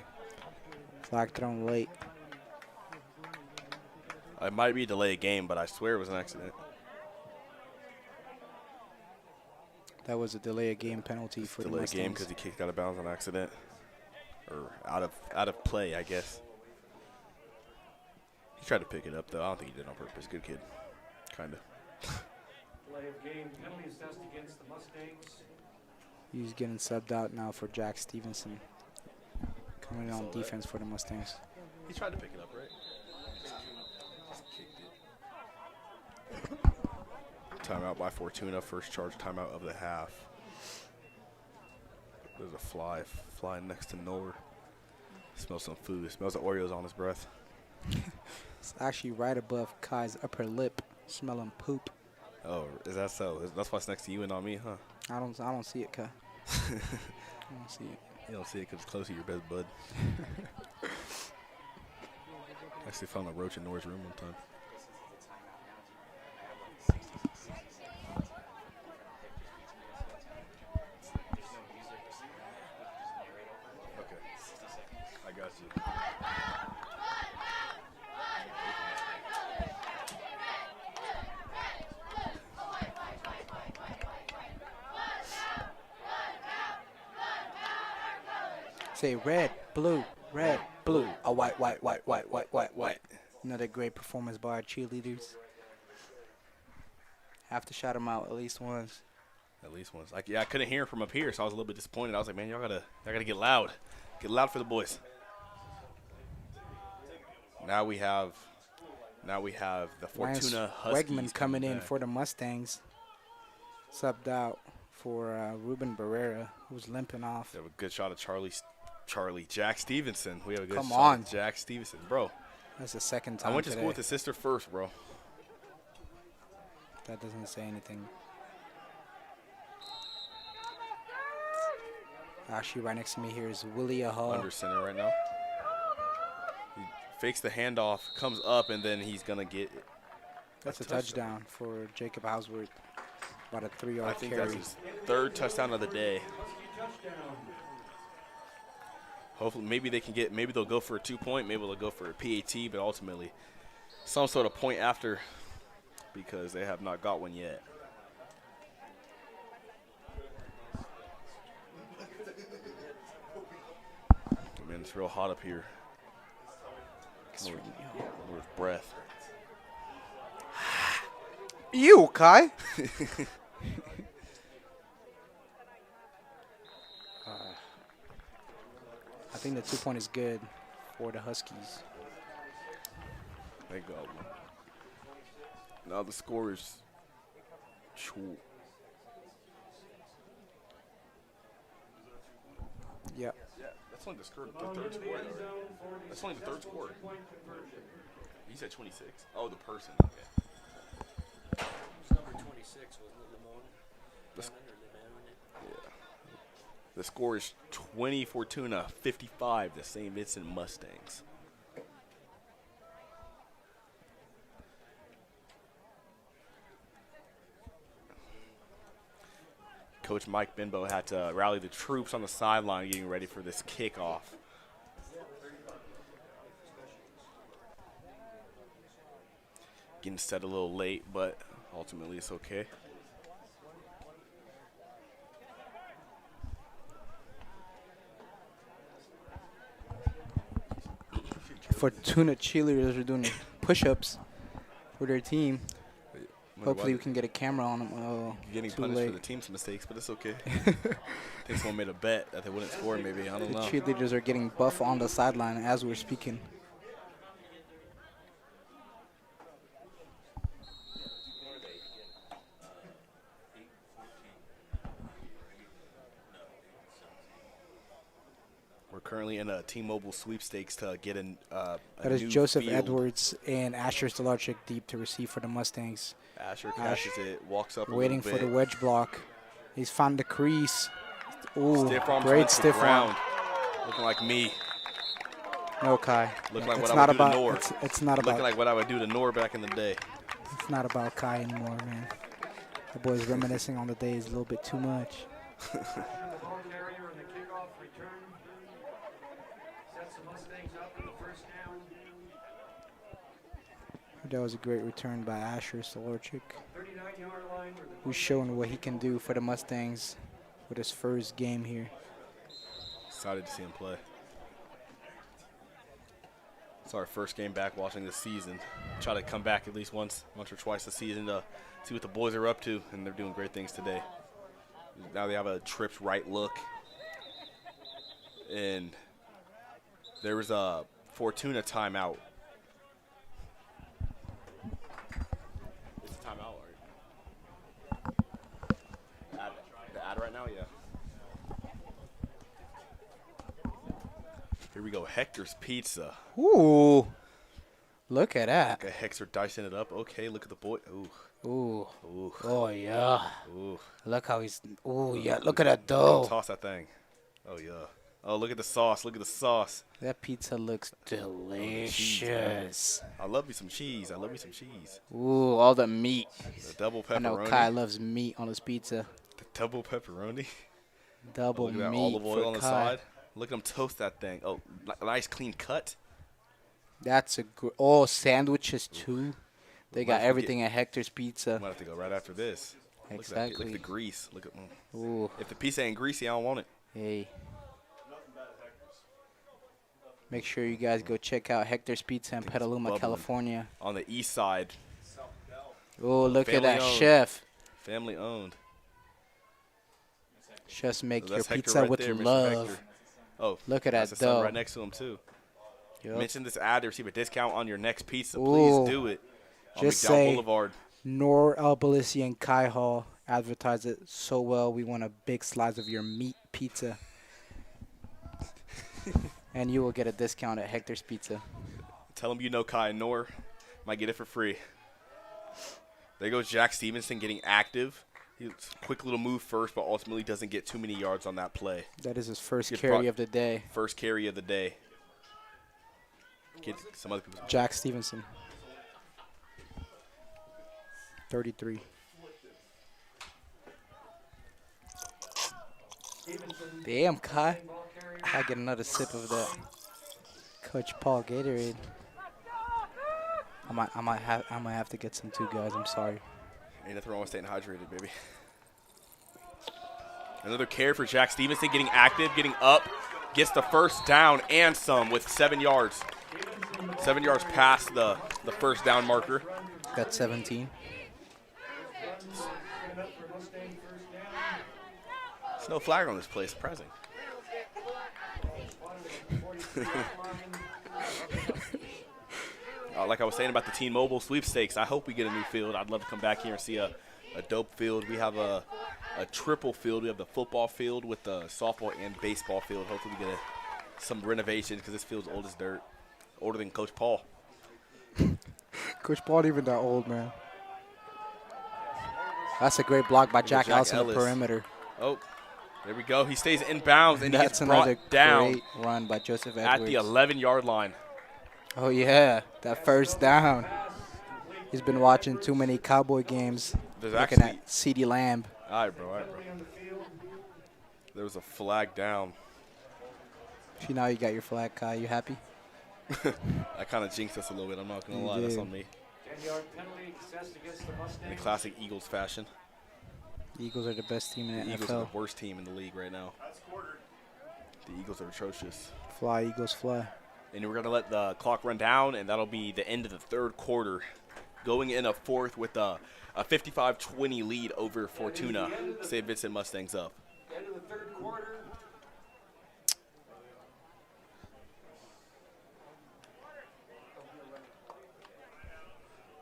Flag thrown late. It might be a delay of game, but I swear it was an accident. That was a delay of game penalty for the Delay of game Mustangs. because he kicked out of bounds on accident, or out of play, I guess. He tried to pick it up though. I don't think he did it on purpose. Good kid, kinda. Play of game, penalty assessed against the Mustangs. He's getting subbed out now for Jack Stevenson. Coming in on Saw that. defense for the Mustangs. He tried to pick it up, right? Just kicked it. Timeout by Fortuna. First charge timeout of the half. There's a fly flying next to Noah. Smells some food. Smells the Oreos on his breath. It's actually right above Kai's upper lip, smelling poop. Oh, is that so? That's why it's next to you and not me, huh? I don't see it, Kai. I don't see it. You don't see it because it's close to your best bud. I actually found a roach in Noah's room one time. Okay. I got you. Say red, blue, a white, white, white, white, white, white, white. Another great performance by our cheerleaders. Have to shout them out at least once. At least once. Like, yeah, I couldn't hear him from up here, so I was a little bit disappointed. I was like, man, y'all gotta get loud. Get loud for the boys. Now we have the Fortuna Huskies Wegman coming in back. for the Mustangs. Subbed out for Ruben Barrera, who's limping off. We have a good shot of Jack Stevenson. We have a good Come shot on. of Jack Stevenson. Bro, That's the second time I went to today. school with his sister first, bro. That doesn't say anything. Actually, right next to me here is Willie Hall. Under center right now. He fakes the handoff, comes up, and then he's going to get That's a touchdown for Jacob Hausworth. About a 3-yard I think carry. that's his third touchdown of the day. Hopefully, maybe they'll go for a 2-point, maybe they'll go for a PAT, but ultimately some sort of point after because they have not got one yet. Man, it's real hot up here. Lord's breath. You, Kai. I think the 2-point is good for the Huskies. They got one. Now the score is Yep. Yeah, that's only the third score. That's only the third score. He said 26. Oh, the person. Okay. Number 26, wasn't it Limon? The, Lemon or Limon? yeah. The score is 20 Fortuna, 55 the St. Vincent Mustangs. Coach Mike Benbow had to rally the troops on the sideline getting ready for this kickoff. Getting set a little late, but ultimately it's okay. Fortuna cheerleaders are doing push-ups for their team. Hopefully we can get a camera on them. Oh, Getting too punished late. for the team's mistakes, but it's okay. I think someone made a bet that they wouldn't score, maybe. I don't The know. cheerleaders are getting buff on the sideline as we're speaking. We're currently in a T-Mobile sweepstakes to get a That is new Joseph field. Edwards and Asher Stolarczyk deep to receive for the Mustangs. Asher catches it, walks up Waiting a for little the bit. wedge block. He's found the crease. Ooh, Stiff arm great towards the stiff arm. ground. Looking like me. No, Kai. Looking like it's what not I would do about. to Nor. It's not Looking about. like what I would do to Nor back in the day. It's not about Kai anymore, man. The boy's reminiscing on the days a little bit too much. The ball carrier and the kickoff return. Sets the Mustangs up for the first down. That was a great return by Asher Stolarczyk, 39-yard line. Where the who's showing what he can do for the Mustangs with his first game here. Excited to see him play. It's our first game back watching this season. Try to come back at least once or twice this season to see what the boys are up to, and they're doing great things today. Now they have a tripped right look. And there was a Fortuna timeout. It's a timeout, right? The ad right now, yeah. Here we go, Hector's Pizza. Ooh. Look at that. Okay, Hector dicing it up. Okay, look at the boy. Ooh. Ooh. Ooh. Oh, yeah. Ooh. Look how he's. Ooh, yeah. Look at that dough. Toss that thing. Oh, yeah. Oh, look at the sauce. Look at the sauce. That pizza looks delicious. I love me some cheese. I love me some cheese. Ooh, all the meat. The double pepperoni. I know Kai loves meat on his pizza. The double pepperoni. Double look at that meat olive oil for on the Kai. side. Look at him toast that thing. Oh, nice clean cut. That's a good. Oh, sandwiches too. They got everything at Hector's Pizza. Might have to go right after this. Exactly. Look at the grease. Look at. Ooh. If the pizza ain't greasy, I don't want it. Hey. Make sure you guys go check out Hector's Pizza in Petaluma, California. On the east side. Oh, look at that owned. chef. Family owned. Just make So your that's Hector pizza right with there, Mr. love. Hector. Oh, Look at that's that the son dough. right next to him too. Yep. Mention this ad to receive a discount on your next pizza. Ooh. Please do it. On Just McDowell say Boulevard. Nor Albalissi and Kai Hall advertise it so well. We want a big slice of your meat pizza. And you will get a discount at Hector's Pizza. Tell them you know Kai and Nor. Might get it for free. There goes Jack Stevenson getting active. He's quick little move first, but ultimately doesn't get too many yards on that play. That is his first Gets carry brought- of the day. First carry of the day. Get some other people's. Jack Stevenson. 33. Damn, Kai. I get another sip of that Coach Paul Gatorade. I might have to get some too, guys. I'm sorry. Ain't nothing wrong with staying hydrated, baby. Another carry for Jack Stevenson, getting active, getting up, gets the first down and some with 7 yards. 7 yards past the first down marker. Got 17. There's no flag on this play. Surprising. Like I was saying about the T-Mobile sweepstakes, I hope we get a new field. I'd love to come back here and see a dope field. We have a triple field. We have the football field with the softball and baseball field. Hopefully we get some renovations because this field's old as dirt. Older than Coach Paul. Coach Paul even that old, man. That's a great block by Jack Ellis on the perimeter. Oh, there we go. He stays in bounds, and he That's gets brought another down great run by Joseph at Edwards. the 11-yard line. Oh, yeah. That first down. He's been watching too many Cowboy games. There's looking actually at CeeDee Lamb. All right, bro. There was a flag down. See, now you got your flag, Kai. You happy? I kind of jinxed us a little bit. I'm not going to You lie. That's did. on me. 10-yard penalty assessed against the In Mustangs. the classic Eagles fashion. The Eagles are the best team in The the Eagles are NFL. the worst team in the league right now. The Eagles are atrocious. Fly, Eagles, fly. And we're going to let the clock run down, and that'll be the end of the third quarter. Going in a fourth with a 55-20 lead over Fortuna. St. Vincent Mustangs up. End of the third quarter.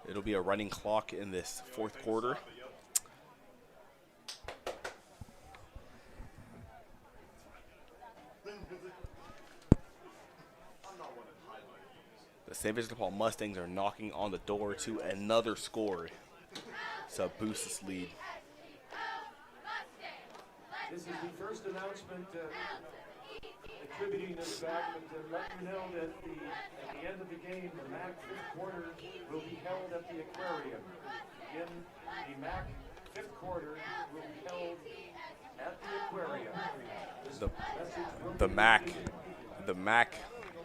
It'll be a running clock in this fourth quarter. The St. Vincent de Paul Mustangs are knocking on the door to another score to boost this lead. This is the first announcement attributing this back, but to let you know that at the end of the game, the MAC fifth quarter will be held at the aquarium. Again, the MAC fifth quarter will be held at the aquarium. The MAC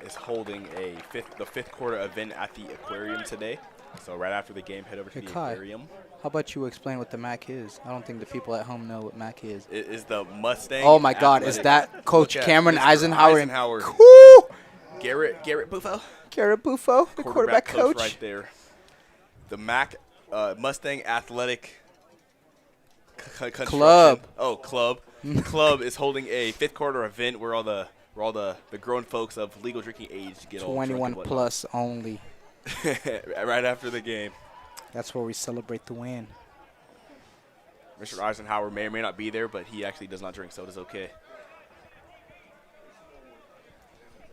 is holding the fifth quarter event at the aquarium today. So right after the game, head over to Hey, the Kai, aquarium. how about you explain what the MAC is? I don't think the people at home know what MAC is. It is the Mustang. Oh, my God. Is Athletic- that Coach Look at Cameron Mr. Eisenhower? Eisenhower Woo! Garrett Buffo, Garrett Buffo, the quarterback coach. right there. The Mac Mustang Athletic Construction. Club. Oh, club. Club is holding a 5th quarter event where all the grown folks of legal drinking age get all drunk 21 and whatnot. plus only. Right after the game. That's where we celebrate the win. Mr. Eisenhower may or may not be there, but he actually does not drink, so it is okay.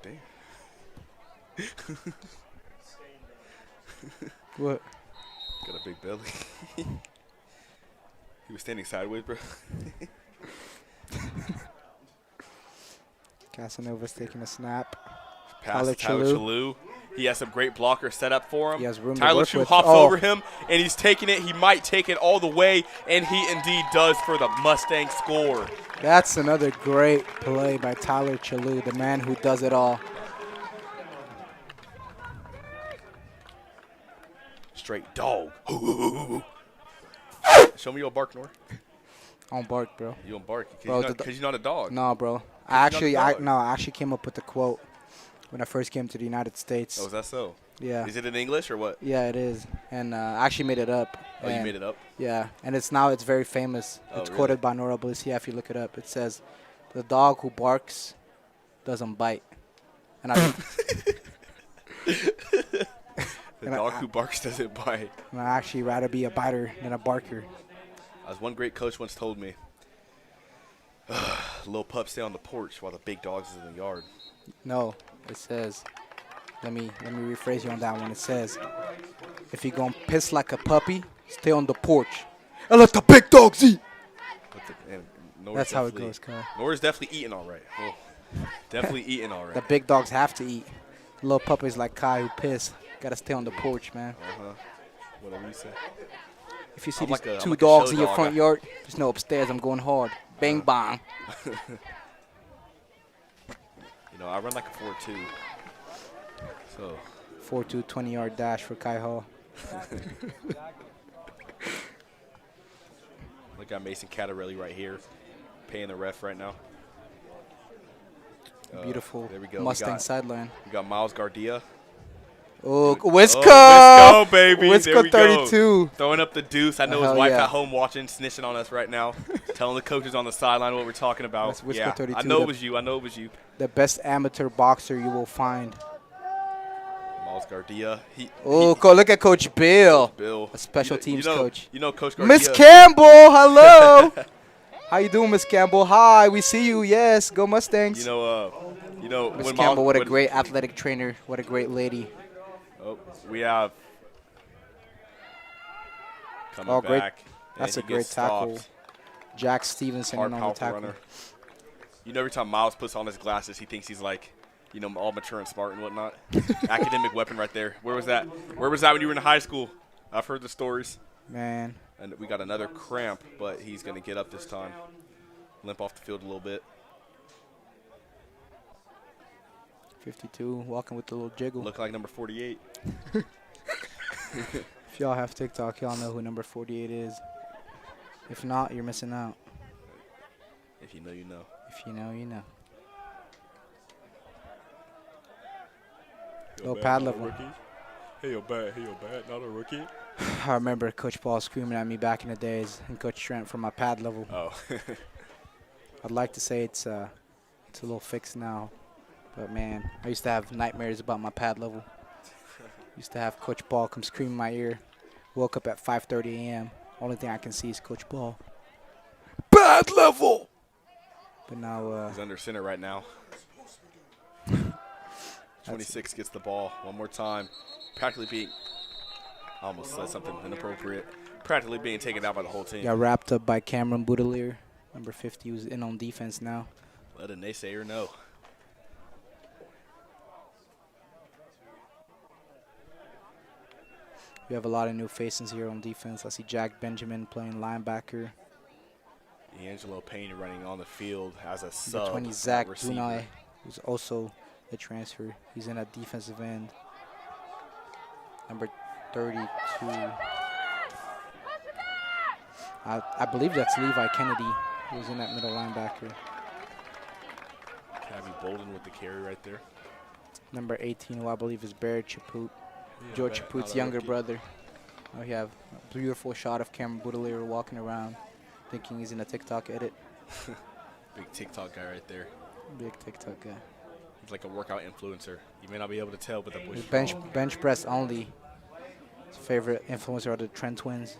Damn. What? Got a big belly. He was standing sideways, bro. Casanova's taking a snap. Pass to Tyler Chalou. He has some great blockers set up for him. He has room to Tyler work Chalou with. hops Oh. over him, and he's taking it. He might take it all the way, and he indeed does for the Mustang score. That's another great play by Tyler Chalou, the man who does it all. Straight dog. Show me your bark, Nor. I don't bark, bro. You don't bark Bro, because you're not a dog. No, bro. you're not a dog. I actually came up with the quote when I first came to the United States. Oh, is that so? Yeah. Is it in English or what? Yeah, it is. And I actually made it up. Oh, you And made it up? Yeah, and it's very famous. Oh, It's really? quoted by Nora Blicia if you look it up. It says, "The dog who barks doesn't bite." And I The dog who barks doesn't bite. and I actually rather be a biter than a barker. As one great coach once told me, little pups stay on the porch while the big dogs is in the yard. No, it says, let me rephrase you on that one. It says, if you're going to piss like a puppy, stay on the porch and let the big dogs eat. That's how it goes, Kyle. Nora's definitely eating all right. Well, definitely eating all right. The big dogs have to eat. Little puppies like Kai who piss. Got to stay on the porch, man. Uh-huh. Whatever you say. If you see I'm these like a- I'm two like a dogs show in your dog. front yard, just know upstairs I'm going hard. Bang, bang. You know, I run like a 4.2. So 4-2, 20-yard dash for Kai Hall. Look at Mason Catarelli right here, paying the ref right now. Beautiful There we go. Mustang sideline. We got Miles Gardia. Oh, Wisco! Wisco, baby. There Wisco we go. 32. Throwing up the deuce. I know his Hell wife yeah. at home watching, snitching on us right now, telling the coaches on the sideline what we're talking about. That's Wisco Yeah, 32, I know the- it was you. I know it was you. The best amateur boxer you will find. Miles Gardia. Oh, look at Coach Bill. Bill. A special teams coach. You know Coach Gardia. Miss Campbell, hello. How you doing, Miss Campbell? Hi, we see you. Yes, go Mustangs. You know Miss when Campbell, what a when- great athletic trainer. What a great lady. Oh, we have coming Oh, great. back. That's and a he great gets tackle. stopped. Jack Stevenson Hard, in on the powerful tackle. runner. You know, every time Miles puts on his glasses, he thinks he's like, all mature and smart and whatnot. Academic weapon right there. Where was that? Where was that when you were in high school? I've heard the stories. Man. And we got another cramp, but he's going to get up this time. Limp off the field a little bit. 52, walking with the little jiggle. Look like number 48. If y'all have TikTok, y'all know who number 48 is. If not, you're missing out. If you know, you know. If you know, you know. Hey, Low bad, pad not a level. rookie. Hey, you're bad, not a rookie. I remember Coach Paul screaming at me back in the days, and Coach Trent for my pad level. Oh. I'd like to say it's a little fixed now, but man, I used to have nightmares about my pad level. Used to have Coach Paul come scream in my ear. Woke up at 5:30 a.m. Only thing I can see is Coach Paul. Pad level. But now He's under center right now. 26 gets the ball one more time. Practically being, I almost said something inappropriate. Practically being taken out by the whole team. got wrapped up by Cameron Boudelier, number 50, who's in on defense now. Let a naysayer know. We have a lot of new faces here on defense. I see Jack Benjamin playing linebacker. D'Angelo Payne running on the field as a Number sub. 20, Zach receiver. Dunai, who's also a transfer. He's in at defensive end. Number 32. I believe that's Levi Kennedy, who's in that middle linebacker. Cabby Bolden with the carry right there. Number 18, who I believe is Barrett Chaput, Yeah, Joe not Chaput's a younger rookie. brother. We have a beautiful shot of Cameron Boudelier walking around, thinking he's in a TikTok edit. Big TikTok guy right there. Big TikTok guy. He's like a workout influencer. You may not be able to tell, but the boy's His strong. bench press only. His favorite influencer are the Trent twins.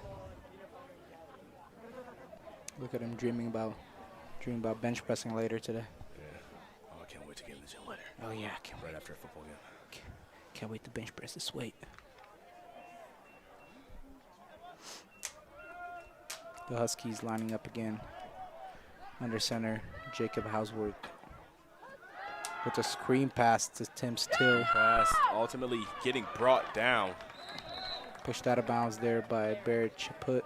Look at him dreaming about bench pressing later today. Yeah. Oh, I can't wait to get in the gym later. Oh yeah, I can't Right after a football game. Can't wait to bench press this weight. The Huskies lining up again. Under center, Jacob Hausworth. With a screen pass to Tim Still. Pass ultimately getting brought down. Pushed out of bounds there by Barrett Chaput.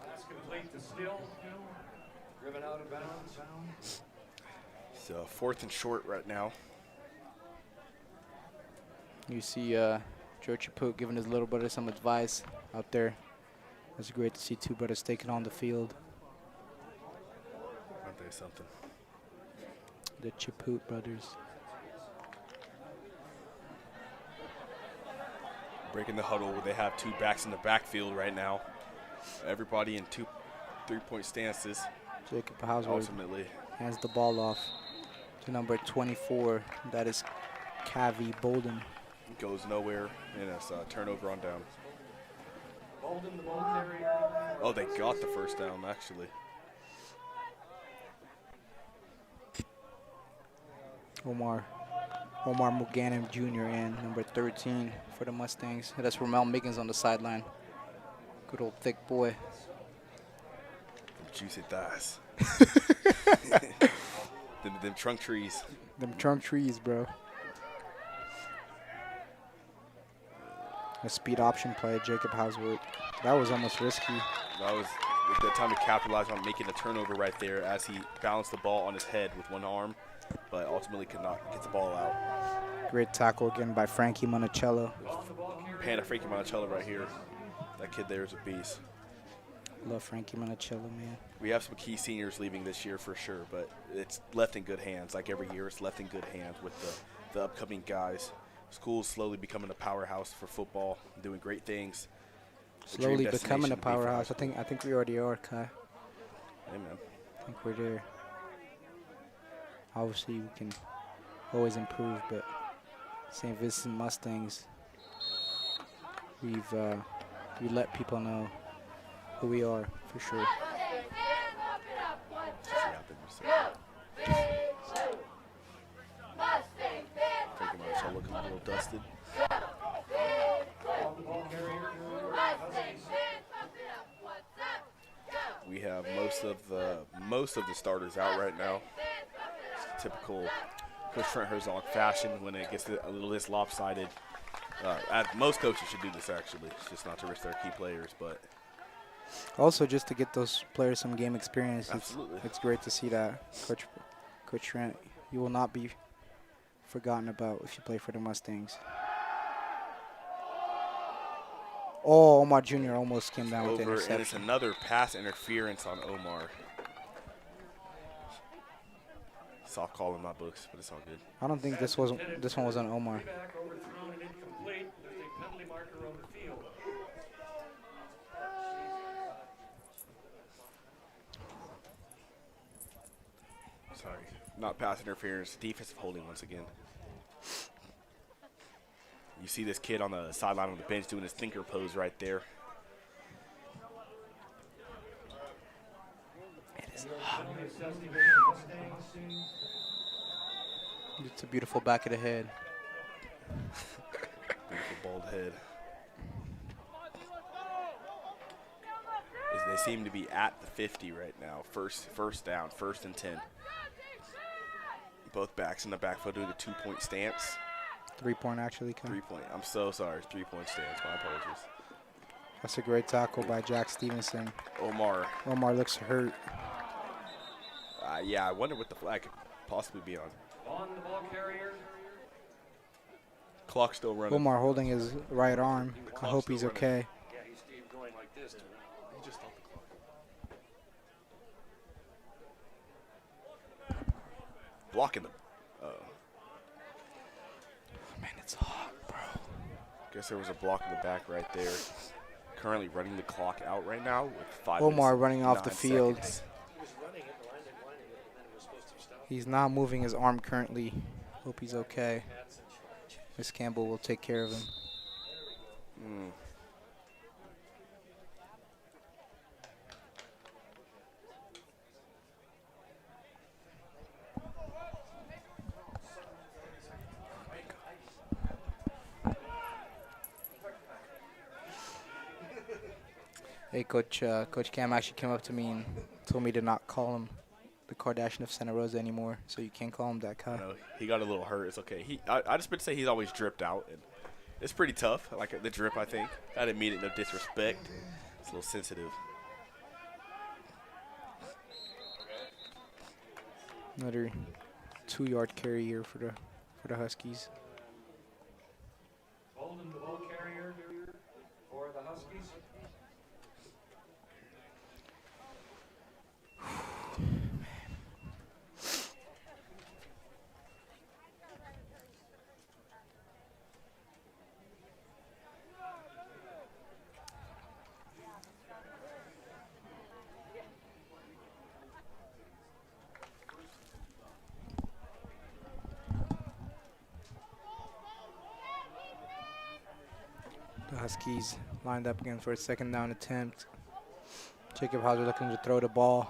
Pass complete to Still. Driven out of bounds. So 4th and short right now. You see Joe Chaput giving his little brother some advice out there. It's great to see two brothers taking on the field. Aren't they something? The Chaput brothers. Breaking the huddle where they have two backs in the backfield right now. Everybody in 2 3-point stances. Jacob Hausworth Ultimately. hands the ball off to number 24. That is Cavi Bolden. Goes nowhere, and it's a turnover on down. Bolden, the ball carrier. Oh, they got the first down, actually. Omar Muganim Jr. in number 13 for the Mustangs. That's Ramel Miggins on the sideline. Good old thick boy. Juicy thighs. them trunk trees. Them trunk trees, bro. A speed option play, Jacob Hausworth. That was almost risky. That was a good time to capitalize on making a turnover right there as he balanced the ball on his head with one arm, but ultimately could not get the ball out. Great tackle again by Frankie Monticello. Panda Frankie Monticello right here. That kid there is a beast. Love Frankie Monticello, man. We have some key seniors leaving this year for sure, but it's left in good hands. Like every year, it's left in good hands with the upcoming guys. School's slowly becoming a powerhouse for football, doing great things. The dream Slowly becoming destination a to be for high powerhouse. I school. think we already are, Kai. Hey, man. I think we're there. Obviously, we can always improve, but St. Vincent Mustangs, we let people know who we are for sure. Frankie Monticello looking a little dusted. We have most of the starters out right now. It's typical Coach Trent Herzog fashion when it gets a little less lopsided. Most coaches should do this actually. It's just not to risk their key players, but Also, just to get those players some game experience. Absolutely. It's great to see that. Coach Trent, you will not be forgotten about if you play for the Mustangs. Oh, Omar Jr. almost came down with the over, and it's interception. another pass interference on Omar. Soft call in my books, but it's all good. I don't think this one was on Omar. Back overthrown and incomplete. There's a penalty marker on the field. Sorry, not pass interference, defensive holding once again. You see this kid on the sideline on the bench doing his thinker pose right there. It's a beautiful back of the head. Beautiful bald head. They seem to be at the 50 right now. First down, 1st and 10. Both backs in the backfield doing a 2-point stance. 3-point actually. Kai. 3-point. I'm so sorry. 3-point stance. My apologies. That's a great tackle by Jack Stevenson. Omar. Omar looks hurt. Yeah, I wonder what the flag could possibly be on. On the ball carrier. Clock still running. Omar holding his right arm. I hope he's okay. Yeah, he's going like this. He just stopped the clock. Blocking them. Guess there was a block in the back right there. Currently running the clock out right now with 5 Omar minutes running and off the 9 field. seconds. He's not moving his arm currently. Hope he's okay. Miss Campbell will take care of him. Hey, Coach Cam actually came up to me and told me to not call him the Kardashian of Santa Rosa anymore, so you can't call him that guy. No, he got a little hurt. It's okay. I just meant to say he's always dripped out, and it's pretty tough. I like the drip, I think. I didn't mean it, no disrespect. It's a little sensitive. Another 2-yard carry here for the Huskies. Bolden, the ball carrier for the Huskies. The Huskies lined up again for a 2nd down attempt. Jacob Hauser looking to throw the ball.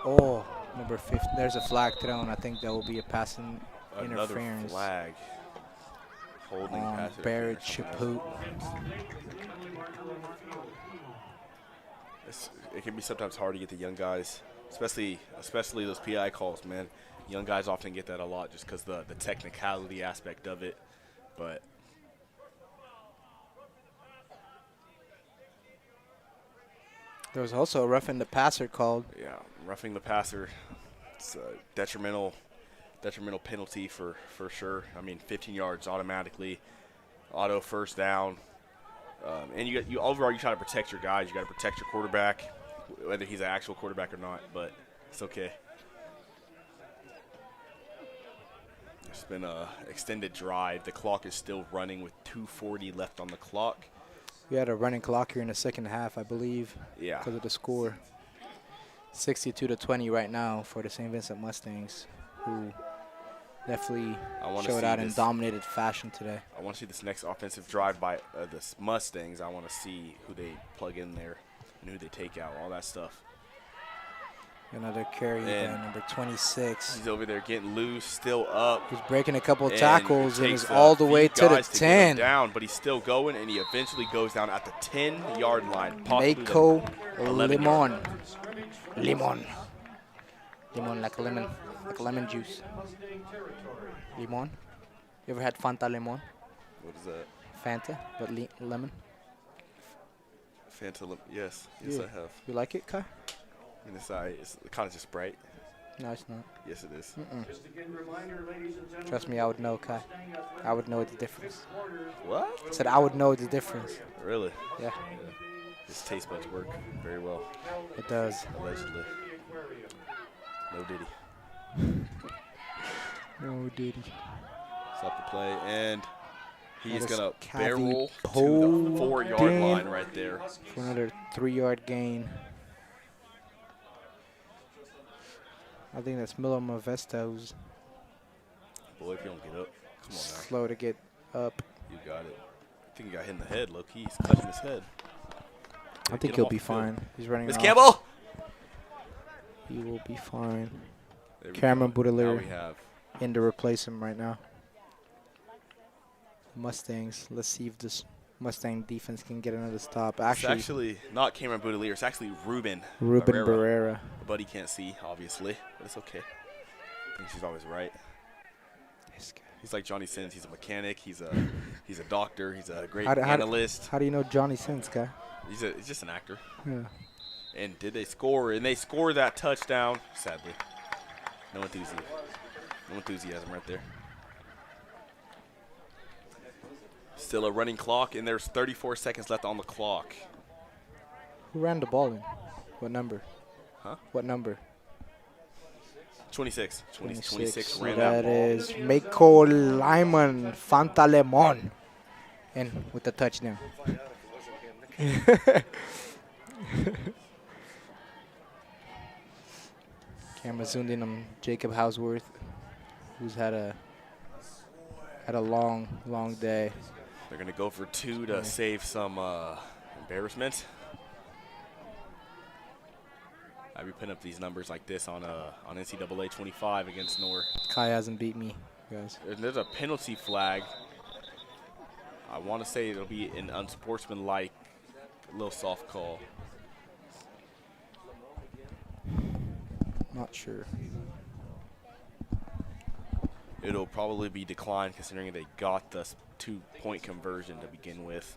Oh, number 50. There's a flag thrown. I think that will be a passing Another interference flag. Holding on pass Barrett interference. Chaput. It can be sometimes hard to get the young guys, especially those PI calls, man. Young guys often get that a lot just because the technicality aspect of it. But There was also a roughing the passer called. yeah, roughing the passer, it's a detrimental penalty for sure. I mean, 15 yards automatically, auto 1st down. And you overall you try to protect your guys. You got to protect your quarterback, whether he's an actual quarterback or not. But it's okay. It's been a extended drive. The clock is still running with 2:40 left on the clock. We had a running clock here in the 2nd half, I believe, Yeah. because of the score. 62-20 right now for the St. Vincent Mustangs, who definitely showed out in dominated fashion today. I want to see this next offensive drive by the Mustangs. I want to see who they plug in there and who they take out, all that stuff. Another carry by And number 26. He's over there getting loose, still up. He's breaking a couple And tackles and takes is a all the few way to the guys get him 10. down, but he's still going, and he eventually goes down at the 10-yard line. possibly the Mako 11-yard. Limon. Limon like a lemon. Like lemon juice. Limon. You ever had Fanta Limon? What is that? Fanta, but lemon. Phantom. Yes, yes, Yeah. I have. You like it, Kai? I mean, it's kind of just Sprite. No, it's not. Yes, it is. Just again, reminder, ladies and gentlemen, Trust me, I would know, Kai. I would know the difference. What? I said I would know the difference. Really? Yeah, His taste buds work very well, it does. allegedly. No Diddy. No, did he? Stop the play, and he's That is going to Cavi barrel to the Bolden 4-yard line right there. For another 3-yard gain. I think that's Milo Mavesta who's Boy, if you don't get up, come on now. slow to get up. You got it. I think he got hit in the head, low-key. He's clutching his head. I Get think him he'll off be the field. fine. He's running Miss off. Campbell! He will be fine. There we Cameron go. Now Boudelier we have in to replace him right now. Mustangs. Let's see if this Mustang defense can get another stop. it's Actually, actually not Cameron Boudelier. It's actually Ruben Barrera. But he can't see, obviously. But it's okay. I think she's always right. This guy. He's like Johnny Sins. He's a mechanic. He's a doctor. He's a great How analyst. do you know Johnny Sins, guy? He's just an actor. Yeah. And did they score? And they scored that touchdown. Sadly, no enthusiasm. No enthusiasm right there. Still a running clock, and there's 34 seconds left on the clock. Who ran the ball in? What number? Huh? What number? 26. 26. 26 So ran that that ball. is Mako Lyman Fantalemon. And with the touchdown. Camera zoomed in on Jacob Houseworth, who's had a long day. They're going to go for 2 to save some embarrassment. I'd be putting up these numbers like this on NCAA 25 against Nor. Kai hasn't beat me, guys. There's a penalty flag. I want to say it'll be an unsportsmanlike, little soft call. Not sure. It'll probably be declined considering they got the 2-point conversion to begin with.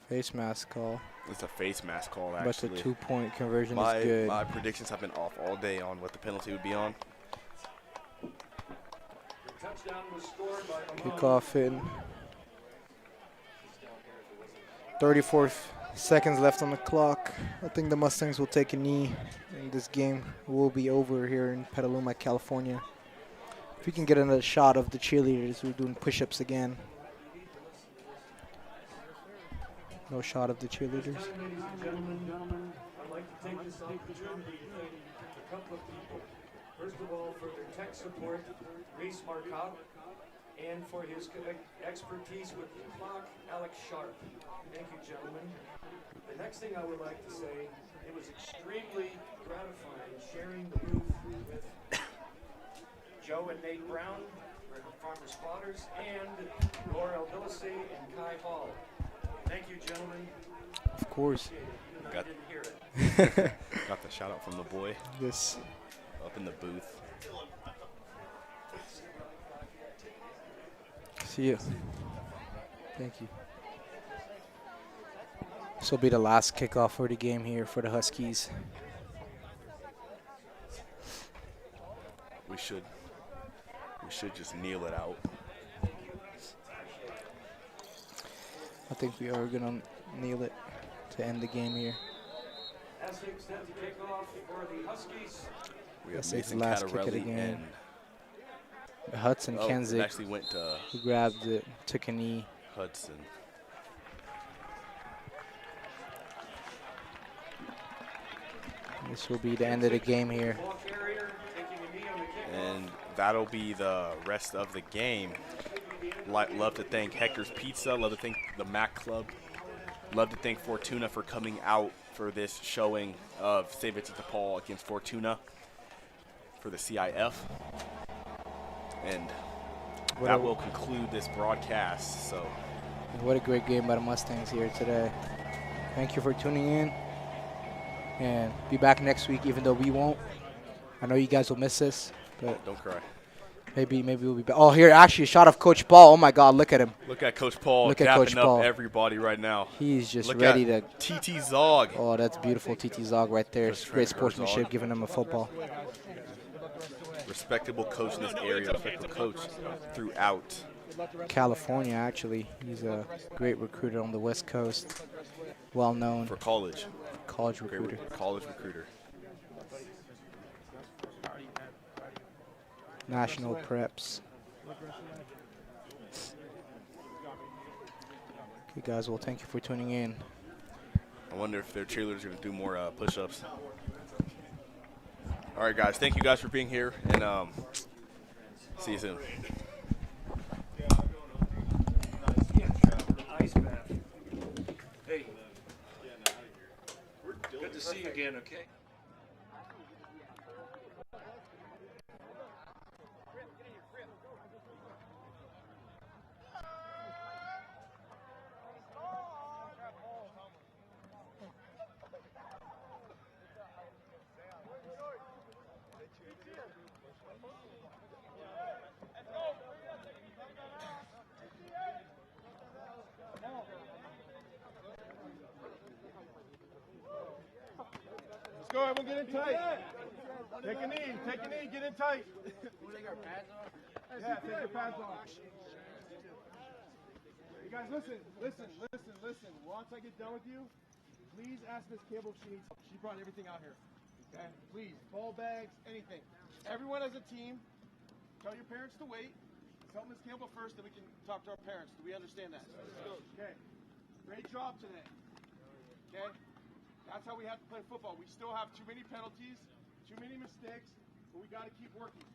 Face mask call. It's a face mask call, But actually. the 2-point conversion is good. My predictions have been off all day on what the penalty would be on. Touchdown was scored by Kickoff in. 34 seconds left on the clock. I think the Mustangs will take a knee, and this game will be over here in Petaluma, California. If we can get another shot of the cheerleaders, we're doing push-ups again. No shot of the cheerleaders. Ladies and gentlemen, I'd like to take this opportunity to thank a couple of people. First of all, for their tech support, Reese Marcotte, and for his expertise with the clock, Alex Sharp. Thank you, gentlemen. The next thing I would like to say, it was extremely gratifying sharing the booth with Joe and Nate Brown, former spotters, and Laura Elbilisi and Kai Hall. Thank you, gentlemen. Of course. I Got- didn't hear it. Got the shout out from the boy This up in the booth. See you. Thank you. This will be the last kickoff for the game here for the Huskies. We should just kneel it out. I think we are going to kneel it to end the game here. As they extend the kickoff for the Huskies, We have That's his Mason last kick of the Cattarelli game. and Hudson it Kenzik, actually went to who grabbed it, took a knee. Hudson. This will be the end of the game here. ball carrier taking a knee on the kickoff. And that'll be the rest of the game. Love to thank Hector's Pizza. Love to thank the Mac Club. Love to thank Fortuna for coming out for this showing of St. Vincent de Paul against Fortuna for the CIF. And that will conclude this broadcast. So What a great game by the Mustangs here today. Thank you for tuning in. And be back next week, even though we won't. I know you guys will miss us, but don't cry. maybe we'll be back. Oh, here, actually, a shot of Coach Paul. Oh, my God, look at him. Look at Coach Paul Look at dapping Coach up Paul. everybody right now. He's just Look ready to. at TT Zog. Oh, that's beautiful. TT Zog right there. Just Great trying to sportsmanship, Zog. giving him a football. Respectable coach in this area. Respectable coach throughout. California, actually. He's a great recruiter on the West Coast. Well known. For college. College Great recruiter. college recruiter. National preps. Okay, guys. Well, thank you for tuning in. I wonder if their cheerleaders are going to do more push-ups. All right, guys. Thank you guys for being here, and see you soon. Ice bath. Hey. Good to see you again, okay? Let's go, everyone get in tight. Take a knee, get in tight. Take our pads off? Yeah, take your pads off. You guys, listen. Once I get done with you, Please ask Miss Campbell if she needs help. She brought everything out here. Okay? Please, ball bags, anything. Everyone as a team, tell your parents to wait. Tell Miss Campbell first, then we can talk to our parents. Do we understand that? Okay. Great job today. Okay? That's how we have to play football. We still have too many penalties, too many mistakes, but we got to keep working.